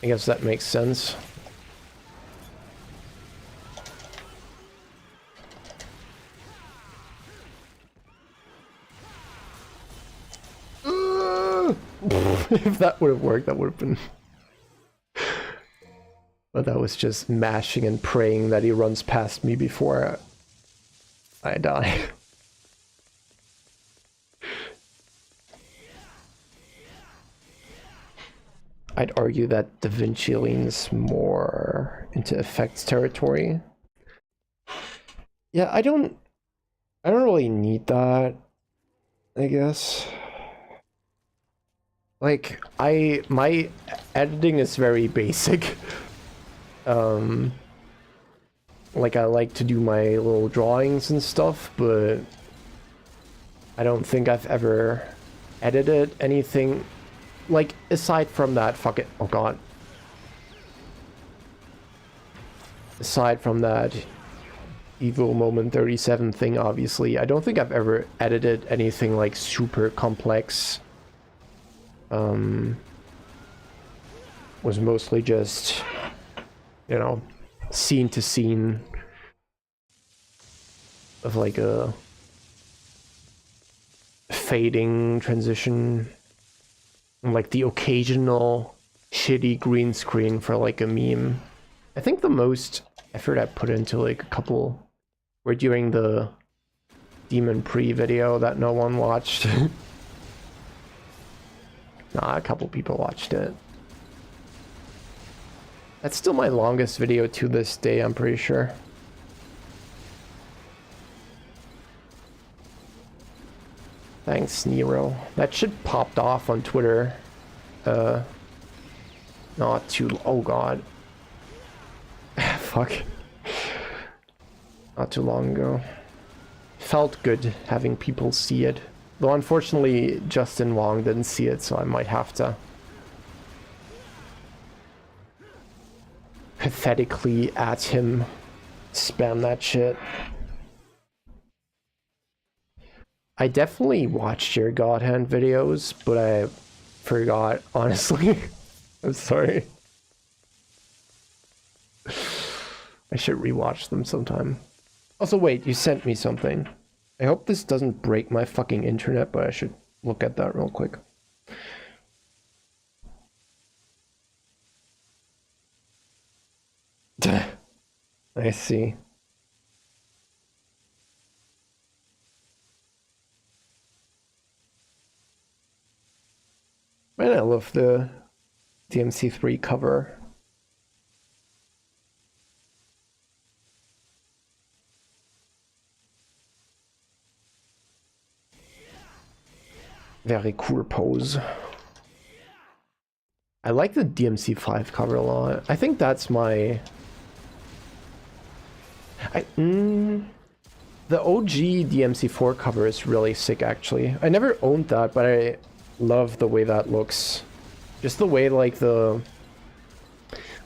I guess that makes sense. If that would have worked, that would have been... But that was just mashing and praying that he runs past me before I die. I'd argue that Da Vinci leans more into effects territory. Yeah, I don't really need that, I guess. Like, my editing is very basic. Like, I like to do my little drawings and stuff, but I don't think I've ever edited anything, like, aside from that fucking... Oh god. Aside from that Evo Moment 37 thing, obviously, I don't think I've ever edited anything, like, super complex. Was mostly just, you know, scene to scene of like a fading transition, and like the occasional shitty green screen for like a meme. I think the most effort I put into like a couple were during the Demon Pre video that no one watched. Nah, a couple people watched it. That's still my longest video to this day, I'm pretty sure. Thanks, Nero. That shit popped off on Twitter. Not too... Oh god. Fuck. Not too long ago. Felt good having people see it. Though unfortunately, Justin Wong didn't see it, so I might have to pathetically at him spam that shit. I definitely watched your God Hand videos, but I forgot, honestly. I'm sorry. I should rewatch them sometime. Also, wait, you sent me something. I hope this doesn't break my fucking internet, but I should look at that real quick. I see. Man, I love the DMC3 cover. Very cool pose. I like the DMC5 cover a lot. I think that's my... The OG DMC4 cover is really sick, actually. I never owned that, but I love the way that looks. Just the way, like, the...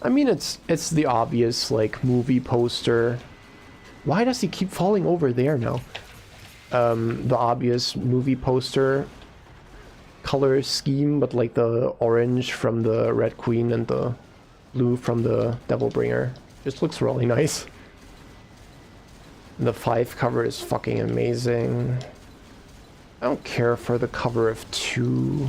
I mean, it's the obvious, like, movie poster. Why does he keep falling over there now? The obvious movie poster color scheme, but like the orange from the Red Queen and the blue from the Devil Bringer. Just looks really nice. And the 5 cover is fucking amazing. I don't care for the cover of 2.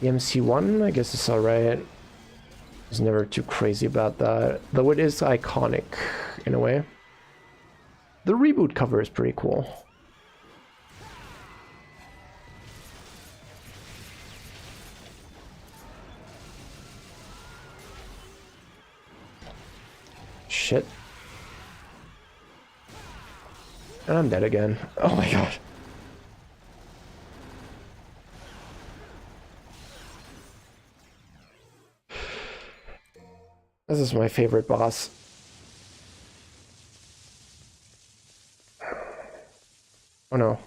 The MC1, I guess it's alright. I was never too crazy about that. Though it is iconic, in a way. The reboot cover is pretty cool. Shit. And I'm dead again. Oh my god. This is my favorite boss. Oh no.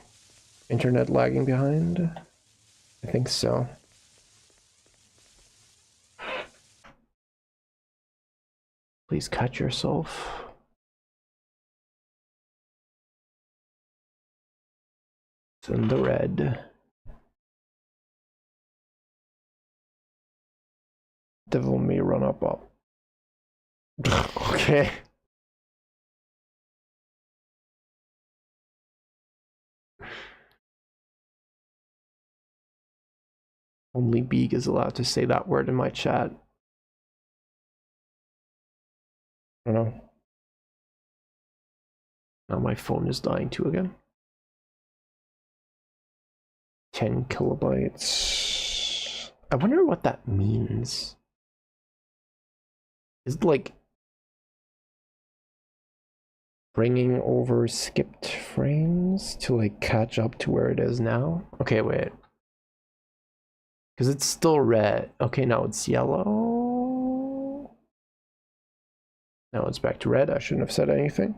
Internet lagging behind? I think so. Please catch yourself. It's in the red. Devil may run up. Okay. Only Beak is allowed to say that word in my chat. I don't know. Now my phone is dying too again. 10 kilobytes. I wonder what that means. Is it like bringing over skipped frames to like catch up to where it is now? Okay, wait. Because it's still red. Okay, now it's yellow. Now it's back to red. I shouldn't have said anything.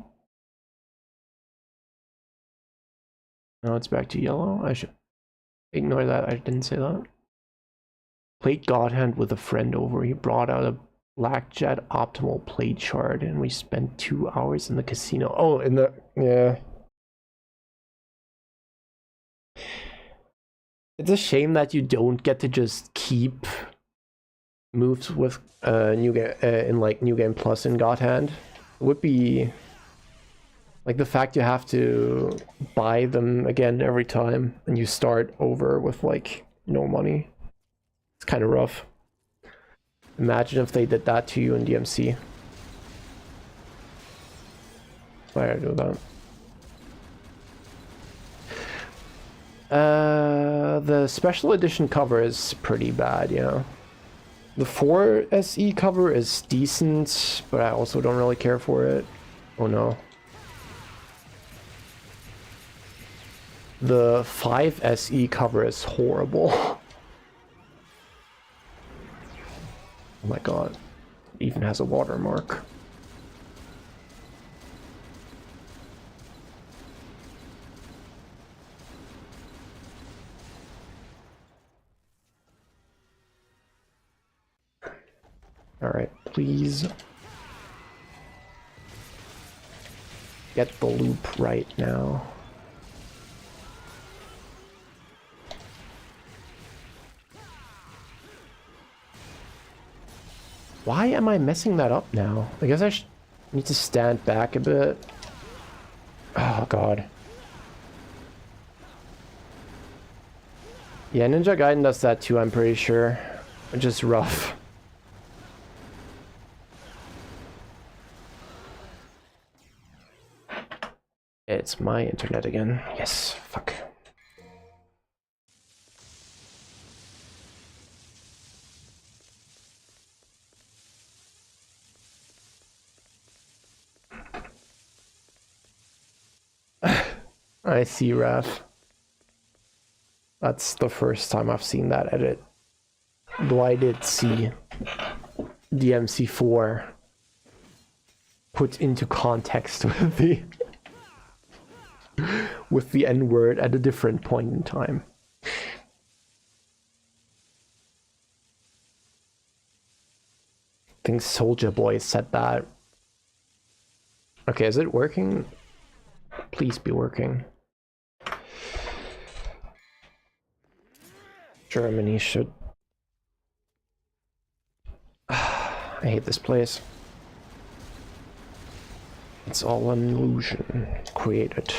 Now it's back to yellow. I should ignore that. I didn't say that. Played God Hand with a friend over. He brought out a Blackjet optimal play chart and we spent 2 hours in the casino. Oh, in the... yeah. It's a shame that you don't get to just keep moves with new game in like New Game Plus in God Hand. It would be like the fact you have to buy them again every time and you start over with like no money. It's kind of rough. Imagine if they did that to you in DMC. Why did I do that? The special edition cover is pretty bad, you know. The 4 SE cover is decent, but I also don't really care for it. Oh no. The 5 SE cover is horrible. Oh my god. It even has a watermark. Alright, please get the loop right now. Why am I messing that up now? I guess I need to stand back a bit. Oh god. Yeah, Ninja Gaiden does that too, I'm pretty sure. Which is rough. It's my internet again. Yes, fuck. I see, Raph. That's the first time I've seen that edit. Though I did see DMC4 put into context with the N-word at a different point in time. I think Soulja Boy said that. Okay, is it working? Please be working. Germany should... I hate this place. It's all an illusion created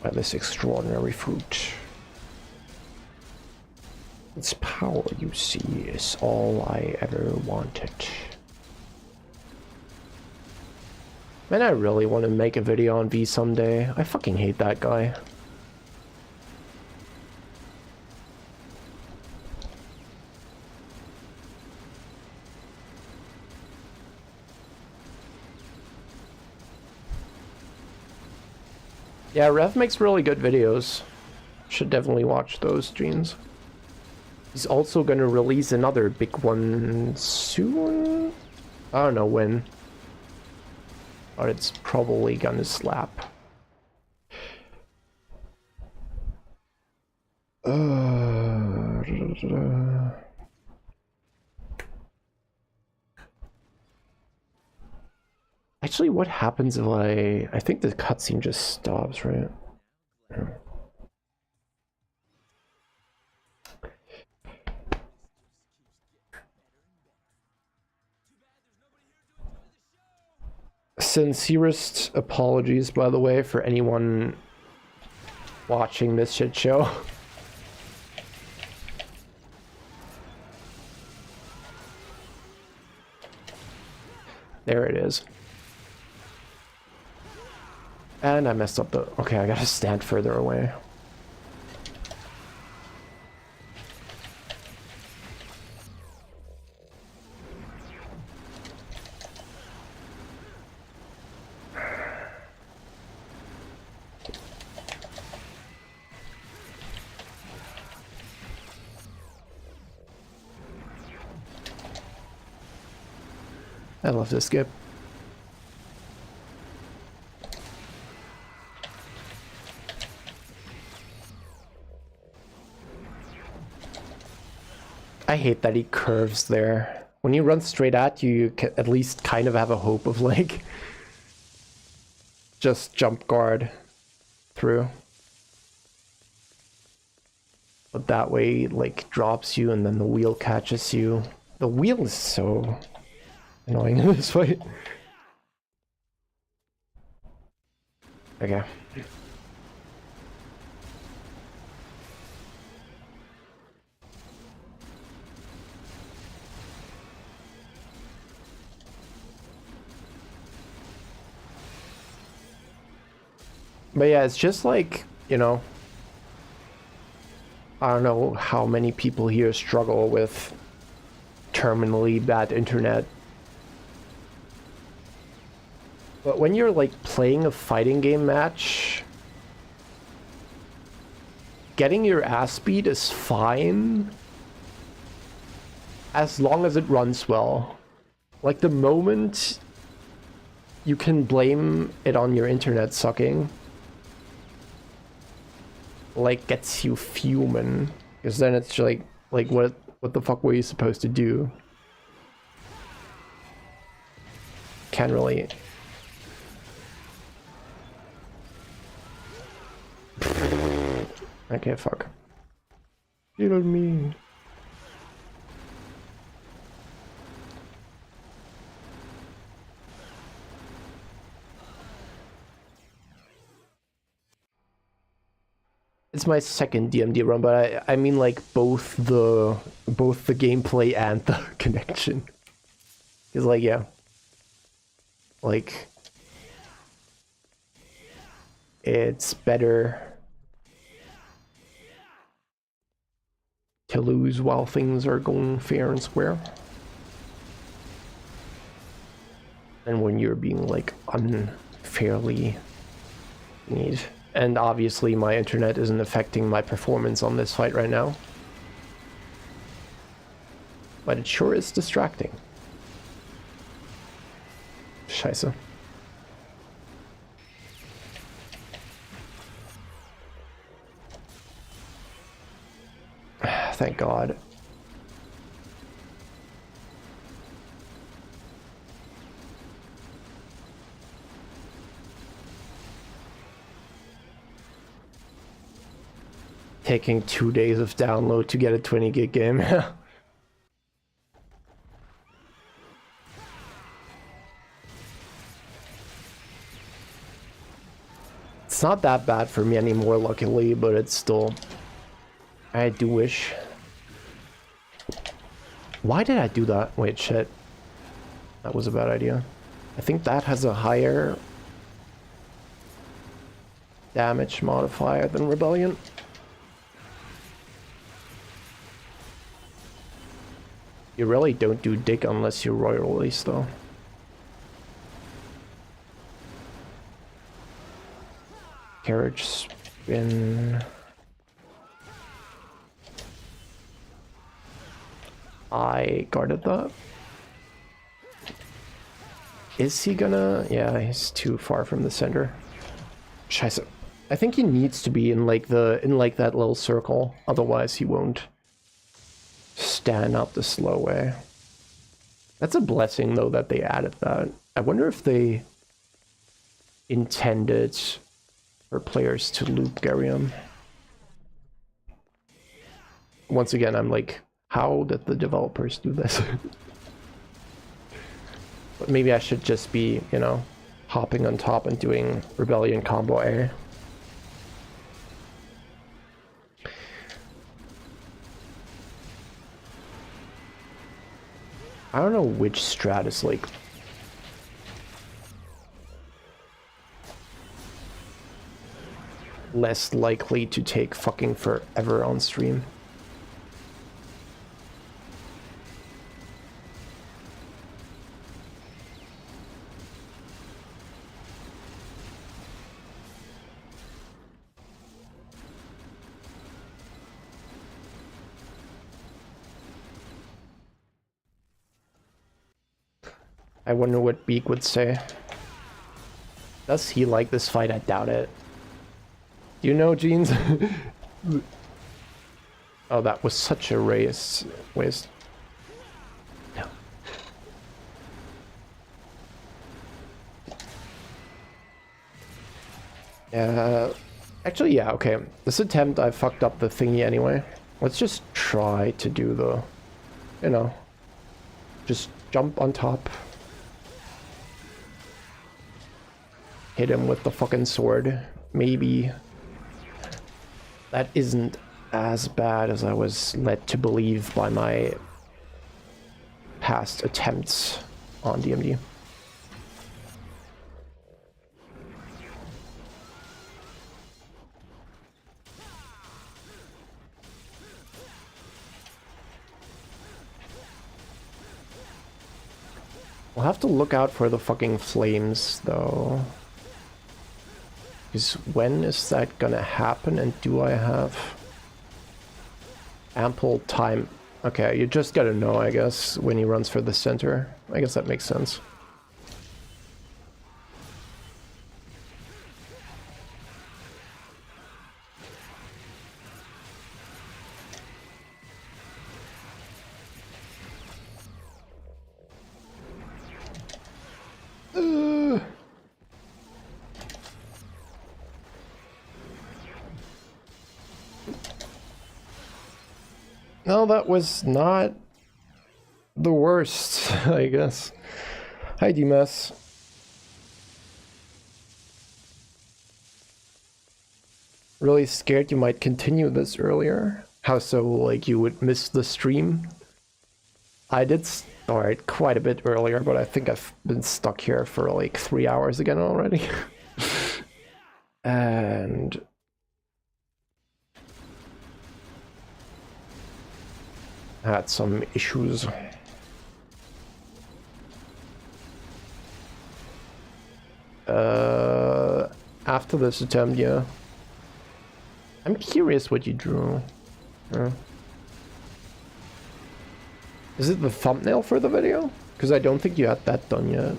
by this extraordinary fruit. Its power, you see, is all I ever wanted. Man, I really want to make a video on V someday. I fucking hate that guy. Yeah, Rev makes really good videos. Should definitely watch those streams. He's also gonna release another big one soon? I don't know when. But it's probably gonna slap. Actually, what happens if I think the cutscene just stops, right? Yeah. Sincerest apologies, by the way, for anyone watching this shit show. There it is. And I messed up the... Okay, I gotta stand further away. I love this skip. I hate that he curves there. When he runs straight at you, you can at least kind of have a hope of like just jump guard through. But that way like drops you and then the wheel catches you. The wheel is so annoying in this fight. Okay. But yeah, it's just like, you know, I don't know how many people here struggle with terminally bad internet. But when you're like playing a fighting game match, getting your ass beat is fine as long as it runs well. Like the moment you can blame it on your internet sucking, like gets you fuming, because then it's like what the fuck were you supposed to do? Can't really. Okay, fuck. You know what I mean? It's my second DMD run, but I mean like both the gameplay and the connection. Cause like yeah. Like it's better to lose while things are going fair and square. And when you're being like unfairly need. And obviously my internet isn't affecting my performance on this fight right now. But it sure is distracting. Scheiße. Thank God. Taking 2 days of download to get a 20 gig game. It's not that bad for me anymore, luckily, but it's still... I do wish... Why did I do that? Wait, shit. That was a bad idea. I think that has a higher... damage modifier than Rebellion. You really don't do dig unless you're Royal Release, though. Carriage spin. I guarded that. Is he gonna? Yeah, he's too far from the center. Scheiße. I think he needs to be in like that little circle, otherwise he won't stand up the slow way. That's a blessing though that they added that. I wonder if they intended for players to loop Garium. Once again, I'm like, how did the developers do this? But maybe I should just be, you know, hopping on top and doing Rebellion combo A. I don't know which strat is like less likely to take fucking forever on stream. I wonder what Beak would say. Does he like this fight? I doubt it. Do you know, Jeans? Oh, that was such a waste. No. Actually, yeah, okay. This attempt, I fucked up the thingy anyway. Let's just try to do the, you know, just jump on top. Hit him with the fucking sword. Maybe that isn't as bad as I was led to believe by my past attempts on DMD. We'll have to look out for the fucking flames, though. Because when is that gonna happen, and do I have ample time? Okay, you just gotta know, I guess, when he runs for the center. I guess that makes sense. No, that was not the worst, I guess. Hi, DMS. Really scared you might continue this earlier. How so? Like you would miss the stream? I did start quite a bit earlier, but I think I've been stuck here for like 3 hours again already. And had some issues. After this attempt, yeah. I'm curious what you drew. Is it the thumbnail for the video? Because I don't think you had that done yet.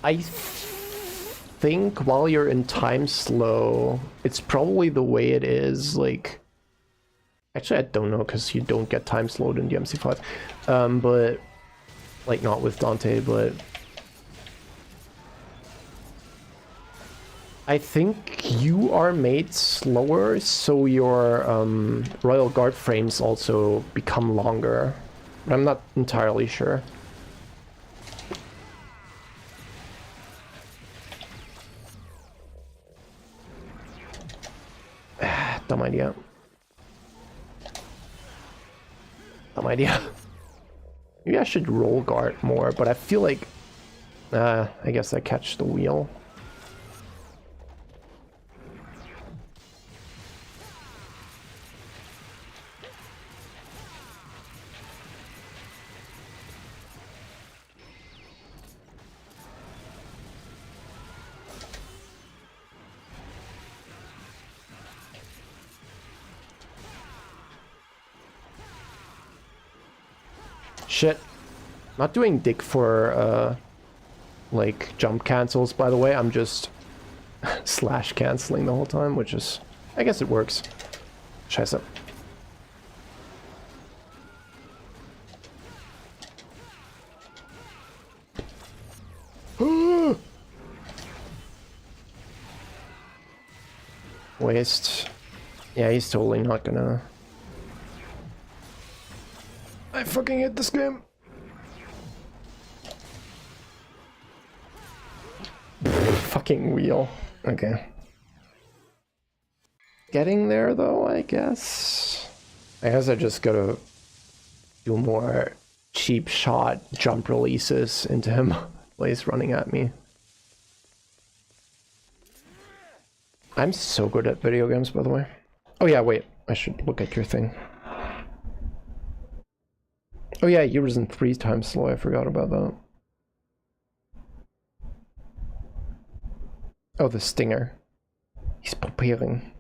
I think while you're in time slow, it's probably the way it is, like... Actually, I don't know, because you don't get time slowed in DMC5. But... Like, not with Dante, but... I think you are made slower, so your Royal Guard frames also become longer. But I'm not entirely sure. Dumb idea. Dumb idea. Maybe I should roll guard more, but I feel like... I guess I catch the wheel. Shit. Not doing dig for, like, jump cancels, by the way. I'm just slash canceling the whole time, which is... I guess it works. Scheiße. Waste. Yeah, he's totally not gonna... I fucking hate this game. Fucking wheel. Okay. Getting there though, I guess. I just gotta do more cheap shot jump releases into him while he's running at me. I'm so good at video games, by the way. Oh yeah, wait. I should look at your thing. Oh yeah, you was in 3 times slow. I forgot about that. Oh, the stinger. He's preparing.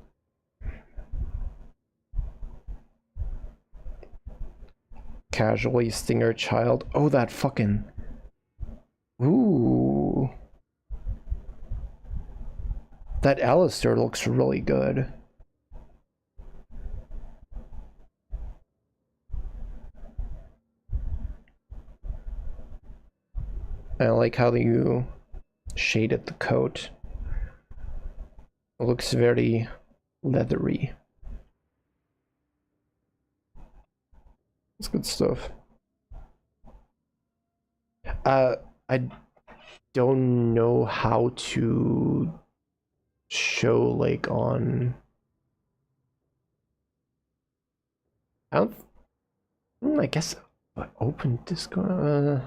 Casually stinger child. Oh, that fucking... Ooh. That Alistair looks really good. I like how you shaded the coat. It looks very leathery. It's good stuff. I don't know how to show like on... I guess I opened Discord.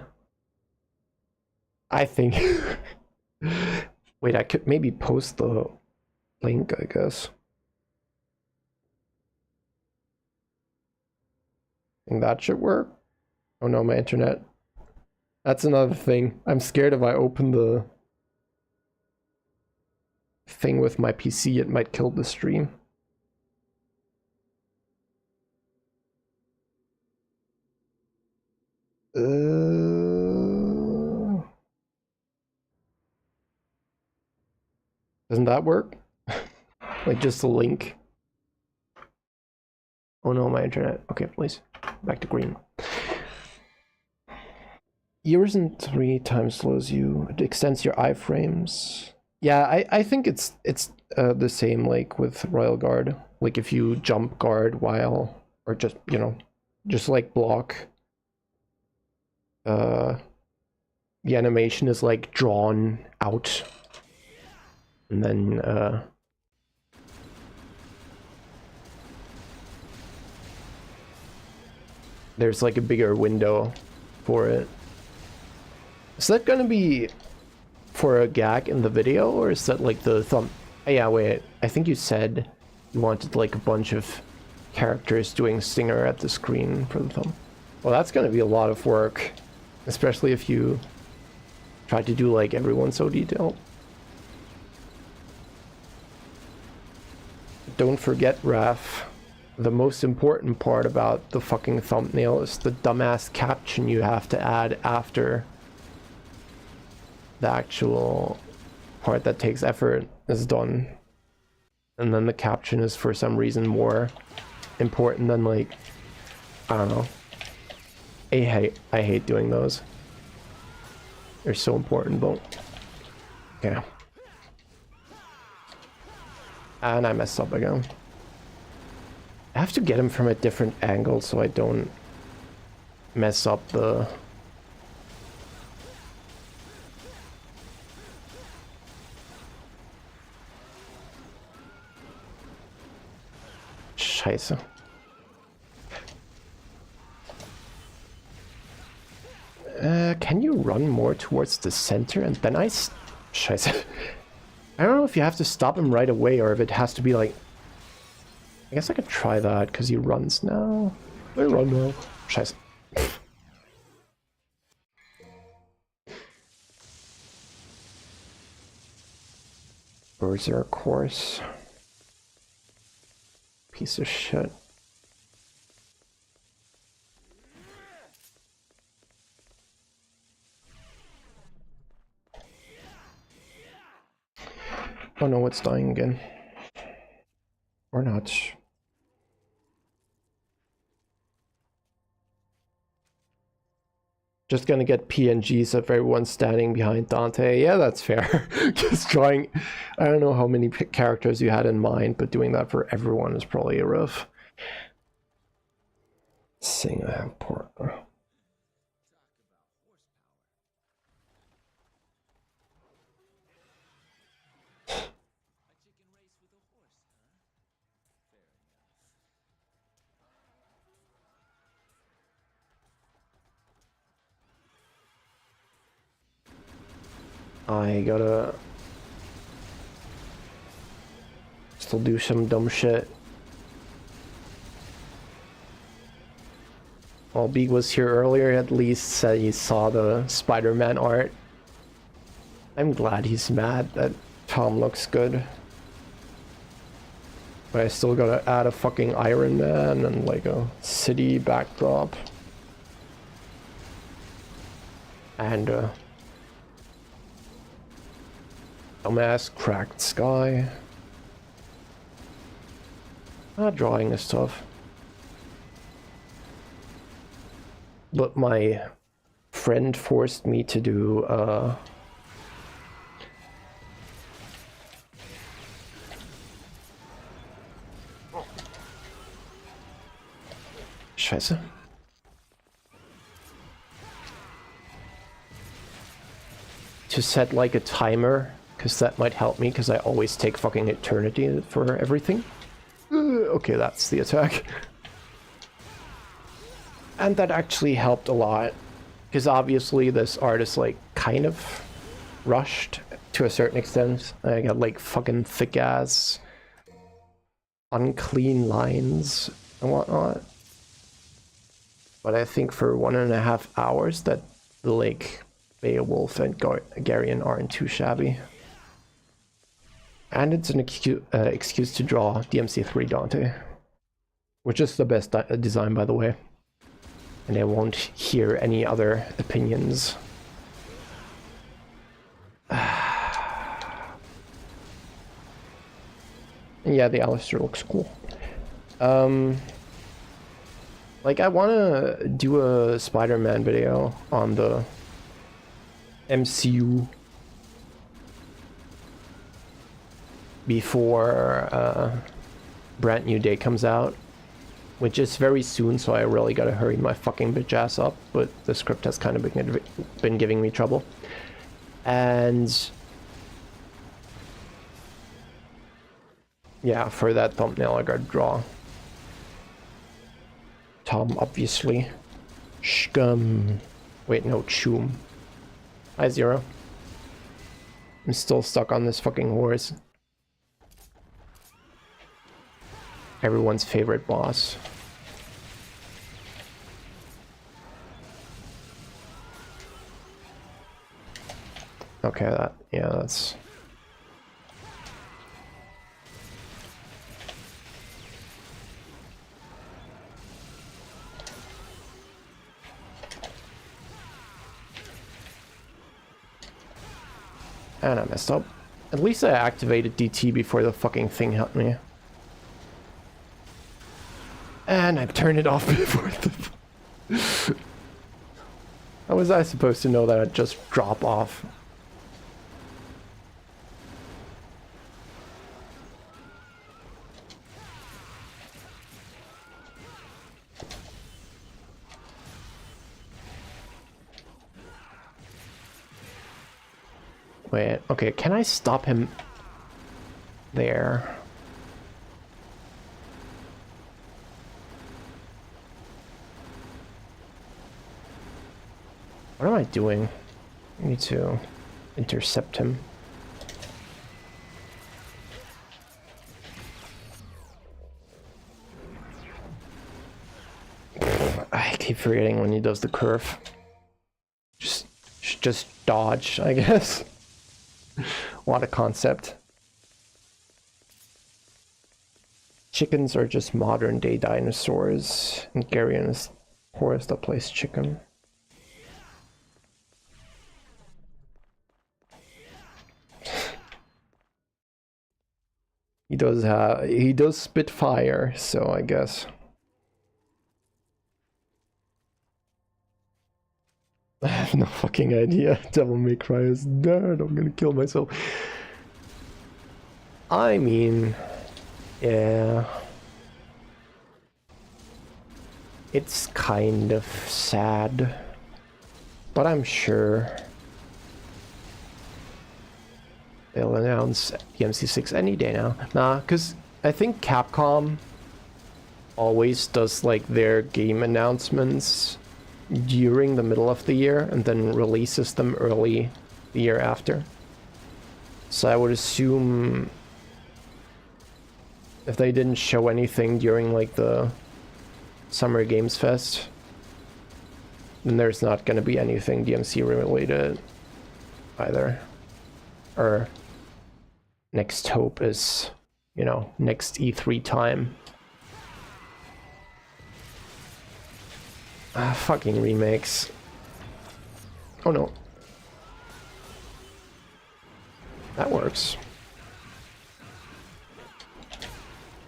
I think... Wait, I could maybe post the link, I guess. Think that should work? Oh no, my internet. That's another thing. I'm scared if I open the thing with my PC, it might kill the stream. Doesn't that work? Like just a link. Oh no, my internet. Okay, please. Back to green. Yours in 3 times slows you. It extends your iframes. Yeah, I think it's the same like with Royal Guard. Like if you jump guard while, or just, you know, just like block. The animation is like drawn out. And then, there's like a bigger window for it. Is that gonna be for a gag in the video, or is that like the thumb? Oh, yeah, wait, I think you said you wanted like a bunch of characters doing stinger at the screen for the thumb. Well, that's gonna be a lot of work, especially if you try to do like everyone so detailed. Don't forget, Raph, the most important part about the fucking thumbnail is the dumbass caption you have to add after the actual part that takes effort is done. And then the caption is for some reason more important than, like, I don't know. I hate doing those. They're so important, but okay. And I messed up again. I have to get him from a different angle so I don't mess up the... Scheiße. Can you run more towards the center and then Scheiße. I don't know if you have to stop him right away or if it has to be like... I guess I could try that because he runs now. I run now. Scheiße. Berserk course. Piece of shit. Oh no, it's dying again. Or not. Just gonna get PNGs of everyone standing behind Dante. Yeah, that's fair. Just drawing... I don't know how many characters you had in mind, but doing that for everyone is probably a rough. Sing a port. I gotta still do some dumb shit. While Beeg was here earlier, at least said he saw the Spider-Man art. I'm glad he's mad that Tom looks good. But I still gotta add a fucking Iron Man and like a city backdrop. And dumbass cracked sky. Drawing is tough. But my friend forced me to do Scheiße. To set like a timer, because that might help me, because I always take fucking eternity for everything. Okay, that's the attack. And that actually helped a lot, because obviously this art is like kind of rushed to a certain extent. I got like fucking thick ass unclean lines and whatnot. But I think for 1.5 hours that the like Beowulf and Garion aren't too shabby. And it's an excuse to draw DMC3 Dante, which is the best design, by the way. And I won't hear any other opinions. Yeah, the Alistair looks cool. Like, I want to do a Spider-Man video on the MCU before Brand New Day comes out, which is very soon, so I really gotta hurry my fucking bitch ass up, but the script has kind of been giving me trouble. And Yeah, for that thumbnail I gotta draw Tom, obviously. Scum. Wait, no, Choom. Hi, Zero. I'm still stuck on this fucking horse. Everyone's favorite boss. Okay, that's... And I messed up. At least I activated DT before the fucking thing hit me. And I turned it off before the... How was I supposed to know that I'd just drop off? Wait, okay, can I stop him there? What am I doing? I need to intercept him. I keep forgetting when he does the curve. Just dodge, I guess. What a concept. Chickens are just modern day dinosaurs. And Garion is horse that plays chicken. He does spit fire, so I guess. I have no fucking idea. Devil May Cry is dead. I'm gonna kill myself. I mean, yeah. It's kind of sad. But I'm sure they'll announce DMC3 any day now. Nah, because I think Capcom always does like their game announcements during the middle of the year and then releases them early the year after. So I would assume if they didn't show anything during like the Summer Games Fest, then there's not going to be anything DMC related either. Or next hope is, you know, next E3 time. Fucking remakes. Oh no. That works.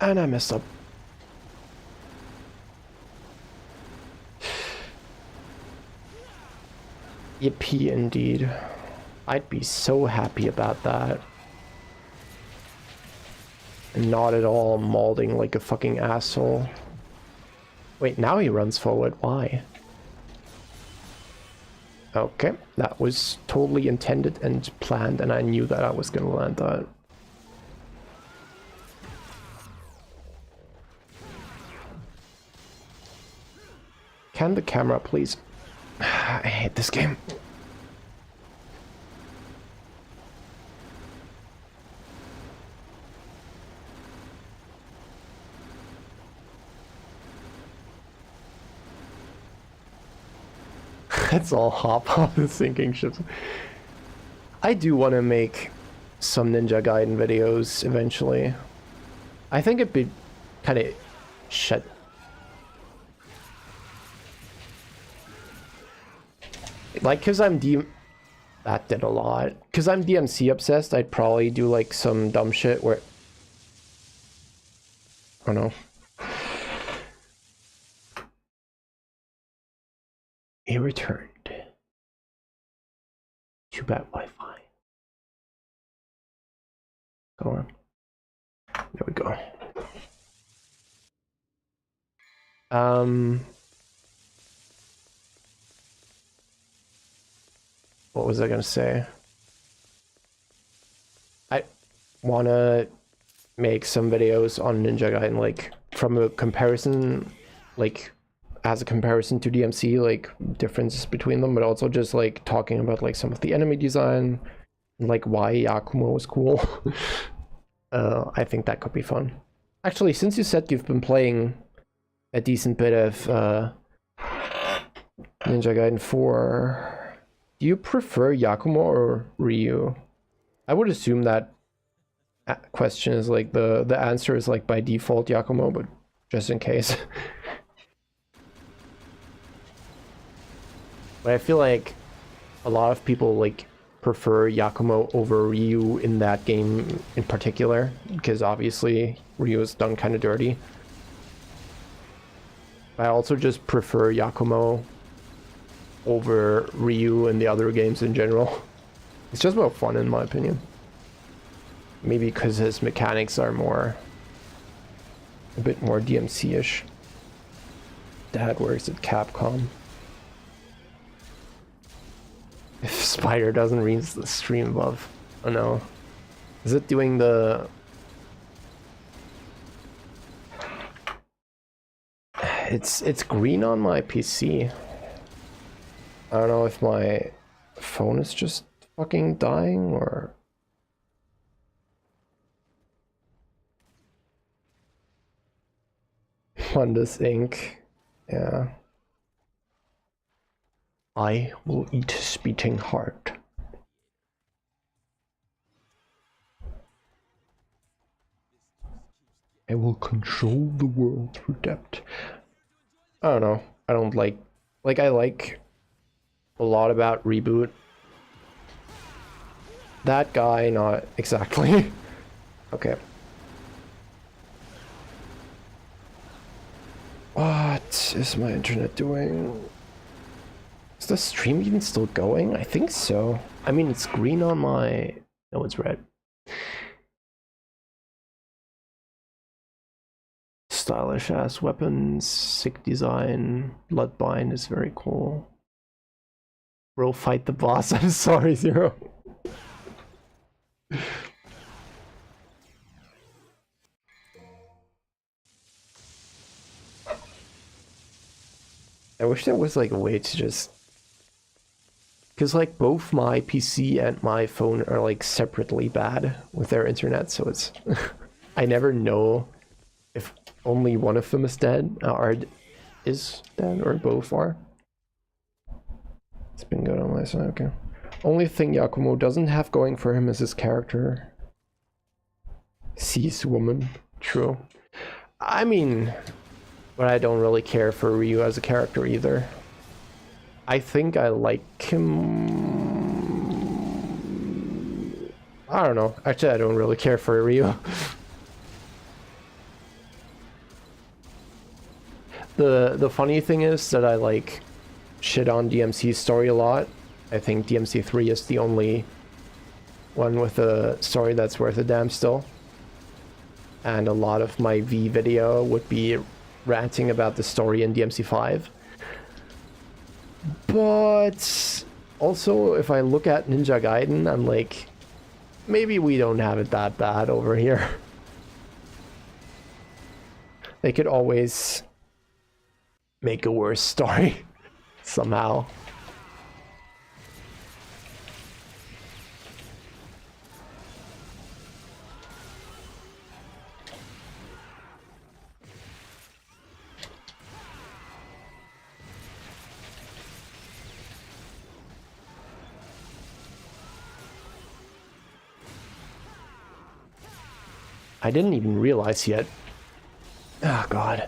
And I messed up. Yippee indeed. I'd be so happy about that. And not at all mauling like a fucking asshole. Wait, now he runs forward. Why? Okay, that was totally intended and planned, and I knew that I was gonna land that. Can the camera please? I hate this game. Let's all hop on the sinking ships. I do want to make some Ninja Gaiden videos eventually. I think it'd be kind of shit. Like, cause I'm that did a lot. Cause I'm DMC obsessed, I'd probably do like some dumb shit where I don't know. He returned. Too bad Wi-Fi. Go on. There we go. What was I gonna say? I wanna make some videos on Ninja Gaiden, like from a comparison, like as a comparison to DMC, like differences between them, but also just like talking about like some of the enemy design, and, like why Yakumo was cool. I think that could be fun. Actually, since you said you've been playing a decent bit of Ninja Gaiden 4, do you prefer Yakumo or Ryu? I would assume that question is like the answer is like by default Yakumo, but just in case. But I feel like a lot of people like prefer Yakumo over Ryu in that game in particular, because obviously Ryu is done kind of dirty. I also just prefer Yakumo over Ryu in the other games in general. It's just more fun in my opinion. Maybe because his mechanics are a bit more DMC-ish. Dad works at Capcom. If Spider doesn't read the stream above. Oh no. Is it doing the... It's green on my PC. I don't know if my phone is just fucking dying or... Fundas Inc. Yeah. I will eat his beating heart. I will control the world through depth. I don't know. I don't like I like a lot about Reboot. That guy, not exactly. Okay. What is my internet doing? Is the stream even still going? I think so. I mean, it's green on my... No, it's red. Stylish ass weapons, sick design, Bloodbind is very cool. Bro, fight the boss. I'm sorry, Zero. I wish there was like a way to just... Because like both my PC and my phone are like separately bad with their internet, so it's... I never know if only one of them is dead, or is dead, or both are. It's been good on my side, okay. Only thing Yakumo doesn't have going for him is his character. Sees woman, true. I mean... But I don't really care for Ryu as a character either. I think I like him... I don't know. Actually, I don't really care for Ryu. The funny thing is that I like shit on DMC's story a lot. I think DMC3 is the only one with a story that's worth a damn still. And a lot of my V video would be ranting about the story in DMC5. But also, if I look at Ninja Gaiden, I'm like, maybe we don't have it that bad over here. They could always make a worse story somehow. I didn't even realize yet. Oh god.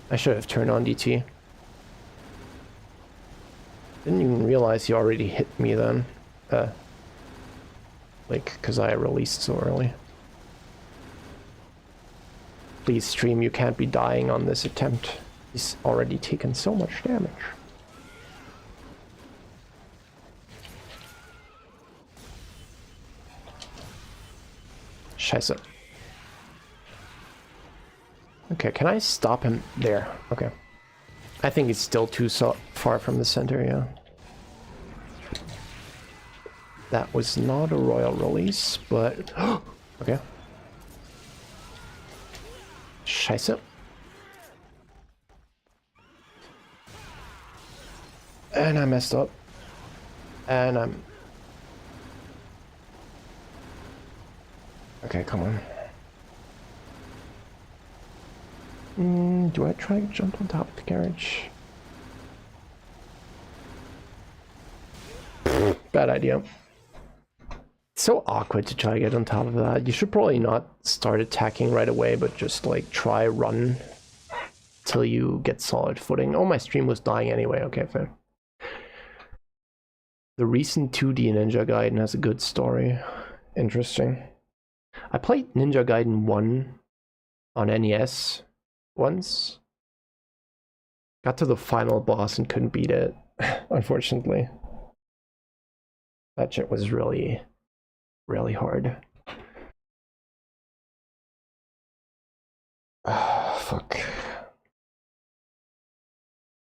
I should have turned on DT. Didn't even realize he already hit me then. Like, because I released so early. Please stream, you can't be dying on this attempt. He's already taken so much damage. Scheiße. Okay, can I stop him there? Okay. I think it's still too far from the center, yeah. That was not a royal release, but... Okay. Scheiße. And I messed up. And I'm... Okay, come on. Do I try to jump on top of the carriage? Bad idea. It's so awkward to try to get on top of that. You should probably not start attacking right away, but just like try run till you get solid footing. Oh, my stream was dying anyway. Okay, fair. The recent 2D Ninja Gaiden has a good story. Interesting. I played Ninja Gaiden 1 on NES once. Got to the final boss and couldn't beat it, unfortunately. That shit was really, really hard. Ah, fuck.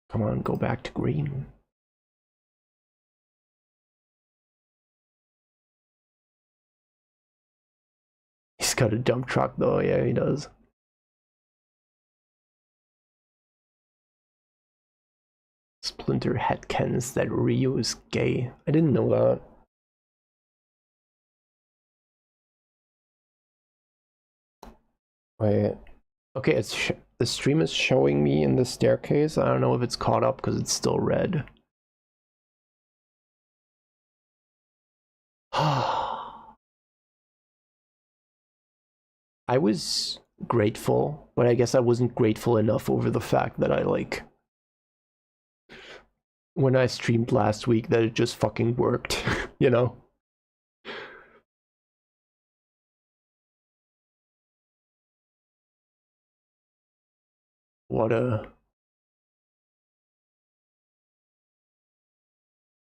Come on, go back to green. He's got a dump truck though, yeah, he does. Splinter headcanons that Ryu is gay. I didn't know that. Wait. Okay, it's the stream is showing me in the staircase. I don't know if it's caught up because it's still red. I was grateful, but I guess I wasn't grateful enough over the fact that I like when I streamed last week that it just fucking worked, you know? What a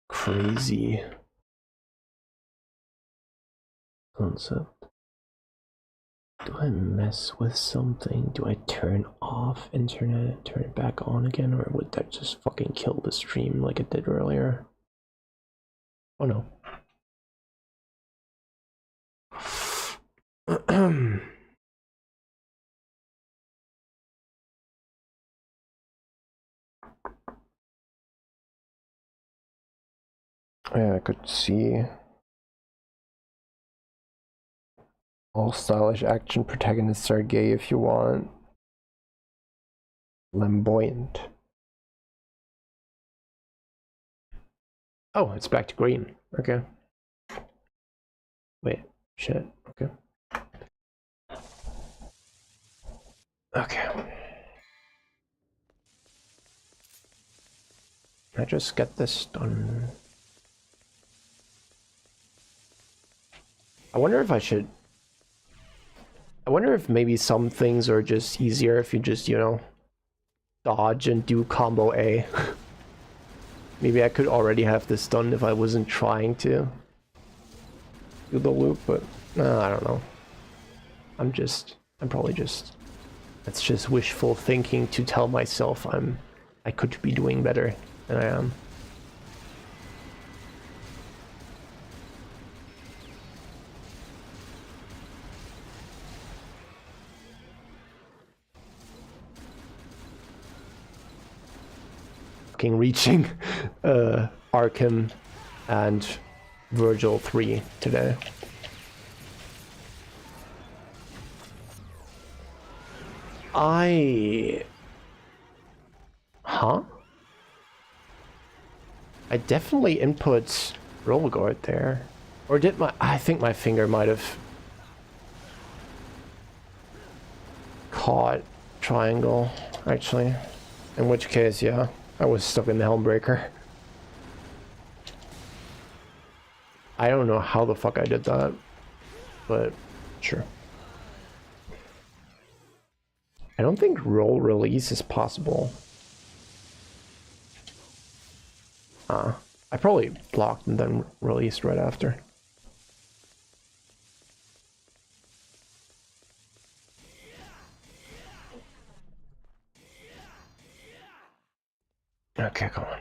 crazy concept. Do I mess with something? Do I turn off internet, turn it back on again, or would that just fucking kill the stream like it did earlier? Oh no. Yeah, I could see. All stylish action protagonists are gay if you want. Flamboyant. Oh, it's back to green. Okay. Wait, shit. Okay. Okay. Can I just get this done? I wonder if I should... I wonder if maybe some things are just easier if you just, you know, dodge and do combo A. Maybe I could already have this done if I wasn't trying to do the loop, but I don't know. I'm probably just... That's just wishful thinking to tell myself I could be doing better than I am. Fucking reaching Arkham and Virgil 3 today. Huh? I definitely input roll guard there. Or did I think my finger might have caught triangle, actually. In which case, yeah, I was stuck in the Helmbreaker. I don't know how the fuck I did that, but sure. I don't think roll release is possible. I probably blocked and then released right after. Okay, come on.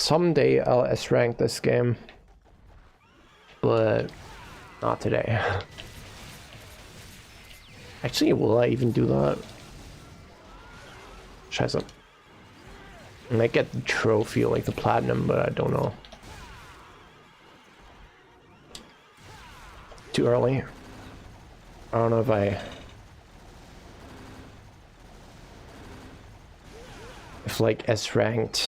someday I'll S rank this game, but not today. Actually, will I even do that? Scheiße. I might get the trophy, like the platinum, but I don't know. Too early. I don't know if like S ranked